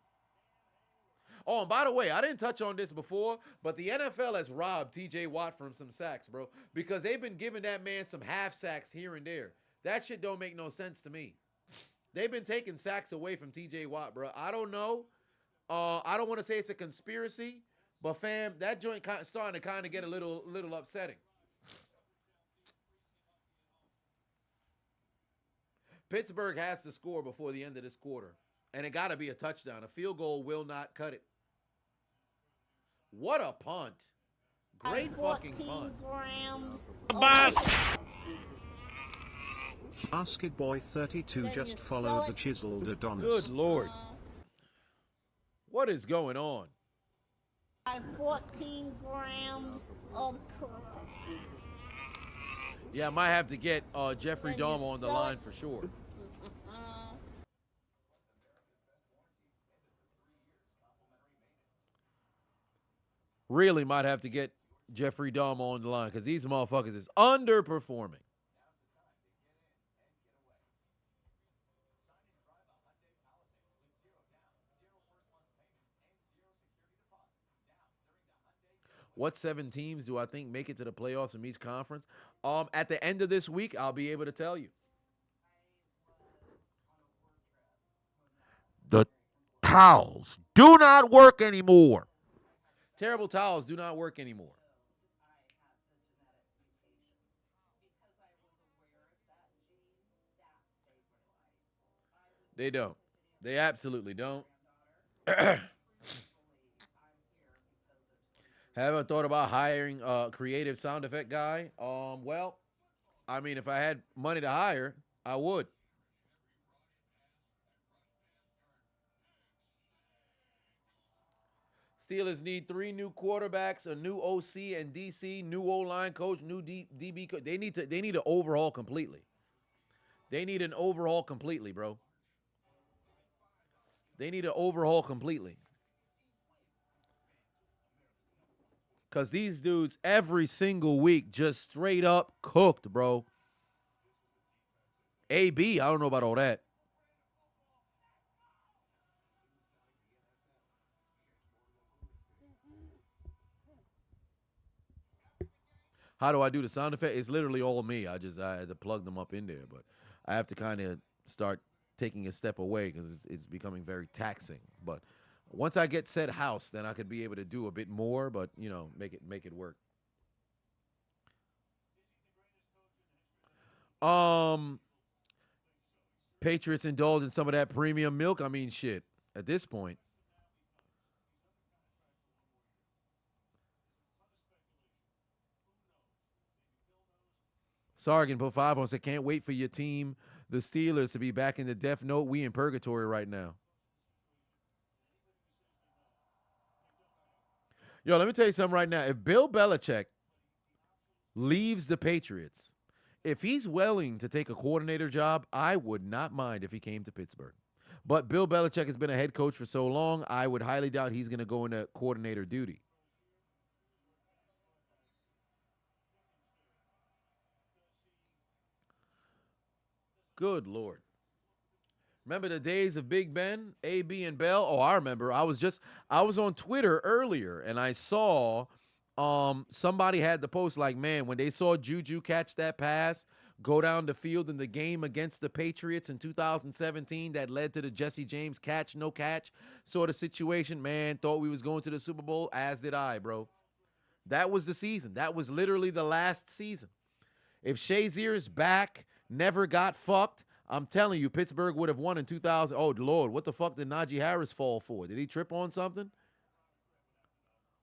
Oh, and by the way, I didn't touch on this before, but the NFL has robbed T.J. Watt from some sacks, bro, because they've been giving that man some half sacks here and there. That shit don't make no sense to me. They've been taking sacks away from T.J. Watt, bro. I don't know. I don't want to say it's a conspiracy, but fam, that joint starting to kind of get a little upsetting. Pittsburgh has to score before the end of this quarter, and it got to be a touchdown. A field goal will not cut it. What a punt. Great fucking punt. Basketboy 32 just followed the Chiseled Adonis. Good Lord. What is going on? 14 grams of crap. Yeah, I might have to get Jeffrey Dahmer on the line for sure. Really might have to get Jeffrey Dahmer on the line because these motherfuckers is underperforming. What 7 teams do I think make it to the playoffs in each conference? At the end of this week, I'll be able to tell you. The towels do not work anymore. Terrible towels do not work anymore. They don't. They absolutely don't. Haven't thought about hiring a creative sound effect guy. Well, I mean, if I had money to hire, I would. Steelers need 3 new quarterbacks, a new OC and DC, new O-line coach, new DB coach. They need to overhaul completely. They need an overhaul completely, bro. They need to overhaul completely. Because these dudes every single week just straight up cooked, bro. AB, I don't know about all that. How do I do the sound effect? It's literally all me. I had to plug them up in there. But I have to kind of start taking a step away because it's becoming very taxing. But once I get said house, then I could be able to do a bit more, but, you know, make it work. Patriots indulge in some of that premium milk. I mean, shit, at this point. Sargent put 5 on, said, can't wait for your team, the Steelers, to be back in the Death Note. We in purgatory right now. Yo, let me tell you something right now. If Bill Belichick leaves the Patriots, if he's willing to take a coordinator job, I would not mind if he came to Pittsburgh. But Bill Belichick has been a head coach for so long, I would highly doubt he's going to go into coordinator duty. Good Lord. Remember the days of Big Ben, AB, and Bell? Oh, I remember. I was on Twitter earlier, and I saw somebody had the post like, man, when they saw Juju catch that pass, go down the field in the game against the Patriots in 2017 that led to the Jesse James catch, no catch sort of situation, man, thought we was going to the Super Bowl, as did I, bro. That was the season. That was literally the last season. If Shazier's back never got fucked, I'm telling you, Pittsburgh would have won in 2000. Oh, Lord, what the fuck did Najee Harris fall for? Did he trip on something?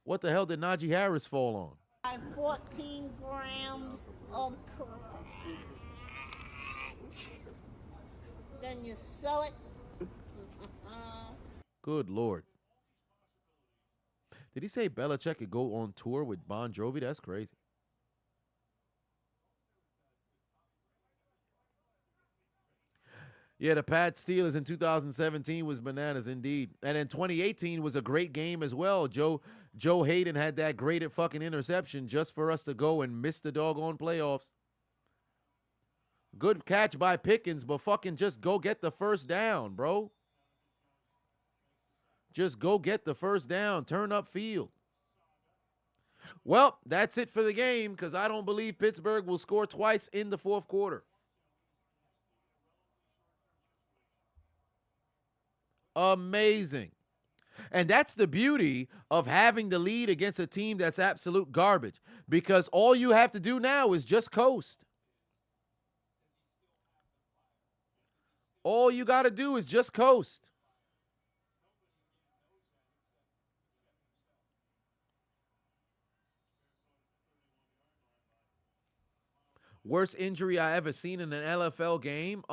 What the hell did Najee Harris fall on? 14 grams of crap. then you sell it. Good Lord. Did he say Belichick could go on tour with Bon Jovi? That's crazy. Yeah, the Pats Steelers in 2017 was bananas indeed. And in 2018 was a great game as well. Joe Hayden had that great fucking interception just for us to go and miss the doggone playoffs. Good catch by Pickens, but fucking just go get the first down, bro. Just go get the first down. Turn up field. Well, that's it for the game because I don't believe Pittsburgh will score twice in the fourth quarter. Amazing. And that's the beauty of having the lead against a team that's absolute garbage because all you have to do now is just coast. All you got to do is just coast. Worst injury I ever seen in an NFL game,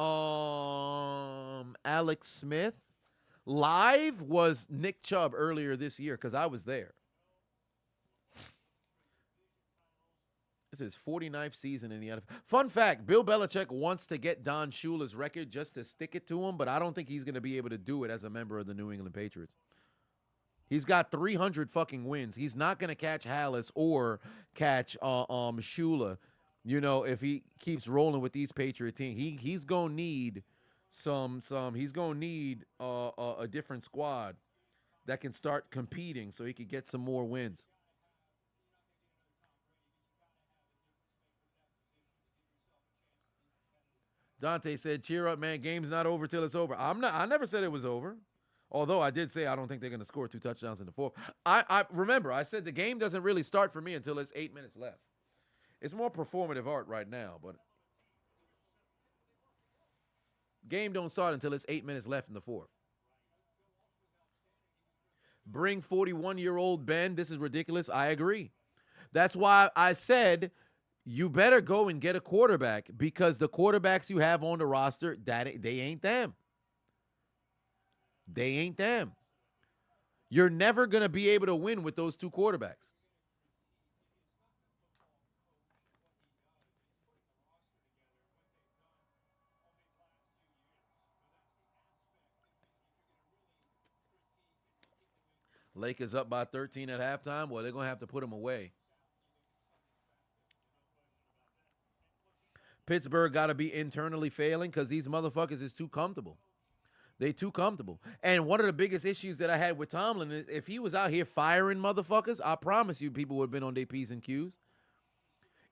Alex Smith. Live was Nick Chubb earlier this year because I was there. This is 49th season in the NFL. Fun fact, Bill Belichick wants to get Don Shula's record just to stick it to him, but I don't think he's going to be able to do it as a member of the New England Patriots. He's got 300 fucking wins. He's not going to catch Hallis or catch Shula, you know, if he keeps rolling with these Patriot teams. He's going to need he's going to need a different squad that can start competing so he could get some more wins. Dante said, cheer up, man. Game's not over till it's over. I never said it was over. Although I did say I don't think they're going to score 2 touchdowns in the fourth. I remember, I said the game doesn't really start for me until it's 8 minutes left. It's more performative art right now, but game don't start until it's 8 minutes left in the fourth. Bring 41-year-old Ben. This is ridiculous. I agree. That's why I said you better go and get a quarterback because the quarterbacks you have on the roster, they ain't them. They ain't them. You're never going to be able to win with those two quarterbacks. Lakers up by 13 at halftime. Well, they're going to have to put them away. Pittsburgh got to be internally failing because these motherfuckers is too comfortable. They too comfortable. And one of the biggest issues that I had with Tomlin is if he was out here firing motherfuckers, I promise you people would have been on their P's and Q's.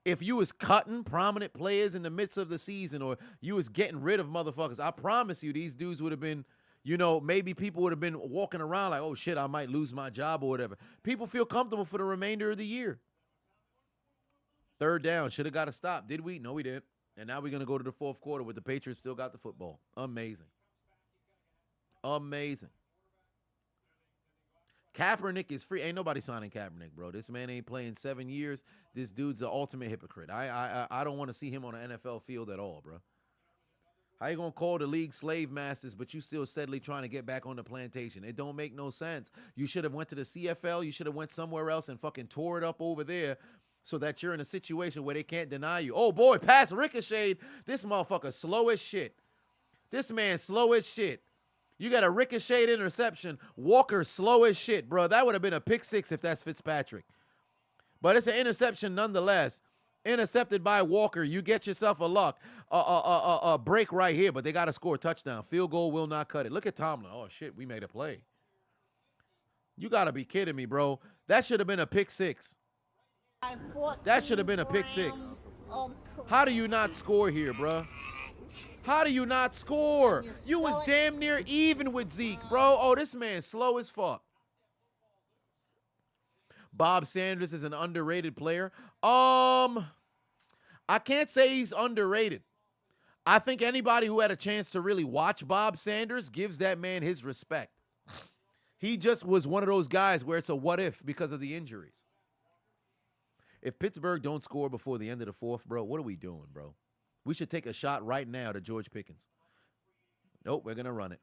If you was cutting prominent players in the midst of the season or you was getting rid of motherfuckers, I promise you these dudes would have been, you know, maybe people would have been walking around like, oh, shit, I might lose my job or whatever. People feel comfortable for the remainder of the year. Third down. Should have got a stop. Did we? No, we didn't. And now we're going to go to the fourth quarter with the Patriots still got the football. Amazing. Amazing. Kaepernick is free. Ain't nobody signing Kaepernick, bro. This man ain't playing 7 years. This dude's the ultimate hypocrite. I don't want to see him on an NFL field at all, bro. How you going to call the league slave masters, but you still steadily trying to get back on the plantation? It don't make no sense. You should have went to the CFL. You should have went somewhere else and fucking tore it up over there so that you're in a situation where they can't deny you. Oh, boy, pass ricocheted. This motherfucker slow as shit. This man slow as shit. You got a ricocheted interception. Walker slow as shit, bro. That would have been a pick six if that's Fitzpatrick. But it's an interception nonetheless. Intercepted by Walker. You get yourself a break right here, but they got to score a touchdown. Field goal will not cut it. Look at Tomlin. Oh, shit, we made a play. You got to be kidding me, bro. That should have been a pick six. That should have been a pick six. How do you not score here, bro? How do you not score? You was damn near even with Zeke, bro. Oh, this man's slow as fuck. Bob Sanders is an underrated player. I can't say he's underrated. I think anybody who had a chance to really watch Bob Sanders gives that man his respect. He just was one of those guys where it's a what if because of the injuries. If Pittsburgh don't score before the end of the fourth, bro, what are we doing, bro? We should take a shot right now to George Pickens. Nope, we're going to run it.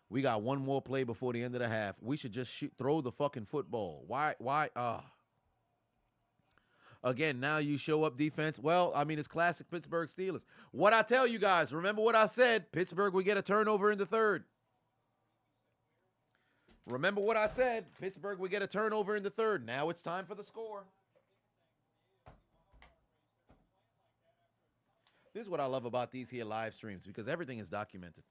We got one more play before the end of the half. We should just throw the fucking football. Why? Again, now you show up defense. Well, I mean, it's classic Pittsburgh Steelers. What I tell you guys, remember what I said. Pittsburgh would get a turnover in the third. Remember what I said. Pittsburgh would get a turnover in the third. Now it's time for the score. This is what I love about these here live streams, because everything is documented.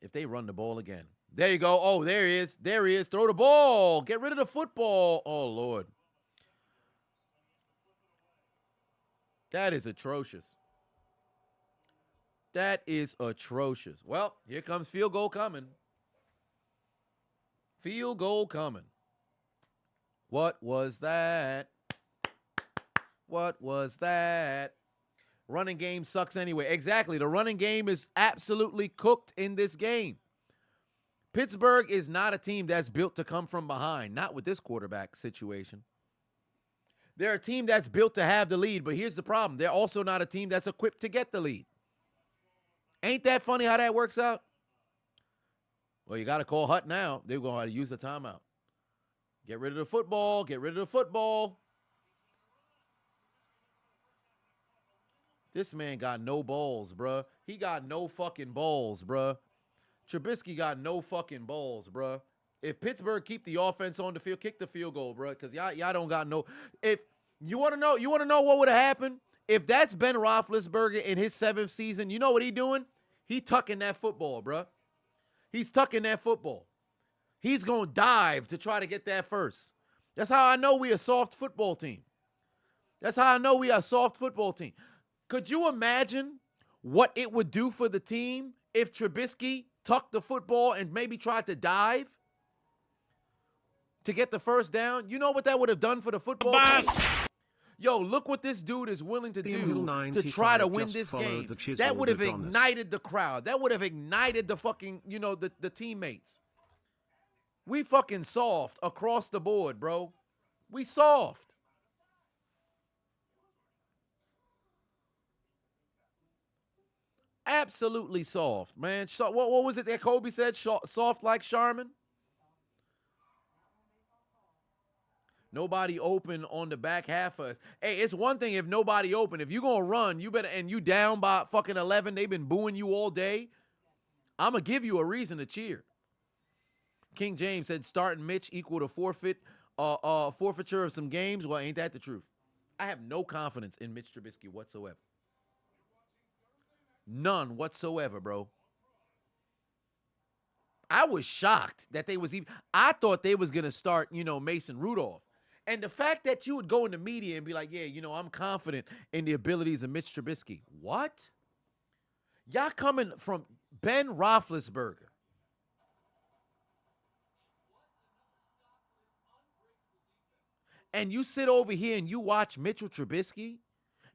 If they run the ball again. There you go. Oh, there he is. There he is. Throw the ball. Get rid of the football. Oh, Lord. That is atrocious. That is atrocious. Well, here comes field goal coming. Field goal coming. What was that? What was that? Running game sucks anyway. Exactly. The running game is absolutely cooked in this game. Pittsburgh is not a team that's built to come from behind. Not with this quarterback situation. They're a team that's built to have the lead, but here's the problem. They're also not a team that's equipped to get the lead. Ain't that funny how that works out? Well, you got to call Hut now. They're going to use the timeout. Get rid of the football. Get rid of the football. This man got no balls, bruh. He got no fucking balls, bruh. Trubisky got no fucking balls, bruh. If Pittsburgh keep the offense on the field, kick the field goal, bruh, because y'all don't got no. If you want to know what would have happened? If that's Ben Roethlisberger in his 7th season, you know what he doing? He tucking that football, bruh. He's tucking that football. He's going to dive to try to get that first. That's how I know we a soft football team. That's how I know we are a soft football team. Could you imagine what it would do for the team if Trubisky tucked the football and maybe tried to dive to get the first down? You know what that would have done for the football team? Yo, look what this dude is willing to do to try to win this game. That would have ignited the crowd. That would have ignited the fucking, the teammates. We fucking soft across the board, bro. We soft. Absolutely soft, man. What was it that Kobe said? Soft like Charmin? Nobody open on the back half of us. Hey, it's one thing if nobody open. If you going to run, you better, and you down by fucking 11, they've been booing you all day, I'm going to give you a reason to cheer. King James said starting Mitch equal to forfeiture of some games. Well, ain't that the truth? I have no confidence in Mitch Trubisky whatsoever. None whatsoever, bro. I was shocked that they was even. I thought they was going to start, Mason Rudolph. And the fact that you would go in the media and be like, yeah, I'm confident in the abilities of Mitch Trubisky. What? Y'all coming from Ben Roethlisberger. And you sit over here and you watch Mitchell Trubisky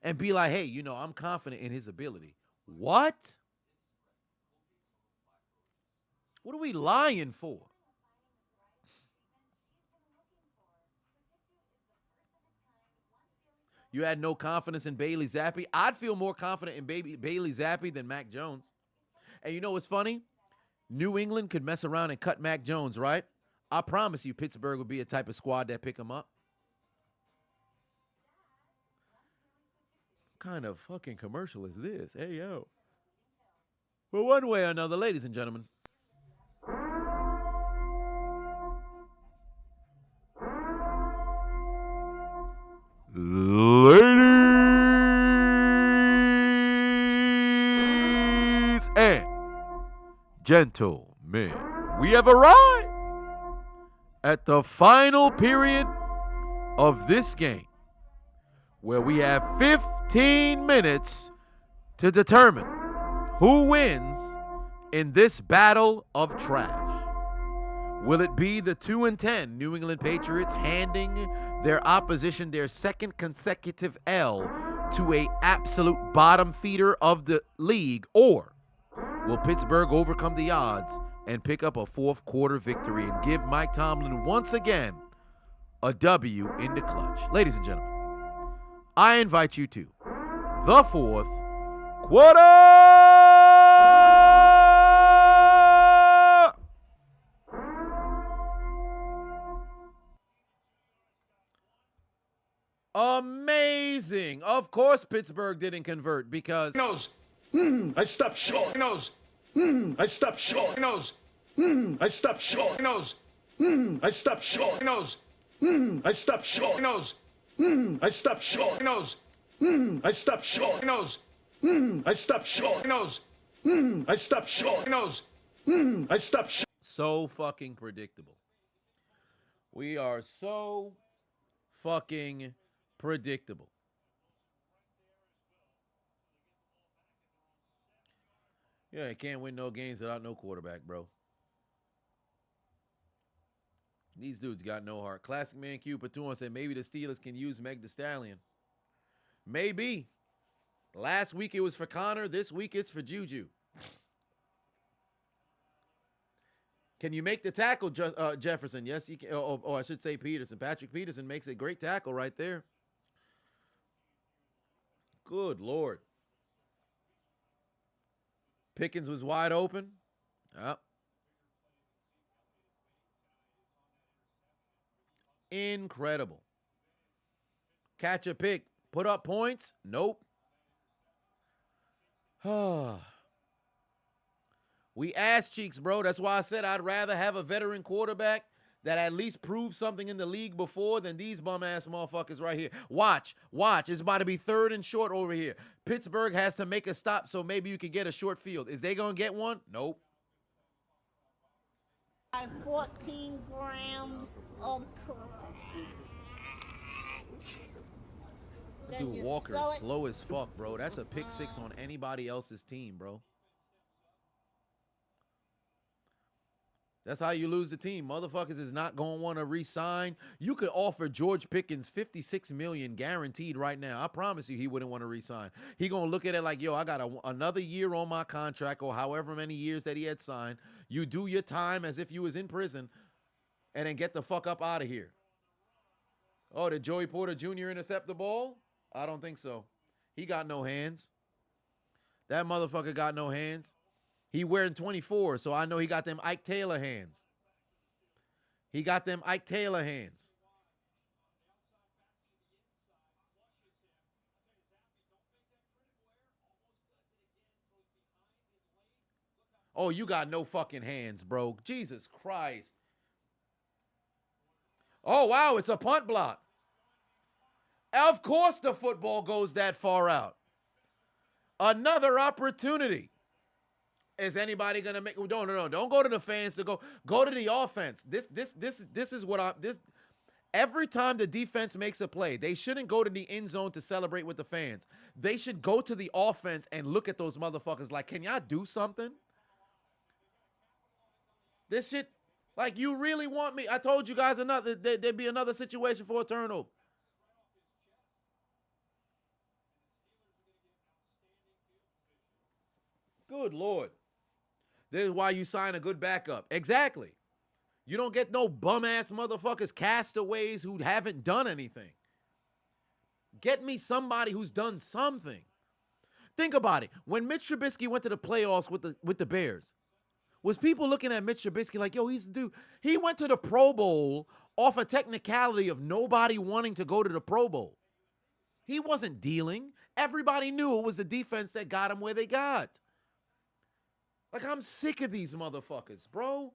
and be like, hey, I'm confident in his ability. What? What are we lying for? You had no confidence in Bailey Zappi? I'd feel more confident in Bailey Zappi than Mac Jones. And you know what's funny? New England could mess around and cut Mac Jones, right? I promise you Pittsburgh would be a type of squad that pick him up. What kind of fucking commercial is this? Hey, yo. Well, one way or another, ladies and gentlemen. Ladies and gentlemen, we have arrived at the final period of this game, where we have 15 minutes to determine who wins in this battle of trash. Will it be the 2-10 New England Patriots handing their opposition their second consecutive L to a absolute bottom feeder of the league, or will Pittsburgh overcome the odds and pick up a fourth quarter victory and give Mike Tomlin once again a W in the clutch? Ladies and gentlemen, I invite you to the fourth quarter. Amazing. Of course, Pittsburgh didn't convert because I stopped short. I stopped short. I stopped short. I stopped short. I stopped short. I stopped short. I stopped short. I stopped short. I stopped short. I stopped short. So fucking predictable. We are so fucking predictable. Yeah, you can't win no games without no quarterback, bro. These dudes got no heart. Classic Man Q Patuan said maybe the Steelers can use Meg the Stallion. Maybe. Last week it was for Connor. This week it's for Juju. Can you make the tackle, Jefferson? Yes, you can. Oh, I should say Peterson. Patrick Peterson makes a great tackle right there. Good Lord. Pickens was wide open. Yep. Incredible. Catch a pick. Put up points? Nope. We ass cheeks, bro. That's why I said I'd rather have a veteran quarterback that at least proved something in the league before than these bum-ass motherfuckers right here. Watch. It's about to be 3rd and short over here. Pittsburgh has to make a stop so maybe you can get a short field. Is they going to get one? Nope. 14 grams of crack. Dude, Walker is slow as fuck, bro. That's a pick 6 on anybody else's team, bro. That's how you lose the team. Motherfuckers is not going to want to re-sign. You could offer George Pickens $56 million guaranteed right now. I promise you he wouldn't want to re-sign. He going to look at it like, yo, I got another year on my contract or however many years that he had signed. You do your time as if you was in prison and then get the fuck up out of here. Oh, did Joey Porter Jr. intercept the ball? I don't think so. He got no hands. That motherfucker got no hands. He wearing 24, so I know he got them Ike Taylor hands. He got them Ike Taylor hands. Oh, you got no fucking hands, bro. Jesus Christ. Oh, wow, it's a punt block. Of course the football goes that far out. Another opportunity. Is anybody gonna make? No. Don't go to the fans to go to the offense. This is what every time the defense makes a play, they shouldn't go to the end zone to celebrate with the fans. They should go to the offense and look at those motherfuckers like, can y'all do something? This shit, like, you really want me? I told you guys there'd be another situation for a turnover. Good Lord. This is why you sign a good backup. Exactly. You don't get no bum-ass motherfuckers, castaways who haven't done anything. Get me somebody who's done something. Think about it. When Mitch Trubisky went to the playoffs with the Bears, was people looking at Mitch Trubisky like, yo, he's the dude. He went to the Pro Bowl off a technicality of nobody wanting to go to the Pro Bowl. He wasn't dealing. Everybody knew it was the defense that got him where they got. Like, I'm sick of these motherfuckers, bro.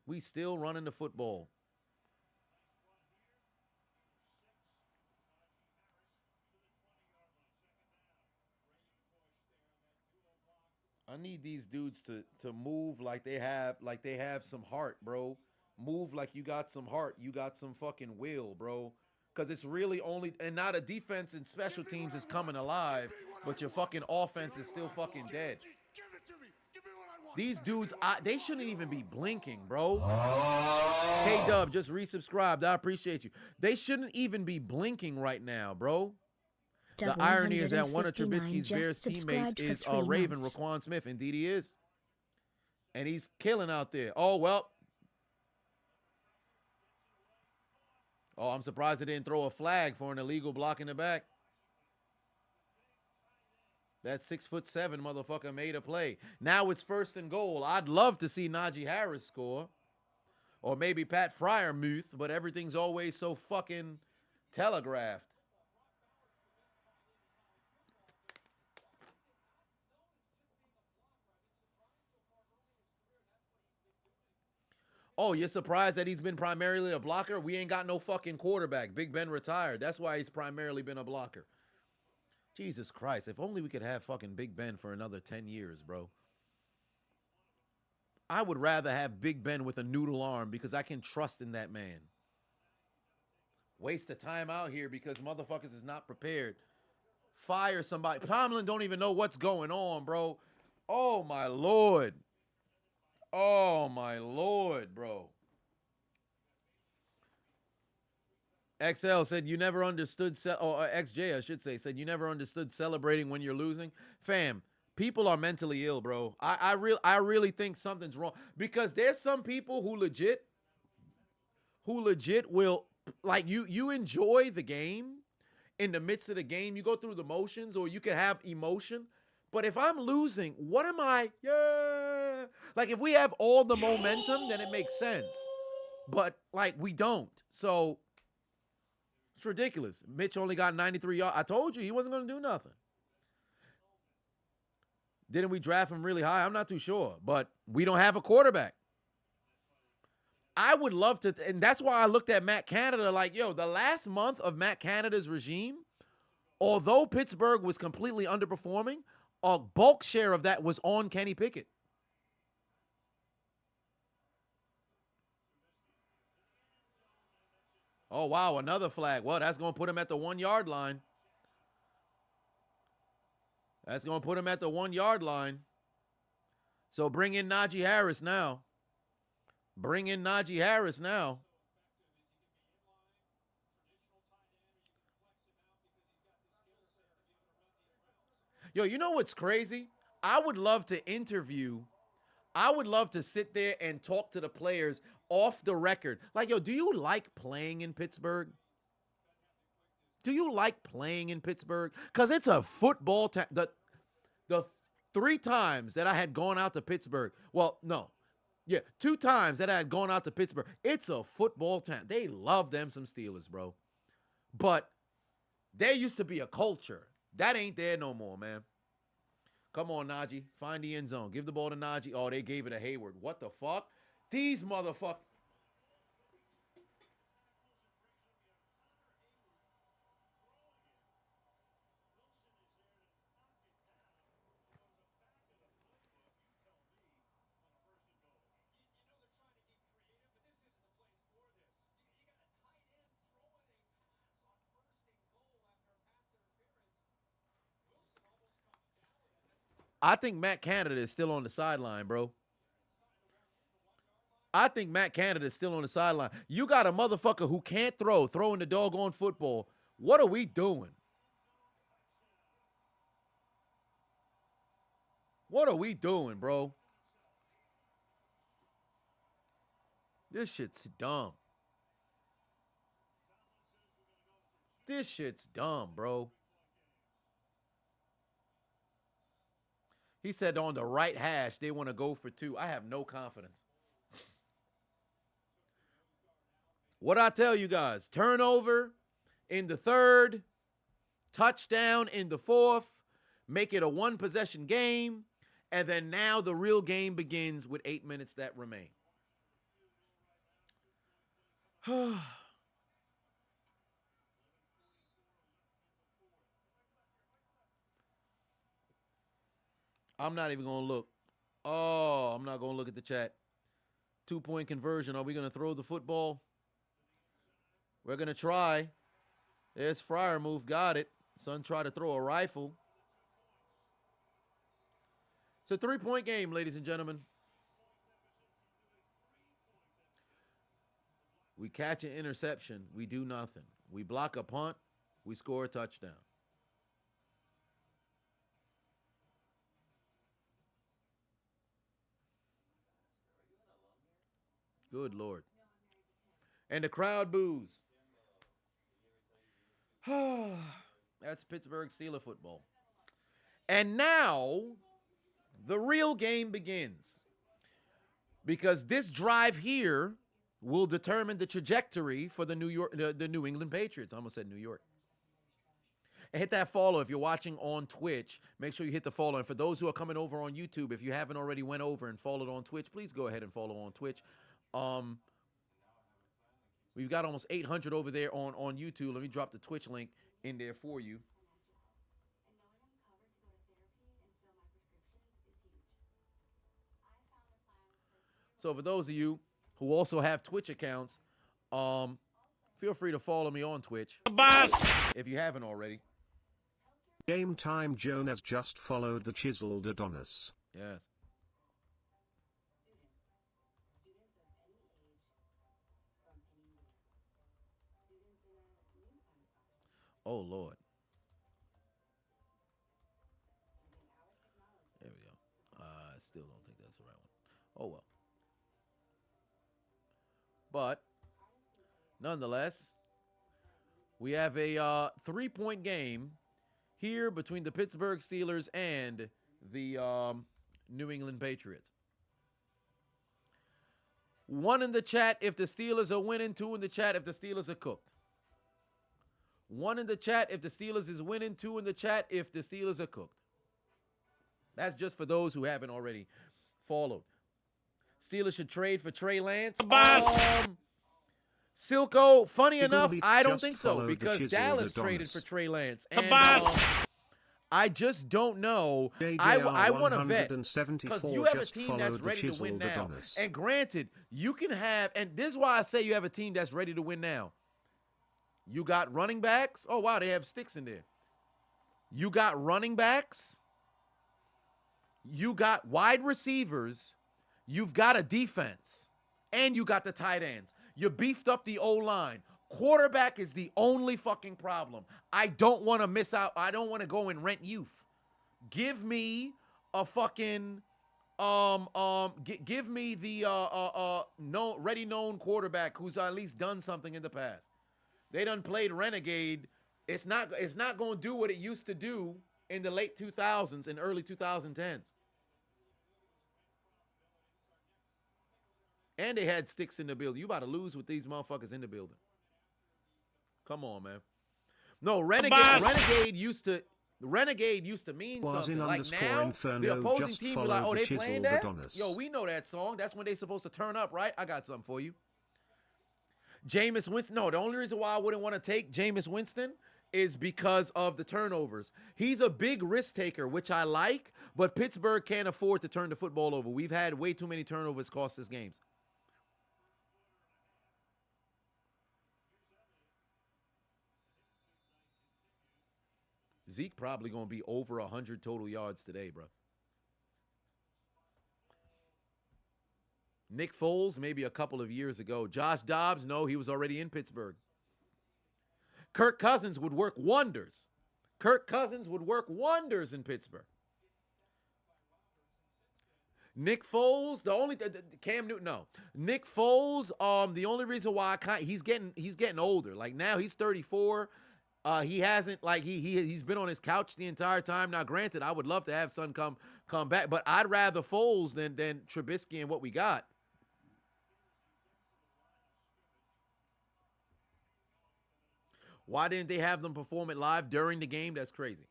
We still running the football. I need these dudes to move like they have some heart, bro. Move like you got some heart. You got some fucking will, bro. Because it's really only, and now the defense and special teams is coming alive, but your fucking offense is still fucking dead. These dudes, they shouldn't even be blinking, bro. K-Dub just resubscribed. I appreciate you. They shouldn't even be blinking right now, bro. The irony is that one of Trubisky's Bears teammates is Raven Raquan Smith. Indeed he is. And he's killing out there. Oh, well. Oh, I'm surprised they didn't throw a flag for an illegal block in the back. That 6'7" motherfucker made a play. Now it's 1st and goal. I'd love to see Najee Harris score. Or maybe Pat Fryermuth, but everything's always so fucking telegraphed. Oh, you're surprised that he's been primarily a blocker? We ain't got no fucking quarterback. Big Ben retired. That's why he's primarily been a blocker. Jesus Christ. If only we could have fucking Big Ben for another 10 years, bro. I would rather have Big Ben with a noodle arm because I can trust in that man. Waste of time out here because motherfuckers is not prepared. Fire somebody. Tomlin don't even know what's going on, bro. Oh, my Lord. Oh, my Lord, bro. XL said you never understood, XJ, I should say, said you never understood celebrating when you're losing. Fam, people are mentally ill, bro. I really think something's wrong. Because there's some people who legit will, like, you enjoy the game. In the midst of the game, you go through the motions, or you can have emotion. But if I'm losing, what am I? Yeah. Like, if we have all the momentum, then it makes sense. But, like, we don't. So, it's ridiculous. Mitch only got 93 yards. I told you he wasn't going to do nothing. Didn't we draft him really high? I'm not too sure. But we don't have a quarterback. I would love to, and that's why I looked at Matt Canada like, yo, the last month of Matt Canada's regime, although Pittsburgh was completely underperforming, a bulk share of that was on Kenny Pickett. Oh, wow, another flag. Well, that's going to put him at the 1-yard line. That's going to put him at the 1-yard line. So bring in Najee Harris now. Bring in Najee Harris now. Yo, you know what's crazy? I would love to sit there and talk to the players off the record. Like, yo, do you like playing in Pittsburgh? Do you like playing in Pittsburgh? Because it's a football town. The 3 times that I had gone out to Pittsburgh, well, no. Yeah, 2 times that I had gone out to Pittsburgh. It's a football town. They love them some Steelers, bro. But there used to be a culture. That ain't there no more, man. Come on, Najee. Find the end zone. Give the ball to Najee. Oh, they gave it to Hayward. What the fuck? These motherfuckers. I think Matt Canada is still on the sideline, bro. I think Matt Canada is still on the sideline. You got a motherfucker who can't throwing the doggone football. What are we doing? What are we doing, bro? This shit's dumb. This shit's dumb, bro. He said on the right hash, they want to go for 2. I have no confidence. What I tell you guys, turnover in the 3rd, touchdown in the 4th, make it a 1-possession game, and then now the real game begins with 8 minutes that remain. I'm not even going to look. Oh, I'm not going to look at the chat. 2-point conversion. Are we going to throw the football? We're going to try. There's Fryermuth. Got it. Son tried to throw a rifle. It's a 3-point game, ladies and gentlemen. We catch an interception. We do nothing. We block a punt. We score a touchdown. Good Lord. And the crowd boos. That's Pittsburgh Steelers football. And now the real game begins. Because this drive here will determine the trajectory for the New England Patriots. I almost said New York. And hit that follow if you're watching on Twitch. Make sure you hit the follow. And for those who are coming over on YouTube, if you haven't already went over and followed on Twitch, please go ahead and follow on Twitch. We've got almost 800 over there on YouTube. Let me drop the Twitch link in there for you. So for those of you who also have Twitch accounts, feel free to follow me on Twitch if you haven't already. Game Time Jonas just followed the Chiseled Adonis. Yes. Oh, Lord. There we go. I still don't think that's the right one. Oh, well. But, nonetheless, we have a 3-point game here between the Pittsburgh Steelers and the New England Patriots. 1 in the chat if the Steelers are winning. 2 in the chat if the Steelers are cooked. 1 in the chat if the Steelers is winning. 2 in the chat if the Steelers are cooked. That's just for those who haven't already followed. Steelers should trade for Trey Lance. Silko, funny enough, I don't think so because Dallas traded for Trey Lance. And, I just don't know. I want to vet because you have a team that's ready to win now. And granted, you can have, and this is why I say you have a team that's ready to win now. You got running backs. Oh, wow, they have sticks in there. You got running backs. You got wide receivers. You've got a defense. And you got the tight ends. You beefed up the O-line. Quarterback is the only fucking problem. I don't want to miss out. I don't want to go and rent youth. Give me a fucking give me the already known quarterback who's at least done something in the past. They done played Renegade. It's not going to do what it used to do in the late 2000s and early 2010s. And they had sticks in the building. You about to lose with these motherfuckers in the building. Come on, man. No, Renegade used to mean something. Like now, the opposing team be like, oh, they playing that? Yo, we know that song. That's when they supposed to turn up, right? I got something for you. Jameis Winston. No, the only reason why I wouldn't want to take Jameis Winston is because of the turnovers. He's a big risk taker, which I like, but Pittsburgh can't afford to turn the football over. We've had way too many turnovers cost us games. Zeke probably going to be over 100 total yards today, bro. Nick Foles, maybe a couple of years ago. Josh Dobbs, no, he was already in Pittsburgh. Kirk Cousins would work wonders. Kirk Cousins would work wonders in Pittsburgh. Nick Foles, Cam Newton, no. Nick Foles, the only reason why he's getting older. Like now he's 34. He hasn't he's been on his couch the entire time. Now, granted, I would love to have Son come back, but I'd rather Foles than Trubisky and what we got. Why didn't they have them perform it live during the game? That's crazy.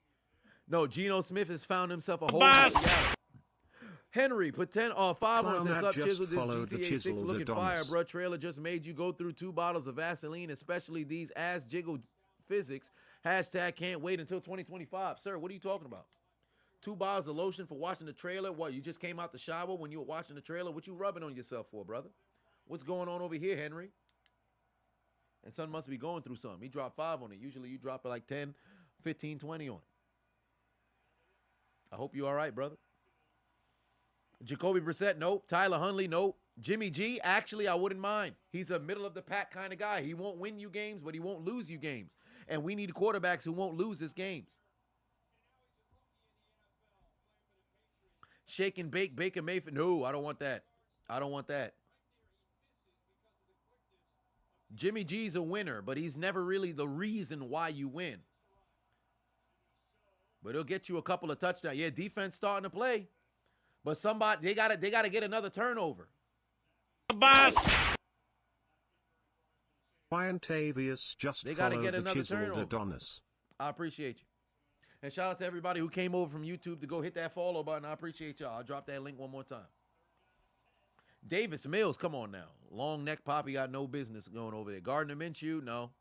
No, Geno Smith has found himself a hole in Seattle. Henry, put 5 on since up Chiseled this GTA 6 looking fire, bro. Trailer just made you go through 2 bottles of Vaseline, especially these ass jiggle physics. Hashtag can't wait until 2025. Sir, what are you talking about? 2 bottles of lotion for watching the trailer? What, you just came out the shower when you were watching the trailer? What you rubbing on yourself for, brother? What's going on over here, Henry? And son must be going through something. He dropped 5 on it. Usually you drop it like 10, 15, 20 on it. I hope you all right, brother. Jacoby Brissett, nope. Tyler Huntley, nope. Jimmy G, actually, I wouldn't mind. He's a middle-of-the-pack kind of guy. He won't win you games, but he won't lose you games. And we need quarterbacks who won't lose us games. Shake and bake, Baker Mayfield. No, I don't want that. I don't want that. Jimmy G's a winner, but he's never really the reason why you win. But he'll get you a couple of touchdowns. Yeah, defense starting to play. But somebody they gotta get another turnover. Tavius just They gotta followed get the another Chiseled turnover. Adonis. I appreciate you. And shout out to everybody who came over from YouTube to go hit that follow button. I appreciate y'all. I'll drop that link one more time. Davis Mills, come on now. Long neck Poppy got no business going over there. Gardner Minshew, no.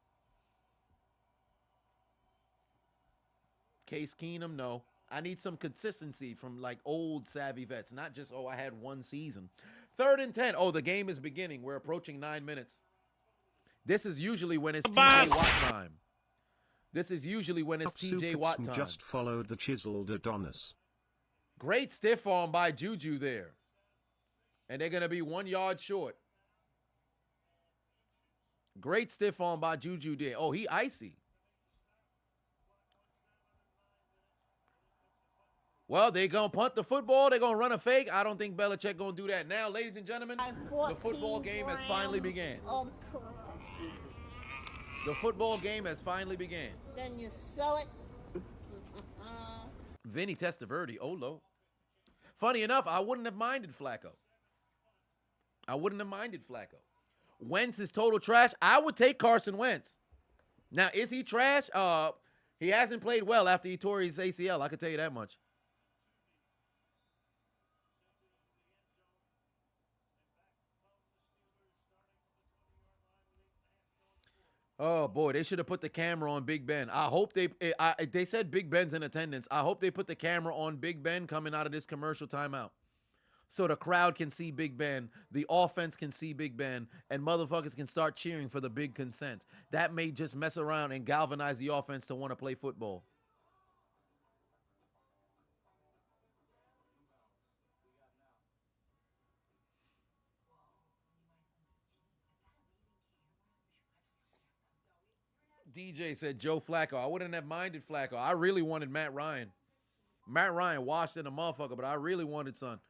Case Keenum, no. I need some consistency from like old savvy vets, not just, oh, I had one season. 3rd and 10. Oh, the game is beginning. We're approaching 9 minutes. This is usually when it's TJ Watt time. This is usually when it's TJ Watt time. Just followed the Chiseled Adonis. Great stiff arm by Juju there. And they're going to be 1 yard short. Great stiff arm by Juju there. Oh, he icy. Well, they're going to punt the football. They're going to run a fake. I don't think Belichick going to do that. Now, ladies and gentlemen, the football game has finally began. The football game has finally began. Then you sell it. Vinny Testaverde, oh, low. Funny enough, I wouldn't have minded Flacco. Wentz is total trash. I would take Carson Wentz. Now, is he trash? He hasn't played well after he tore his ACL. I can tell you that much. Oh, boy, they should have put the camera on Big Ben. I hope they said Big Ben's in attendance. I hope they put the camera on Big Ben coming out of this commercial timeout. So the crowd can see Big Ben, the offense can see Big Ben, and motherfuckers can start cheering for the big consent. That may just mess around and galvanize the offense to want to play football. DJ said Joe Flacco. I wouldn't have minded Flacco. I really wanted Matt Ryan. Matt Ryan washed in a motherfucker, but I really wanted son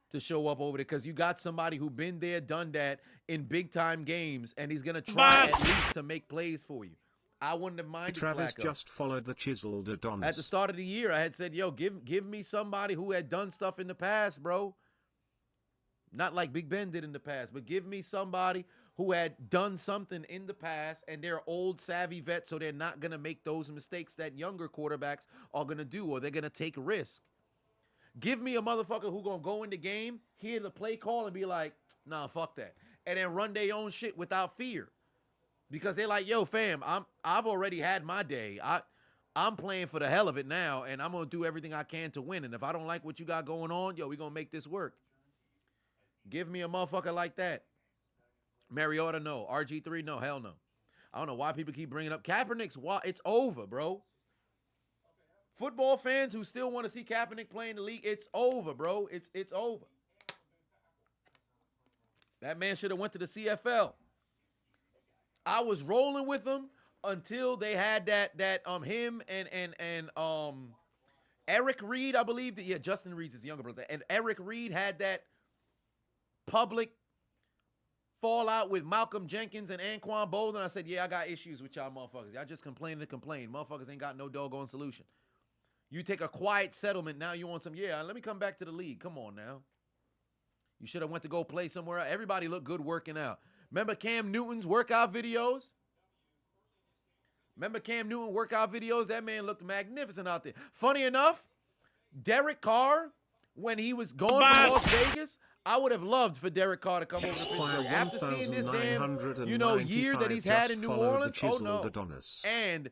to show up over there because you got somebody who been there, done that in big-time games, and he's going to try at least to make plays for you. I wouldn't have minded Travis Flacco. just followed the Chiseled Adonis. At the start of the year, I had said, yo, give me somebody who had done stuff in the past, bro. Not like Big Ben did in the past, but give me somebody who had done something in the past, and they're old, savvy vets, so they're not going to make those mistakes that younger quarterbacks are going to do, or they're going to take a risk. Give me a motherfucker who going to go in the game, hear the play call, and be like, nah, fuck that. And then run their own shit without fear. Because they're like, yo, fam, I've already had my day. I'm playing for the hell of it now, and I'm going to do everything I can to win. And if I don't like what you got going on, yo, we going to make this work. Give me a motherfucker like that. Mariota, no. RG3, no. Hell no. I don't know why people keep bringing up Kaepernick's. It's over, bro. Football fans who still want to see Kaepernick play in the league, it's over, bro. It's over. That man should have went to the CFL. I was rolling with him until they had that him and Eric Reed, I believe that Justin Reed's his younger brother, and Eric Reed had that public fallout with Malcolm Jenkins and Anquan Bolden. I said, yeah, I got issues with y'all motherfuckers. Y'all just complain to complain. Motherfuckers ain't got no doggone solution. You take a quiet settlement, now you want some, let me come back to the league. Come on now. You should have went to go play somewhere else. Everybody looked good working out. Remember Cam Newton's workout videos? That man looked magnificent out there. Funny enough, Derek Carr, when he was going to Las Vegas, I would have loved for Derek Carr to come over to Pittsburgh. After seeing this damn, year that he's had in New Orleans, oh no. Adonis. And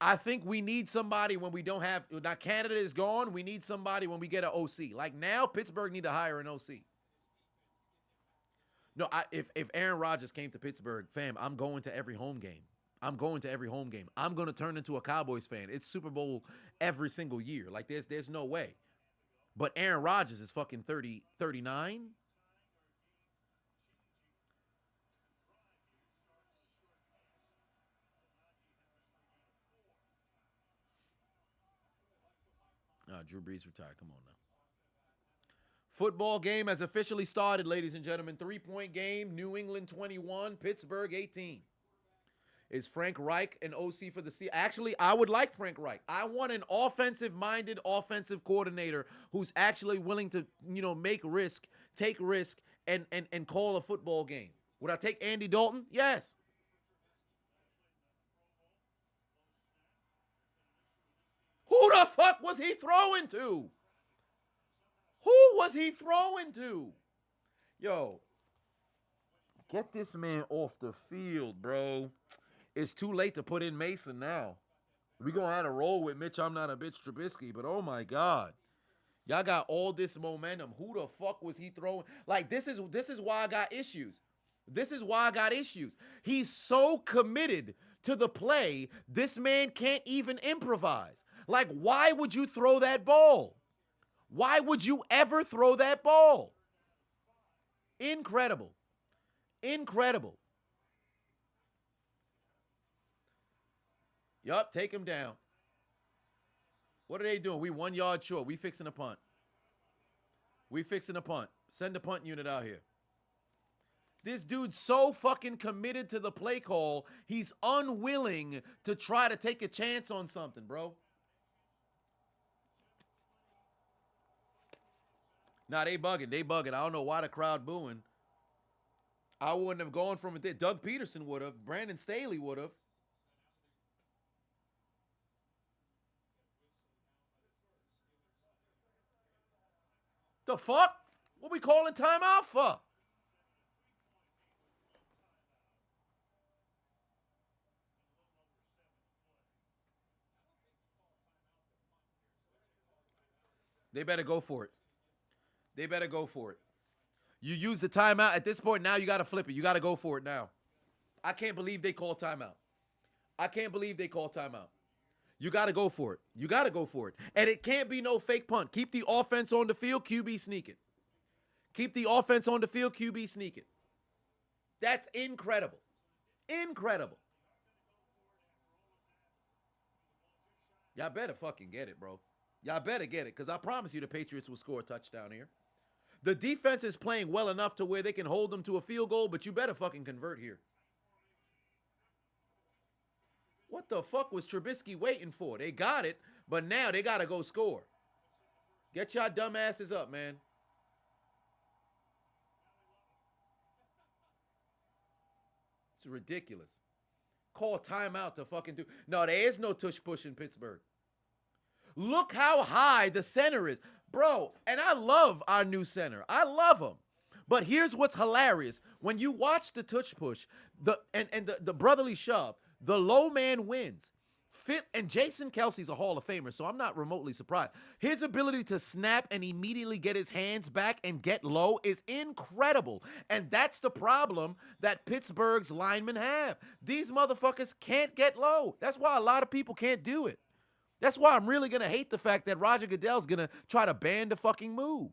I think we need somebody when we don't have, now Canada is gone, we need somebody when we get an OC. Like now, Pittsburgh need to hire an OC. No, if Aaron Rodgers came to Pittsburgh, fam, I'm going to every home game. I'm going to turn into a Cowboys fan. It's Super Bowl every single year. Like there's no way. But Aaron Rodgers is fucking 39. Drew Brees retired. Come on now. Football game has officially started, ladies and gentlemen. 3-point game, New England 21, Pittsburgh 18. Is Frank Reich an OC for the Steelers? Actually, I would like Frank Reich. I want an offensive-minded offensive coordinator who's actually willing to, take risk, and call a football game. Would I take Andy Dalton? Yes. Who the fuck was he throwing to? Who was he throwing to? Yo, get this man off the field, bro. It's too late to put in Mason now. We're going to have to roll with Mitch. I'm not a bitch Trubisky, but oh my God. Y'all got all this momentum. Who the fuck was he throwing? Like, this is why I got issues. This is why I got issues. He's so committed to the play, this man can't even improvise. Like, why would you throw that ball? Why would you ever throw that ball? Incredible. Incredible. Yup, take him down. What are they doing? We 1 yard short. We fixing a punt. We fixing a punt. Send the punt unit out here. This dude's so fucking committed to the play call, he's unwilling to try to take a chance on something, bro. Nah, they bugging. They bugging. I don't know why the crowd booing. I wouldn't have gone from it. Doug Peterson would have. Brandon Staley would have. The fuck? What we calling timeout for? They better go for it. They better go for it. You use the timeout. At this point, now you got to flip it. You got to go for it now. I can't believe they call timeout. I can't believe they call timeout. You got to go for it. You got to go for it. And it can't be no fake punt. Keep the offense on the field, QB sneaking. Keep the offense on the field, QB sneaking. That's incredible. Incredible. Y'all better fucking get it, bro. Y'all better get it, because I promise you the Patriots will score a touchdown here. The defense is playing well enough to where they can hold them to a field goal, but you better fucking convert here. What the fuck was Trubisky waiting for? They got it, but now they got to go score. Get y'all dumbasses up, man. It's ridiculous. Call timeout to fucking do. No, there is no tush push in Pittsburgh. Look how high the center is. Bro, and I love our new center. I love him. But here's what's hilarious. When you watch the tush push, the brotherly shove, the low man wins. And Jason Kelsey's a Hall of Famer, so I'm not remotely surprised. His ability to snap and immediately get his hands back and get low is incredible. And that's the problem that Pittsburgh's linemen have. These motherfuckers can't get low. That's why a lot of people can't do it. That's why I'm really going to hate the fact that Roger Goodell's going to try to ban the fucking move.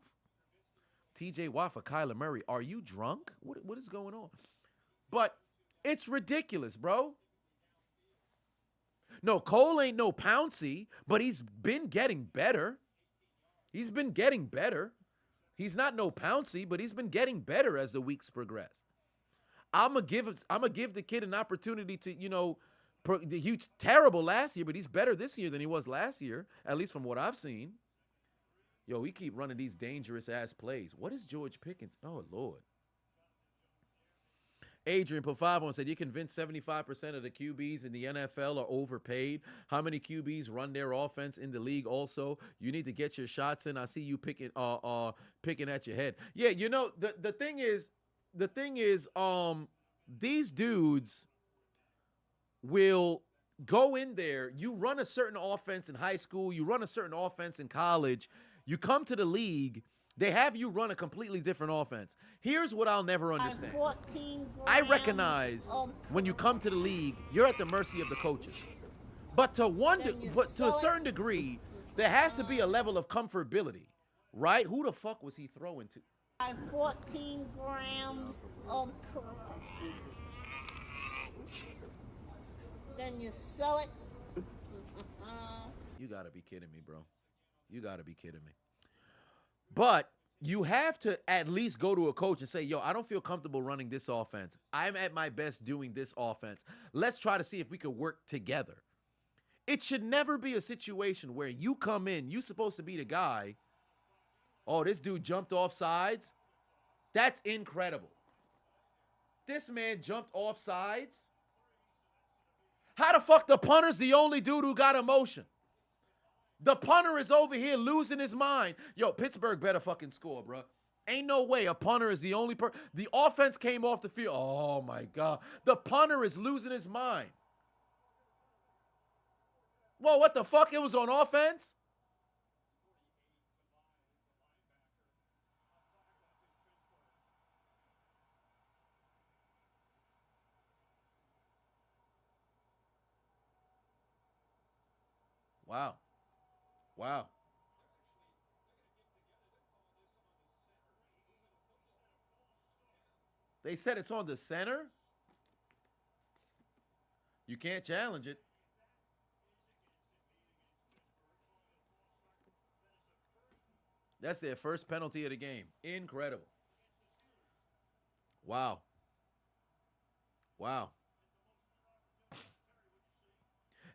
TJ Watt for Kyler Murray. Are you drunk? What is going on? But it's ridiculous, bro. No, Cole ain't no Pouncey, but he's been getting better. He's been getting better. He's not no Pouncey, but he's been getting better as the weeks progress. I'm gonna give the kid an opportunity to, he was terrible last year, but he's better this year than he was last year, at least from what I've seen. Yo, we keep running these dangerous-ass plays. What is George Pickens? Oh, Lord. Adrian put 5 on, said, you convinced 75% of the QBs in the NFL are overpaid. How many QBs run their offense in the league also? You need to get your shots in. I see you picking at your head. Yeah, the thing is, these dudes will go in there. You run a certain offense in high school. You run a certain offense in college. You come to the league. They have you run a completely different offense. Here's what I'll never understand. I recognize when you come to the league, you're at the mercy of the coaches. But to a certain degree, there has to be a level of comfortability, right? Who the fuck was he throwing to? 14 grams of crack. Then you sell it. You gotta be kidding me, bro. You gotta be kidding me. But you have to at least go to a coach and say, yo, I don't feel comfortable running this offense. I'm at my best doing this offense. Let's try to see if we could work together. It should never be a situation where you come in, you're supposed to be the guy. Oh, this dude jumped off sides. That's incredible. This man jumped off sides. How the fuck the punter's the only dude who got emotion? The punter is over here losing his mind. Yo, Pittsburgh better fucking score, bro. Ain't no way a punter is the only The offense came off the field. Oh, my God. The punter is losing his mind. Whoa, what the fuck? It was on offense? Wow. Wow. They said it's on the center? You can't challenge it. That's their first penalty of the game. Incredible. Wow. Wow.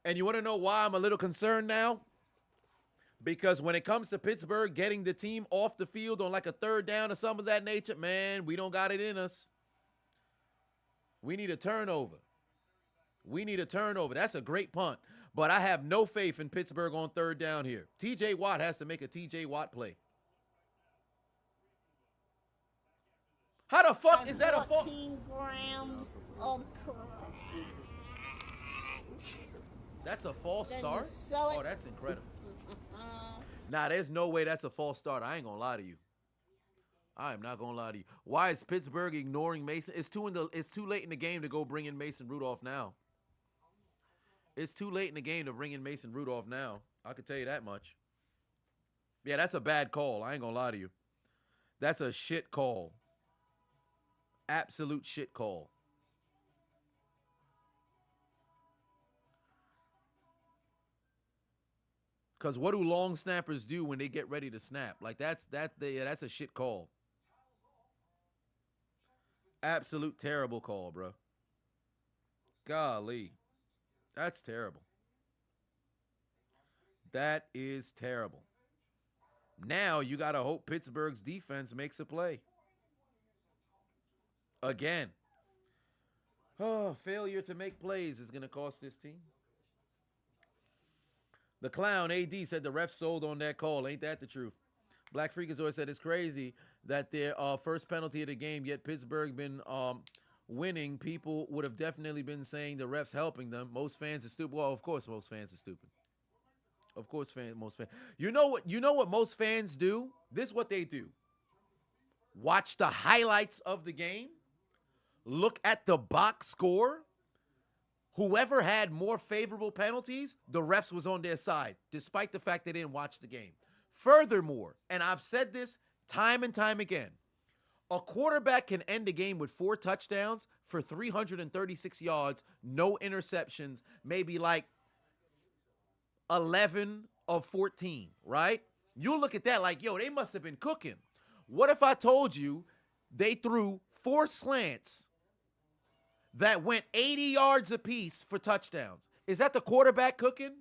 And you want to know why I'm a little concerned now? Because when it comes to Pittsburgh getting the team off the field on like a third down or some of that nature, man, we don't got it in us. We need a turnover. We need a turnover. That's a great punt. But I have no faith in Pittsburgh on third down here. TJ Watt has to make a TJ Watt play. How the fuck is that a fault? 14 grams of crack. That's a false Then start? you sell it. Oh, that's incredible. Nah, there's no way that's a false start. I ain't gonna lie to you. I am not gonna lie to you. Why is Pittsburgh ignoring Mason? It's too late in the game to go bring in Mason Rudolph now. It's too late in the game to bring in Mason Rudolph now. I can tell you that much. Yeah, that's a bad call. I ain't gonna lie to you. That's a shit call. Absolute shit call. Because what do long snappers do when they get ready to snap? Like, that's a shit call. Absolute terrible call, bro. Golly. That's terrible. That is terrible. Now you got to hope Pittsburgh's defense makes a play. Again. Oh, failure to make plays is going to cost this team. The clown, AD, said the ref sold on that call. Ain't that the truth? Black Freakazoid said it's crazy that their first penalty of the game, yet Pittsburgh been winning. People would have definitely been saying the refs helping them. Most fans are stupid. Well, of course most fans are stupid. Of course most fans. You know what most fans do? This is what they do. Watch the highlights of the game. Look at the box score. Whoever had more favorable penalties, the refs was on their side, despite the fact they didn't watch the game. Furthermore, and I've said this time and time again, a quarterback can end a game with 4 touchdowns for 336 yards, no interceptions, maybe like 11 of 14, right? You look at that like, yo, they must have been cooking. What if I told you they threw 4 slants that went 80 yards apiece for touchdowns? Is that the quarterback cooking?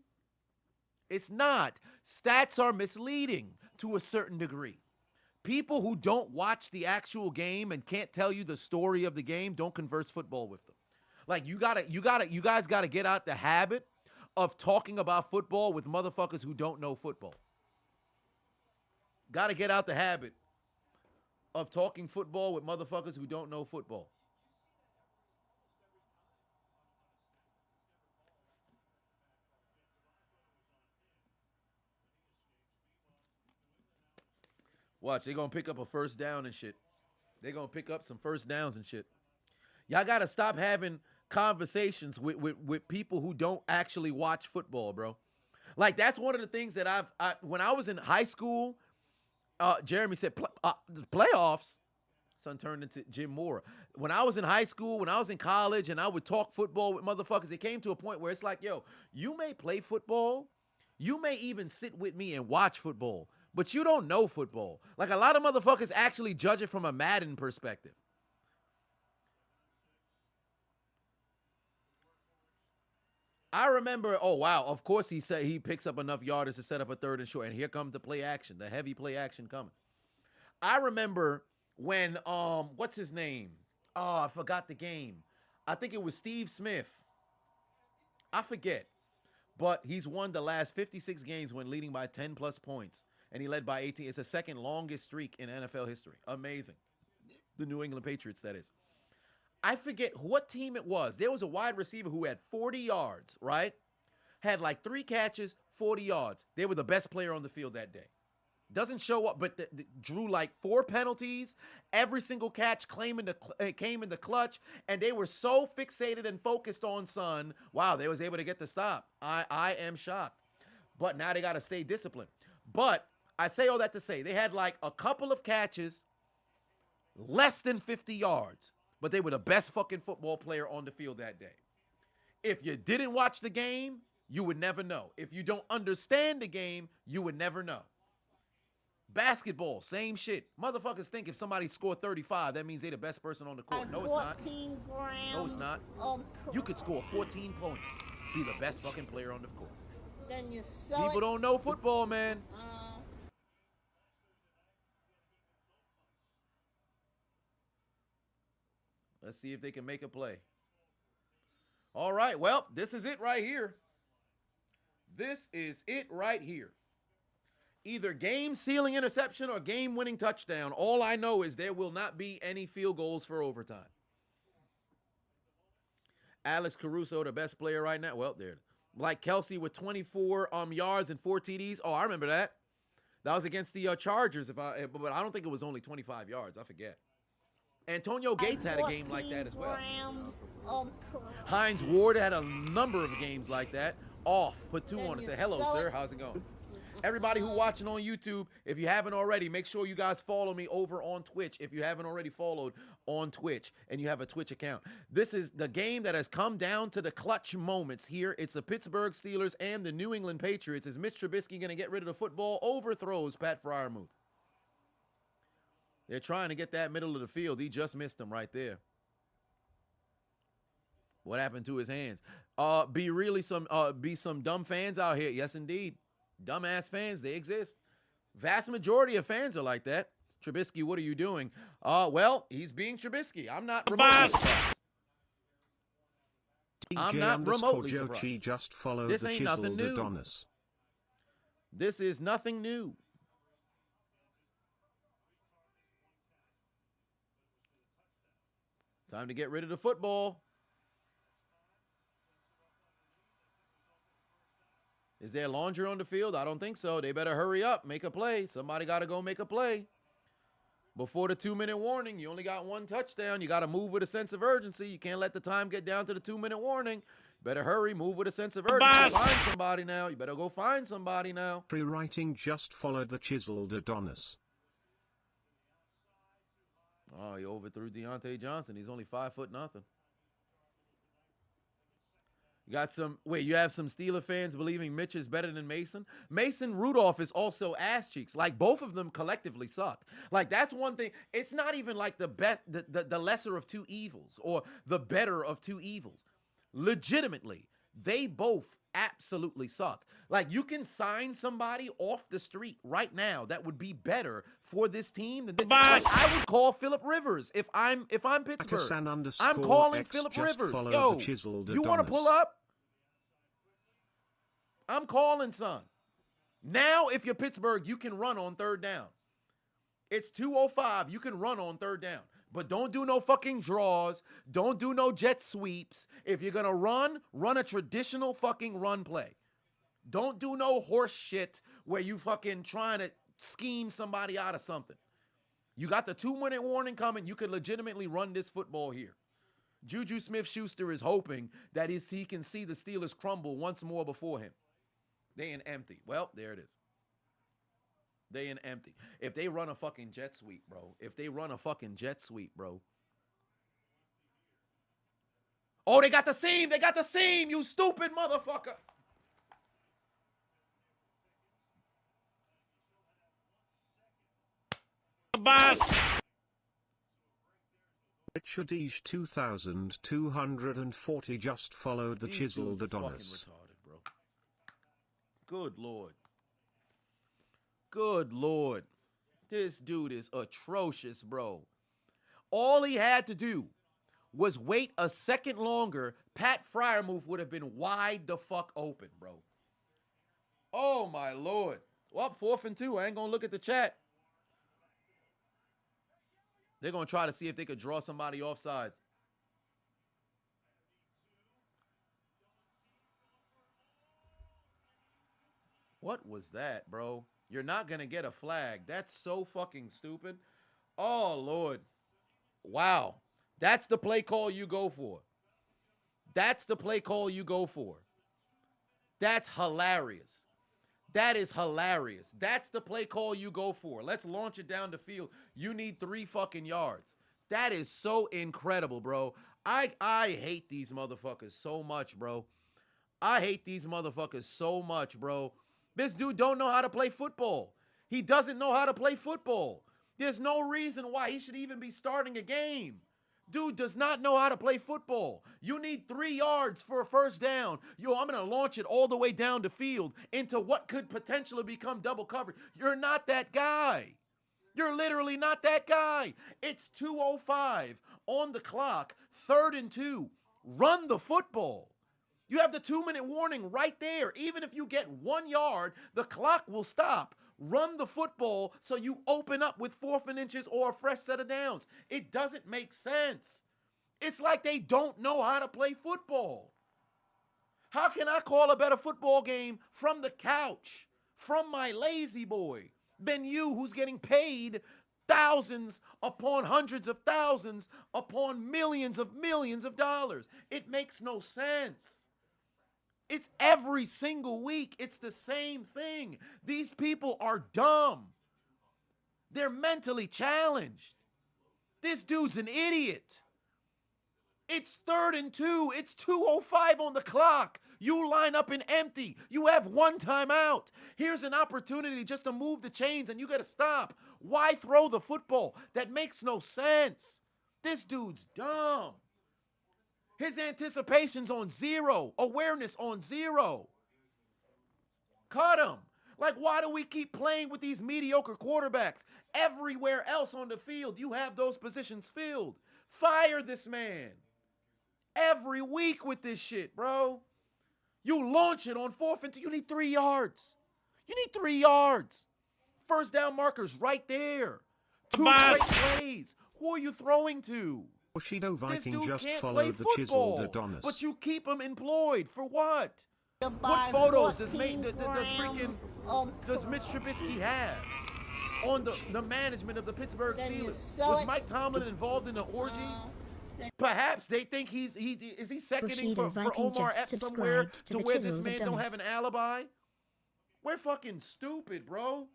It's not. Stats are misleading to a certain degree. People who don't watch the actual game and can't tell you the story of the game don't converse football with them. Like, you guys gotta get out the habit of talking about football with motherfuckers who don't know football. Gotta get out the habit of talking football with motherfuckers who don't know football. Watch, they're going to pick up a first down and shit. They're going to pick up some first downs and shit. Y'all got to stop having conversations with people who don't actually watch football, bro. Like, that's one of the things that when I was in high school, Jeremy said, the playoffs, son turned into Jim Mora. When I was in high school, when I was in college, and I would talk football with motherfuckers, it came to a point where it's like, yo, you may play football, you may even sit with me and watch football, but you don't know football. Like, a lot of motherfuckers actually judge it from a Madden perspective. I remember, oh, wow, of course he said he picks up enough yardage to set up a 3rd and short, and here comes the play action, the heavy play action coming. I remember when, what's his name? Oh, I forgot the game. I think it was Steve Smith. I forget. But he's won the last 56 games when leading by 10-plus points, and he led by 18. It's the second longest streak in NFL history. Amazing. The New England Patriots, that is. I forget what team it was. There was a wide receiver who had 40 yards, right? Had like 3 catches, 40 yards. They were the best player on the field that day. Doesn't show up, but drew like 4 penalties. Every single catch came in the clutch, and they were so fixated and focused on Son. Wow, they was able to get the stop. I am shocked. But now they got to stay disciplined. But I say all that to say, they had like a couple of catches, less than 50 yards, but they were the best fucking football player on the field that day. If you didn't watch the game, you would never know. If you don't understand the game, you would never know. Basketball, same shit. Motherfuckers think if somebody scored 35, that means they're the best person on the court. No, it's not. No, it's not. You could score 14 points, be the best fucking player on the court. Then you People don't know football, man. Let's see if they can make a play. All right, well, this is it right here. This is it right here. Either game-sealing interception or game-winning touchdown. All I know is there will not be any field goals for overtime. Alex Caruso, the best player right now. Well, there. Like Kelsey with 24 yards and 4 TDs. Oh, I remember that. That was against the Chargers, but I don't think it was only 25 yards. I forget. Antonio Gates had a game like that as well. Hines Ward had a number of games like that. Off, put 2 on and say, hello, sir. How's it going? Everybody who watching on YouTube, if you haven't already, make sure you guys follow me over on Twitch. If you haven't already followed on Twitch and you have a Twitch account. This is the game that has come down to the clutch moments here. It's the Pittsburgh Steelers and the New England Patriots. Is Mitch Trubisky going to get rid of the football? Overthrows Pat Freiermuth. They're trying to get that middle of the field. He just missed him right there. What happened to his hands? Be some dumb fans out here. Yes, indeed. Dumbass fans, they exist. Vast majority of fans are like that. Trubisky, what are you doing? Well, he's being Trubisky. I'm not remotely surprised. I'm not remotely surprised. Just followed this the ain't nothing Chiseled new. Adonis. This is nothing new. Time to get rid of the football. Is there laundry on the field? I don't think so. They better hurry up, make a play. Somebody got to go make a play. Before the 2-minute warning, you only got 1 touchdown. You got to move with a sense of urgency. You can't let the time get down to the 2-minute warning. Better hurry, move with a sense of urgency. Find somebody now. You better go find somebody now. Free writing just followed the Chiseled Adonis. Oh, he overthrew Deontay Johnson. He's only 5'0". You got some, wait, you have some Steeler fans believing Mitch is better than Mason? Mason Rudolph is also ass cheeks. Like, both of them collectively suck. Like, that's one thing. It's not even like the best, the lesser of 2 evils or the better of 2 evils. Legitimately, they both absolutely suck. Like, you can sign somebody off the street right now that would be better for this team than like, I would call Phillip Rivers if I'm Pittsburgh. I'm calling Phillip Rivers. Yo, you want to pull up? I'm calling, son. Now, if you're Pittsburgh, you can run on 3rd down. It's 2:05. You can run on 3rd down. But don't do no fucking draws. Don't do no jet sweeps. If you're going to run a traditional fucking run play. Don't do no horse shit where you fucking trying to scheme somebody out of something. You got the 2-minute warning coming. You can legitimately run this football here. Juju Smith-Schuster is hoping that he can see the Steelers crumble once more before him. They in empty. Well, there it is. They in empty. If they run a fucking jet sweep, bro. Oh, they got the seam. They got the seam, you stupid motherfucker. Richard Each 2240 just followed the Chiseled Adonis. Retarded, bro. Good Lord. Good Lord. This dude is atrocious, bro. All he had to do was wait a second longer. Pat Fryermuth would have been wide the fuck open, bro. Oh, my Lord. Well, 4th and 2. I ain't going to look at the chat. They're going to try to see if they could draw somebody offsides. What was that, bro? You're not going to get a flag. That's so fucking stupid. Oh, Lord. Wow. That's the play call you go for. That's the play call you go for. That's hilarious. That is hilarious. That's the play call you go for. Let's launch it down the field. You need 3 fucking yards. That is so incredible, bro. I hate these motherfuckers so much, bro. I hate these motherfuckers so much, bro. This dude don't know how to play football. He doesn't know how to play football. There's no reason why he should even be starting a game. Dude does not know how to play football. You need 3 yards for a first down. Yo, I'm going to launch it all the way down the field into what could potentially become double coverage. You're not that guy. You're literally not that guy. It's 2:05 on the clock, 3rd and 2. Run the football. You have the 2-minute warning right there. Even if you get 1 yard, the clock will stop. Run the football so you open up with 4th and inches or a fresh set of downs. It doesn't make sense. It's like they don't know how to play football. How can I call a better football game from the couch, from my lazy boy, than you who's getting paid thousands upon hundreds of thousands upon millions of dollars? It makes no sense. It's every single week. It's the same thing. These people are dumb. They're mentally challenged. This dude's an idiot. It's 3rd and 2. It's 2:05 on the clock. You line up in empty. You have 1 timeout. Here's an opportunity just to move the chains and you got to stop. Why throw the football? That makes no sense. This dude's dumb. His anticipation's on 0. Awareness on 0. Cut him. Like, why do we keep playing with these mediocre quarterbacks? Everywhere else on the field, you have those positions filled. Fire this man. Every week with this shit, bro. You launch it on 4th and 2. You need 3 yards. You need 3 yards. First down markers right there. 2 straight plays. Who are you throwing to? Bushido Viking just can't followed the Chiseled Adonis. But you keep him employed for what? What photos does Mitch Trubisky have on the management of the Pittsburgh Steelers? Was Mike Tomlin involved in the orgy? Perhaps they think is he seconding for Omar Epps somewhere to where this man don't have an alibi? We're fucking stupid, bro.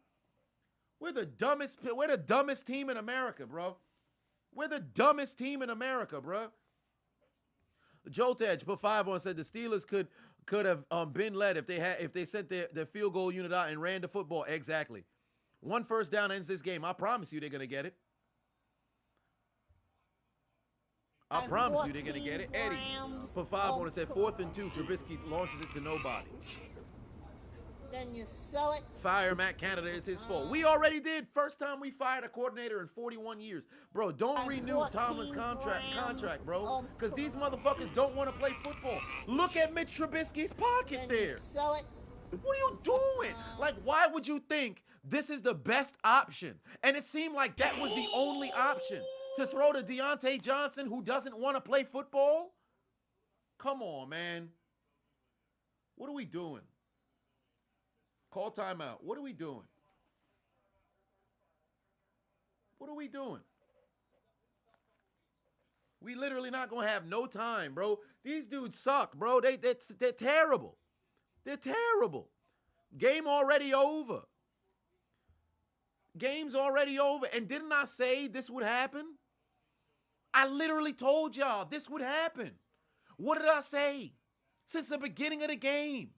We're the dumbest team in America, bro. We're the dumbest team in America, bro. Joe Tej put 5 on, said the Steelers could have been led if they sent their field goal unit out and ran the football. Exactly. 1 first down ends this game. I promise you they're gonna get it. I promise you they're gonna get it. Eddie put 5 on and said 4th and 2. Trubisky launches it to nobody. Then you sell it. Fire Matt Canada is his fault. We already did. First time we fired a coordinator in 41 years. Bro, don't renew Tomlin's contract, bro. Because these motherfuckers don't want to play football. Look at Mitch Trubisky's pocket there. Sell it. What are you doing? Like, why would you think this is the best option? And it seemed like that was the only option. To throw to Deontay Johnson, who doesn't want to play football? Come on, man. What are we doing? Call timeout. What are we doing? What are we doing? We literally not going to have no time, bro. These dudes suck, bro. They're terrible. They're terrible. Game already over. Game's already over. And didn't I say this would happen? I literally told y'all this would happen. What did I say? Since the beginning of the game.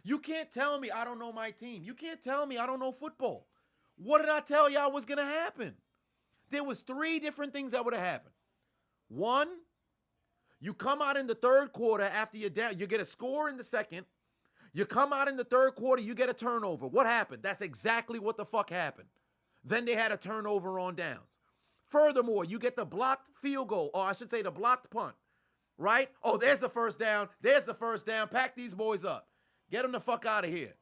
You can't tell me I don't know my team. You can't tell me I don't know football. What did I tell y'all was going to happen? There was 3 different things that would have happened. 1, you come out in the third quarter after you're down. You get a score in the second. You come out in the third quarter, you get a turnover. What happened? That's exactly what the fuck happened. Then they had a turnover on downs. Furthermore, you get the blocked field goal, or I should say the blocked punt, right? Oh, there's the first down. There's the first down. Pack these boys up. Get them the fuck out of here.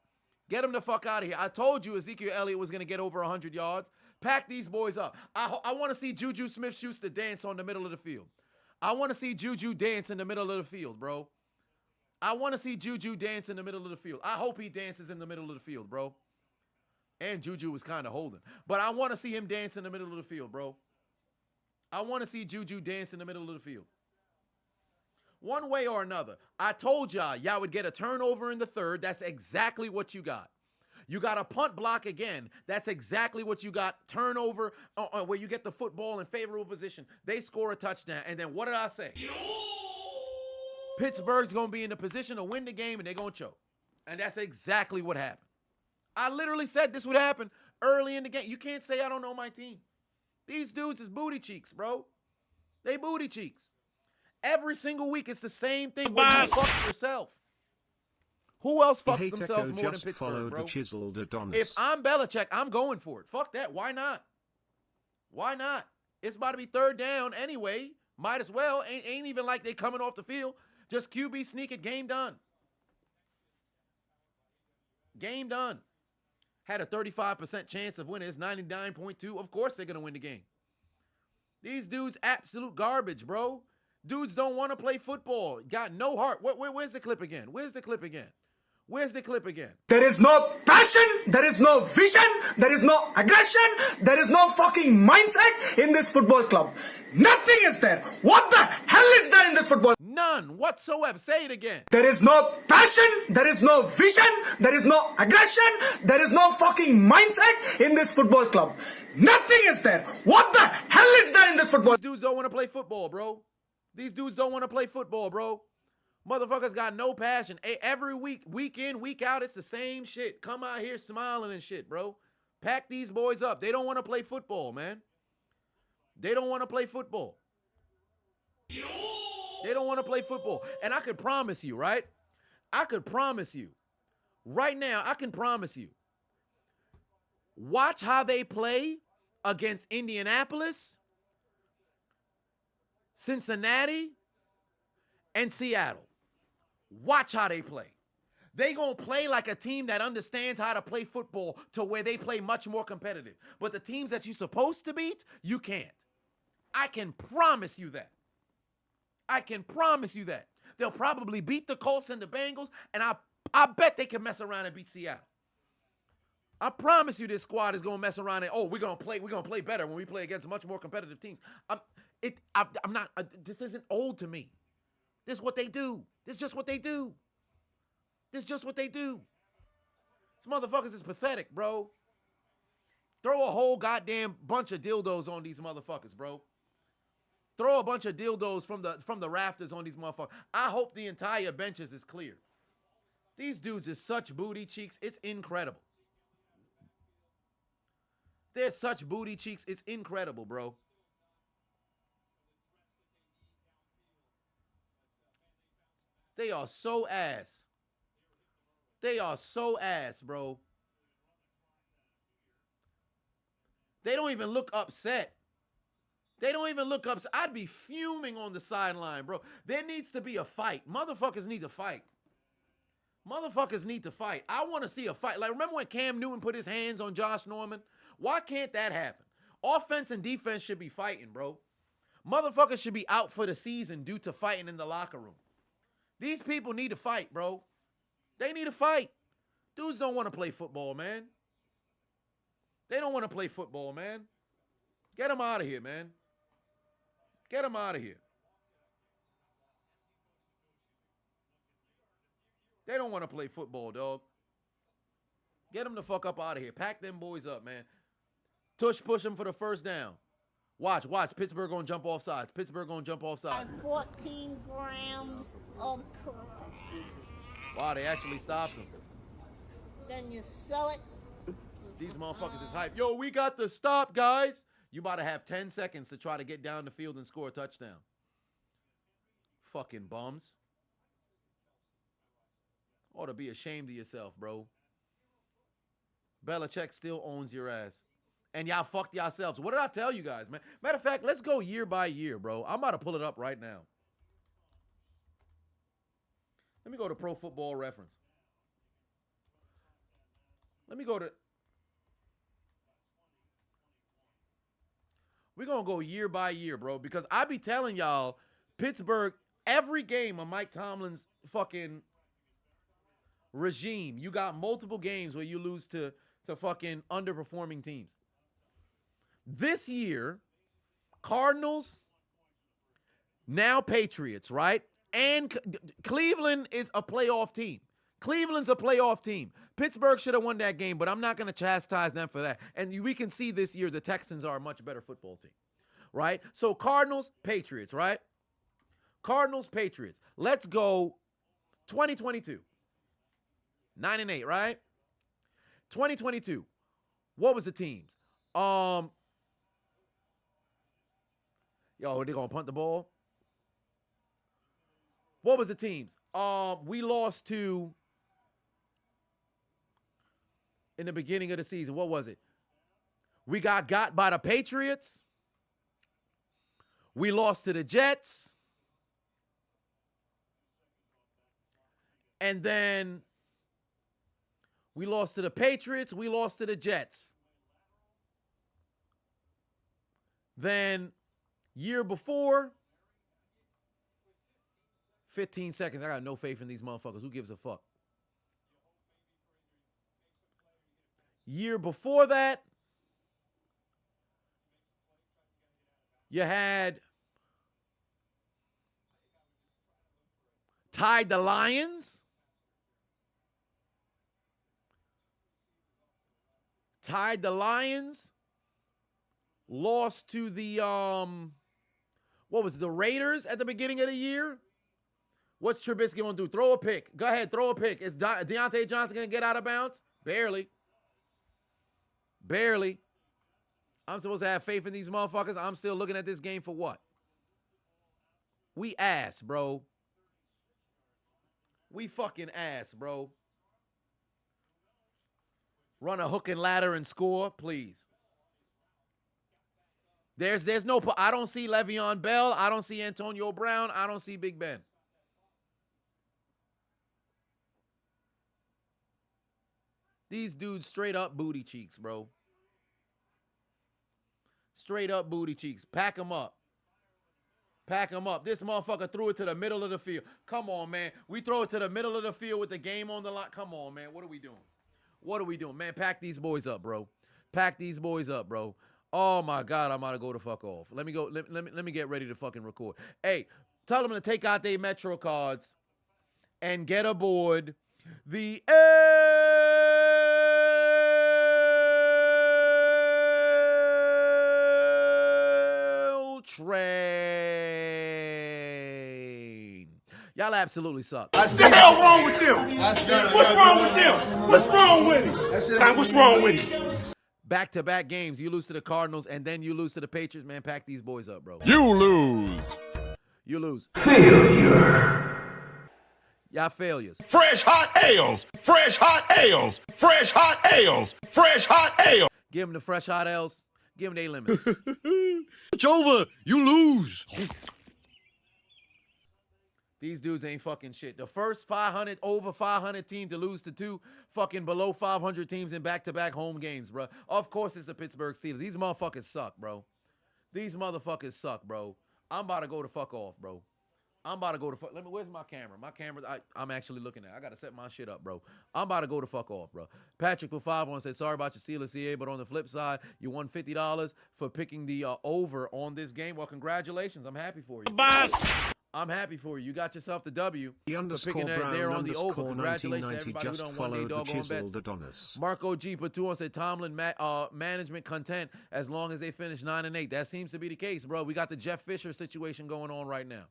Get them the fuck out of here. I told you Ezekiel Elliott was going to get over 100 yards. Pack these boys up. I want to see Juju Smith-Schuster dance on the middle of the field. I want to see Juju dance in the middle of the field, bro. I want to see Juju dance in the middle of the field. I hope he dances in the middle of the field, bro. And Juju was kind of holding. But I want to see him dance in the middle of the field, bro. I want to see Juju dance in the middle of the field. One way or another. I told y'all would get a turnover in the third. That's exactly what you got. You got a punt block again. That's exactly what you got. Turnover where you get the football in favorable position. They score a touchdown. And then what did I say? Pittsburgh's going to be in the position to win the game, and they're going to choke. And that's exactly what happened. I literally said this would happen early in the game. You can't say I don't know my team. These dudes is booty cheeks, bro. They booty cheeks. Every single week, it's the same thing. But you fuck yourself. Who else fucks themselves more than Pittsburgh, bro? The Chiseled Adonis. If I'm Belichick, I'm going for it. Fuck that. Why not? Why not? It's about to be third down anyway. Might as well. Ain't even like they coming off the field. Just QB sneak it. Game done. Game done. Had a 35% chance of winning. It's 99.2. Of course they're going to win the game. These dudes absolute garbage, bro. Dudes don't want to play football. Got no heart. Where's the clip again? Where's the clip again? Where's the clip again? There is no passion, there is no vision, there is no aggression, there is no fucking mindset in this football club. Nothing is there. What the hell is there in this football? None whatsoever. Say it again. There is no passion, there is no vision, there is no aggression, there is no fucking mindset in this football club. Nothing is there. What the hell is there in this football? These dudes don't want to play football, bro. These dudes don't want to play football, bro. Motherfuckers got no passion. Every week, week in, week out, it's the same shit. Come out here smiling and shit, bro. Pack these boys up. They don't want to play football, man. They don't want to play football. They don't want to play football. And I could promise you, right? I could promise you. Right now, I can promise you. Watch how they play against Indianapolis, Cincinnati, and Seattle. Watch how they play. They gonna play like a team that understands how to play football to where they play much more competitive. But the teams that you're supposed to beat, you can't. I can promise you that. I can promise you that. They'll probably beat the Colts and the Bengals, and I bet they can mess around and beat Seattle. I promise you this squad is gonna mess around and we're gonna play better when we play against much more competitive teams. I'm not. This isn't old to me. This is what they do. This is just what they do. This is just what they do. These motherfuckers is pathetic, bro. Throw a whole goddamn bunch of dildos on these motherfuckers, bro. Throw a bunch of dildos from the rafters on these motherfuckers. I hope the entire benches is clear. These dudes is such booty cheeks. It's incredible. They're such booty cheeks. It's incredible, bro. They are so ass. They are so ass, bro. They don't even look upset. They don't even look upset. I'd be fuming on the sideline, bro. There needs to be a fight. Motherfuckers need to fight. Motherfuckers need to fight. I want to see a fight. Like, remember when Cam Newton put his hands on Josh Norman? Why can't that happen? Offense and defense should be fighting, bro. Motherfuckers should be out for the season due to fighting in the locker room. These people need to fight, bro. They need to fight. Dudes don't want to play football, man. They don't want to play football, man. Get them out of here, man. Get them out of here. They don't want to play football, dog. Get them the fuck up out of here. Pack them boys up, man. Tush push them for the first down. Watch. Pittsburgh gonna jump off sides. Pittsburgh gonna jump off sides. 14 grams of crap. Wow, they actually stopped him. Then you sell it. These motherfuckers is hype. Yo, we got the stop, guys. You about to have 10 seconds to try to get down the field and score a touchdown. Fucking bums. Ought to be ashamed of yourself, bro. Belichick still owns your ass. And y'all fucked yourselves. What did I tell you guys, man? Matter of fact, let's go year by year, bro. I'm about to pull it up right now. Let me go to Pro Football Reference. Let me go to... We're going to go year by year, bro, because I be telling y'all, Pittsburgh, every game of Mike Tomlin's fucking regime, you got multiple games where you lose to fucking underperforming teams. This year, Cardinals, now Patriots, right? And Cleveland is a playoff team. Cleveland's a playoff team. Pittsburgh should have won that game, but I'm not going to chastise them for that. And we can see this year the Texans are a much better football team, right? So Cardinals, Patriots, right? Cardinals, Patriots. Let's go 2022. 9-8, right? 2022. What was the teams? Yo, they going to punt the ball? What was the teams? We lost to... in the beginning of the season. What was it? We got by the Patriots. We lost to the Jets. And then we lost to the Patriots. We lost to the Jets. Then year before, 15 seconds. I got no faith in these motherfuckers. Who gives a fuck? Year before that, you had tied the Lions. Tied the Lions. Lost to the, what was it, the Raiders at the beginning of the year? What's Trubisky going to do? Throw a pick. Go ahead, throw a pick. Is Deontay Johnson going to get out of bounds? Barely. Barely. I'm supposed to have faith in these motherfuckers. I'm still looking at this game for what? We ass, bro. We fucking ass, bro. Run a hook and ladder and score, please. There's no... I don't see Le'Veon Bell. I don't see Antonio Brown. I don't see Big Ben. These dudes straight up booty cheeks, bro. Straight up booty cheeks. Pack them up. Pack them up. This motherfucker threw it to the middle of the field. Come on, man. We throw it to the middle of the field with the game on the line. Come on, man. What are we doing? What are we doing? Man, pack these boys up, bro. Pack these boys up, bro. Oh, my God. I'm about to go the fuck off. Let me go. Let me get ready to fucking record. Hey, tell them to take out their Metro cards and get aboard the train. Y'all absolutely suck. What the hell wrong with them? What's wrong with them? What's wrong with it? What's wrong with it? Back-to-back games. You lose to the Cardinals, and then you lose to the Patriots. Man, pack these boys up, bro. You lose. You lose. Failure. Y'all failures. Fresh hot ales. Fresh hot ales. Fresh hot ales. Fresh hot ales. Give them the fresh hot L's. Give them their limit. It's over. You lose. These dudes ain't fucking shit. The first 500, over 500 team to lose to two fucking below 500 teams in back-to-back home games, bro. Of course it's the Pittsburgh Steelers. These motherfuckers suck, bro. These motherfuckers suck, bro. I'm about to go the fuck off, bro. I'm about to go to fuck. Where's my camera? My camera, I'm actually looking at it. I got to set my shit up, bro. I'm about to go the fuck off, bro. Patrick put 5 on, said, sorry about your Steelers, CA, but on the flip side, you won $50 for picking the over on this game. Well, congratulations. I'm happy for you. I'm happy for you. You got yourself the W. The for underscore picking that Brown there on the over. underscore Congratulations to 1990 everybody who just done followed the one-day doggone Chiseled bets. Adonis. Marco G put 2 on, said Tomlin management content as long as they finish 9-8. That seems to be the case, bro. We got the Jeff Fisher situation going on right now.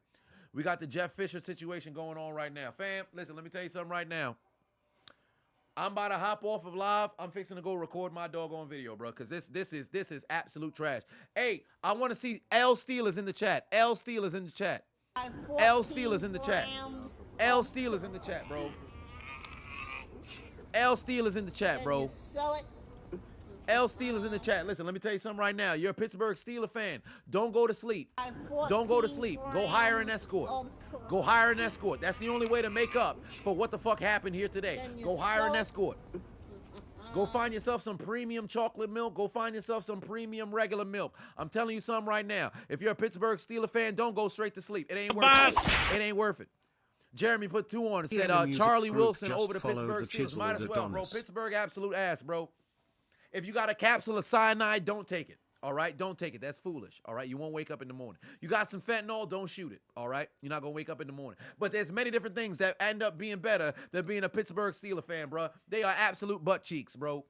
Fam, listen, let me tell you something right now. I'm about to hop off of live. I'm fixing to go record my doggone video, bro, because this is absolute trash. Hey, I want to see L Steelers in the chat. L Steelers in the chat. L Steelers in the chat. L Steelers in the chat, bro. L Steelers in the chat, bro. L Steelers in the chat. Listen, let me tell you something right now. You're a Pittsburgh Steelers fan. Don't go to sleep. Don't go to sleep. Go hire an escort. Go hire an escort. That's the only way to make up for what the fuck happened here today. Go hire an escort. Go find yourself some premium chocolate milk. Go find yourself some premium regular milk. I'm telling you something right now. If you're a Pittsburgh Steelers fan, don't go straight to sleep. It ain't worth it. It ain't worth it. Jeremy put 2 on and said Charlie Wilson over the Pittsburgh Steelers. Might as well, bro. Pittsburgh absolute ass, bro. If you got a capsule of cyanide, don't take it. All right? Don't take it. That's foolish. All right? You won't wake up in the morning. You got some fentanyl, don't shoot it. All right? You're not going to wake up in the morning. But there's many different things that end up being better than being a Pittsburgh Steelers fan, bro. They are absolute butt cheeks, bro.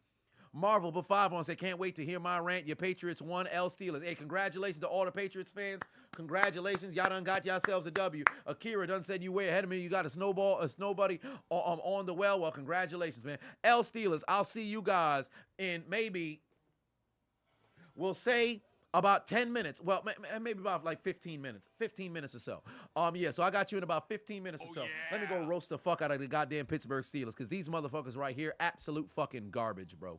Marvel put 5 on, said, can't wait to hear my rant. Your Patriots won. L Steelers. Hey, congratulations to all the Patriots fans. Congratulations. Y'all done got yourselves a W. Akira done said you way ahead of me. You got a snowbody on the well. Well, congratulations, man. L Steelers, I'll see you guys in maybe, we'll say about 10 minutes. Well, maybe about like 15 minutes. 15 minutes or so. Yeah, so I got you in about 15 minutes or so. Yeah. Let me go roast the fuck out of the goddamn Pittsburgh Steelers because these motherfuckers right here, absolute fucking garbage, bro.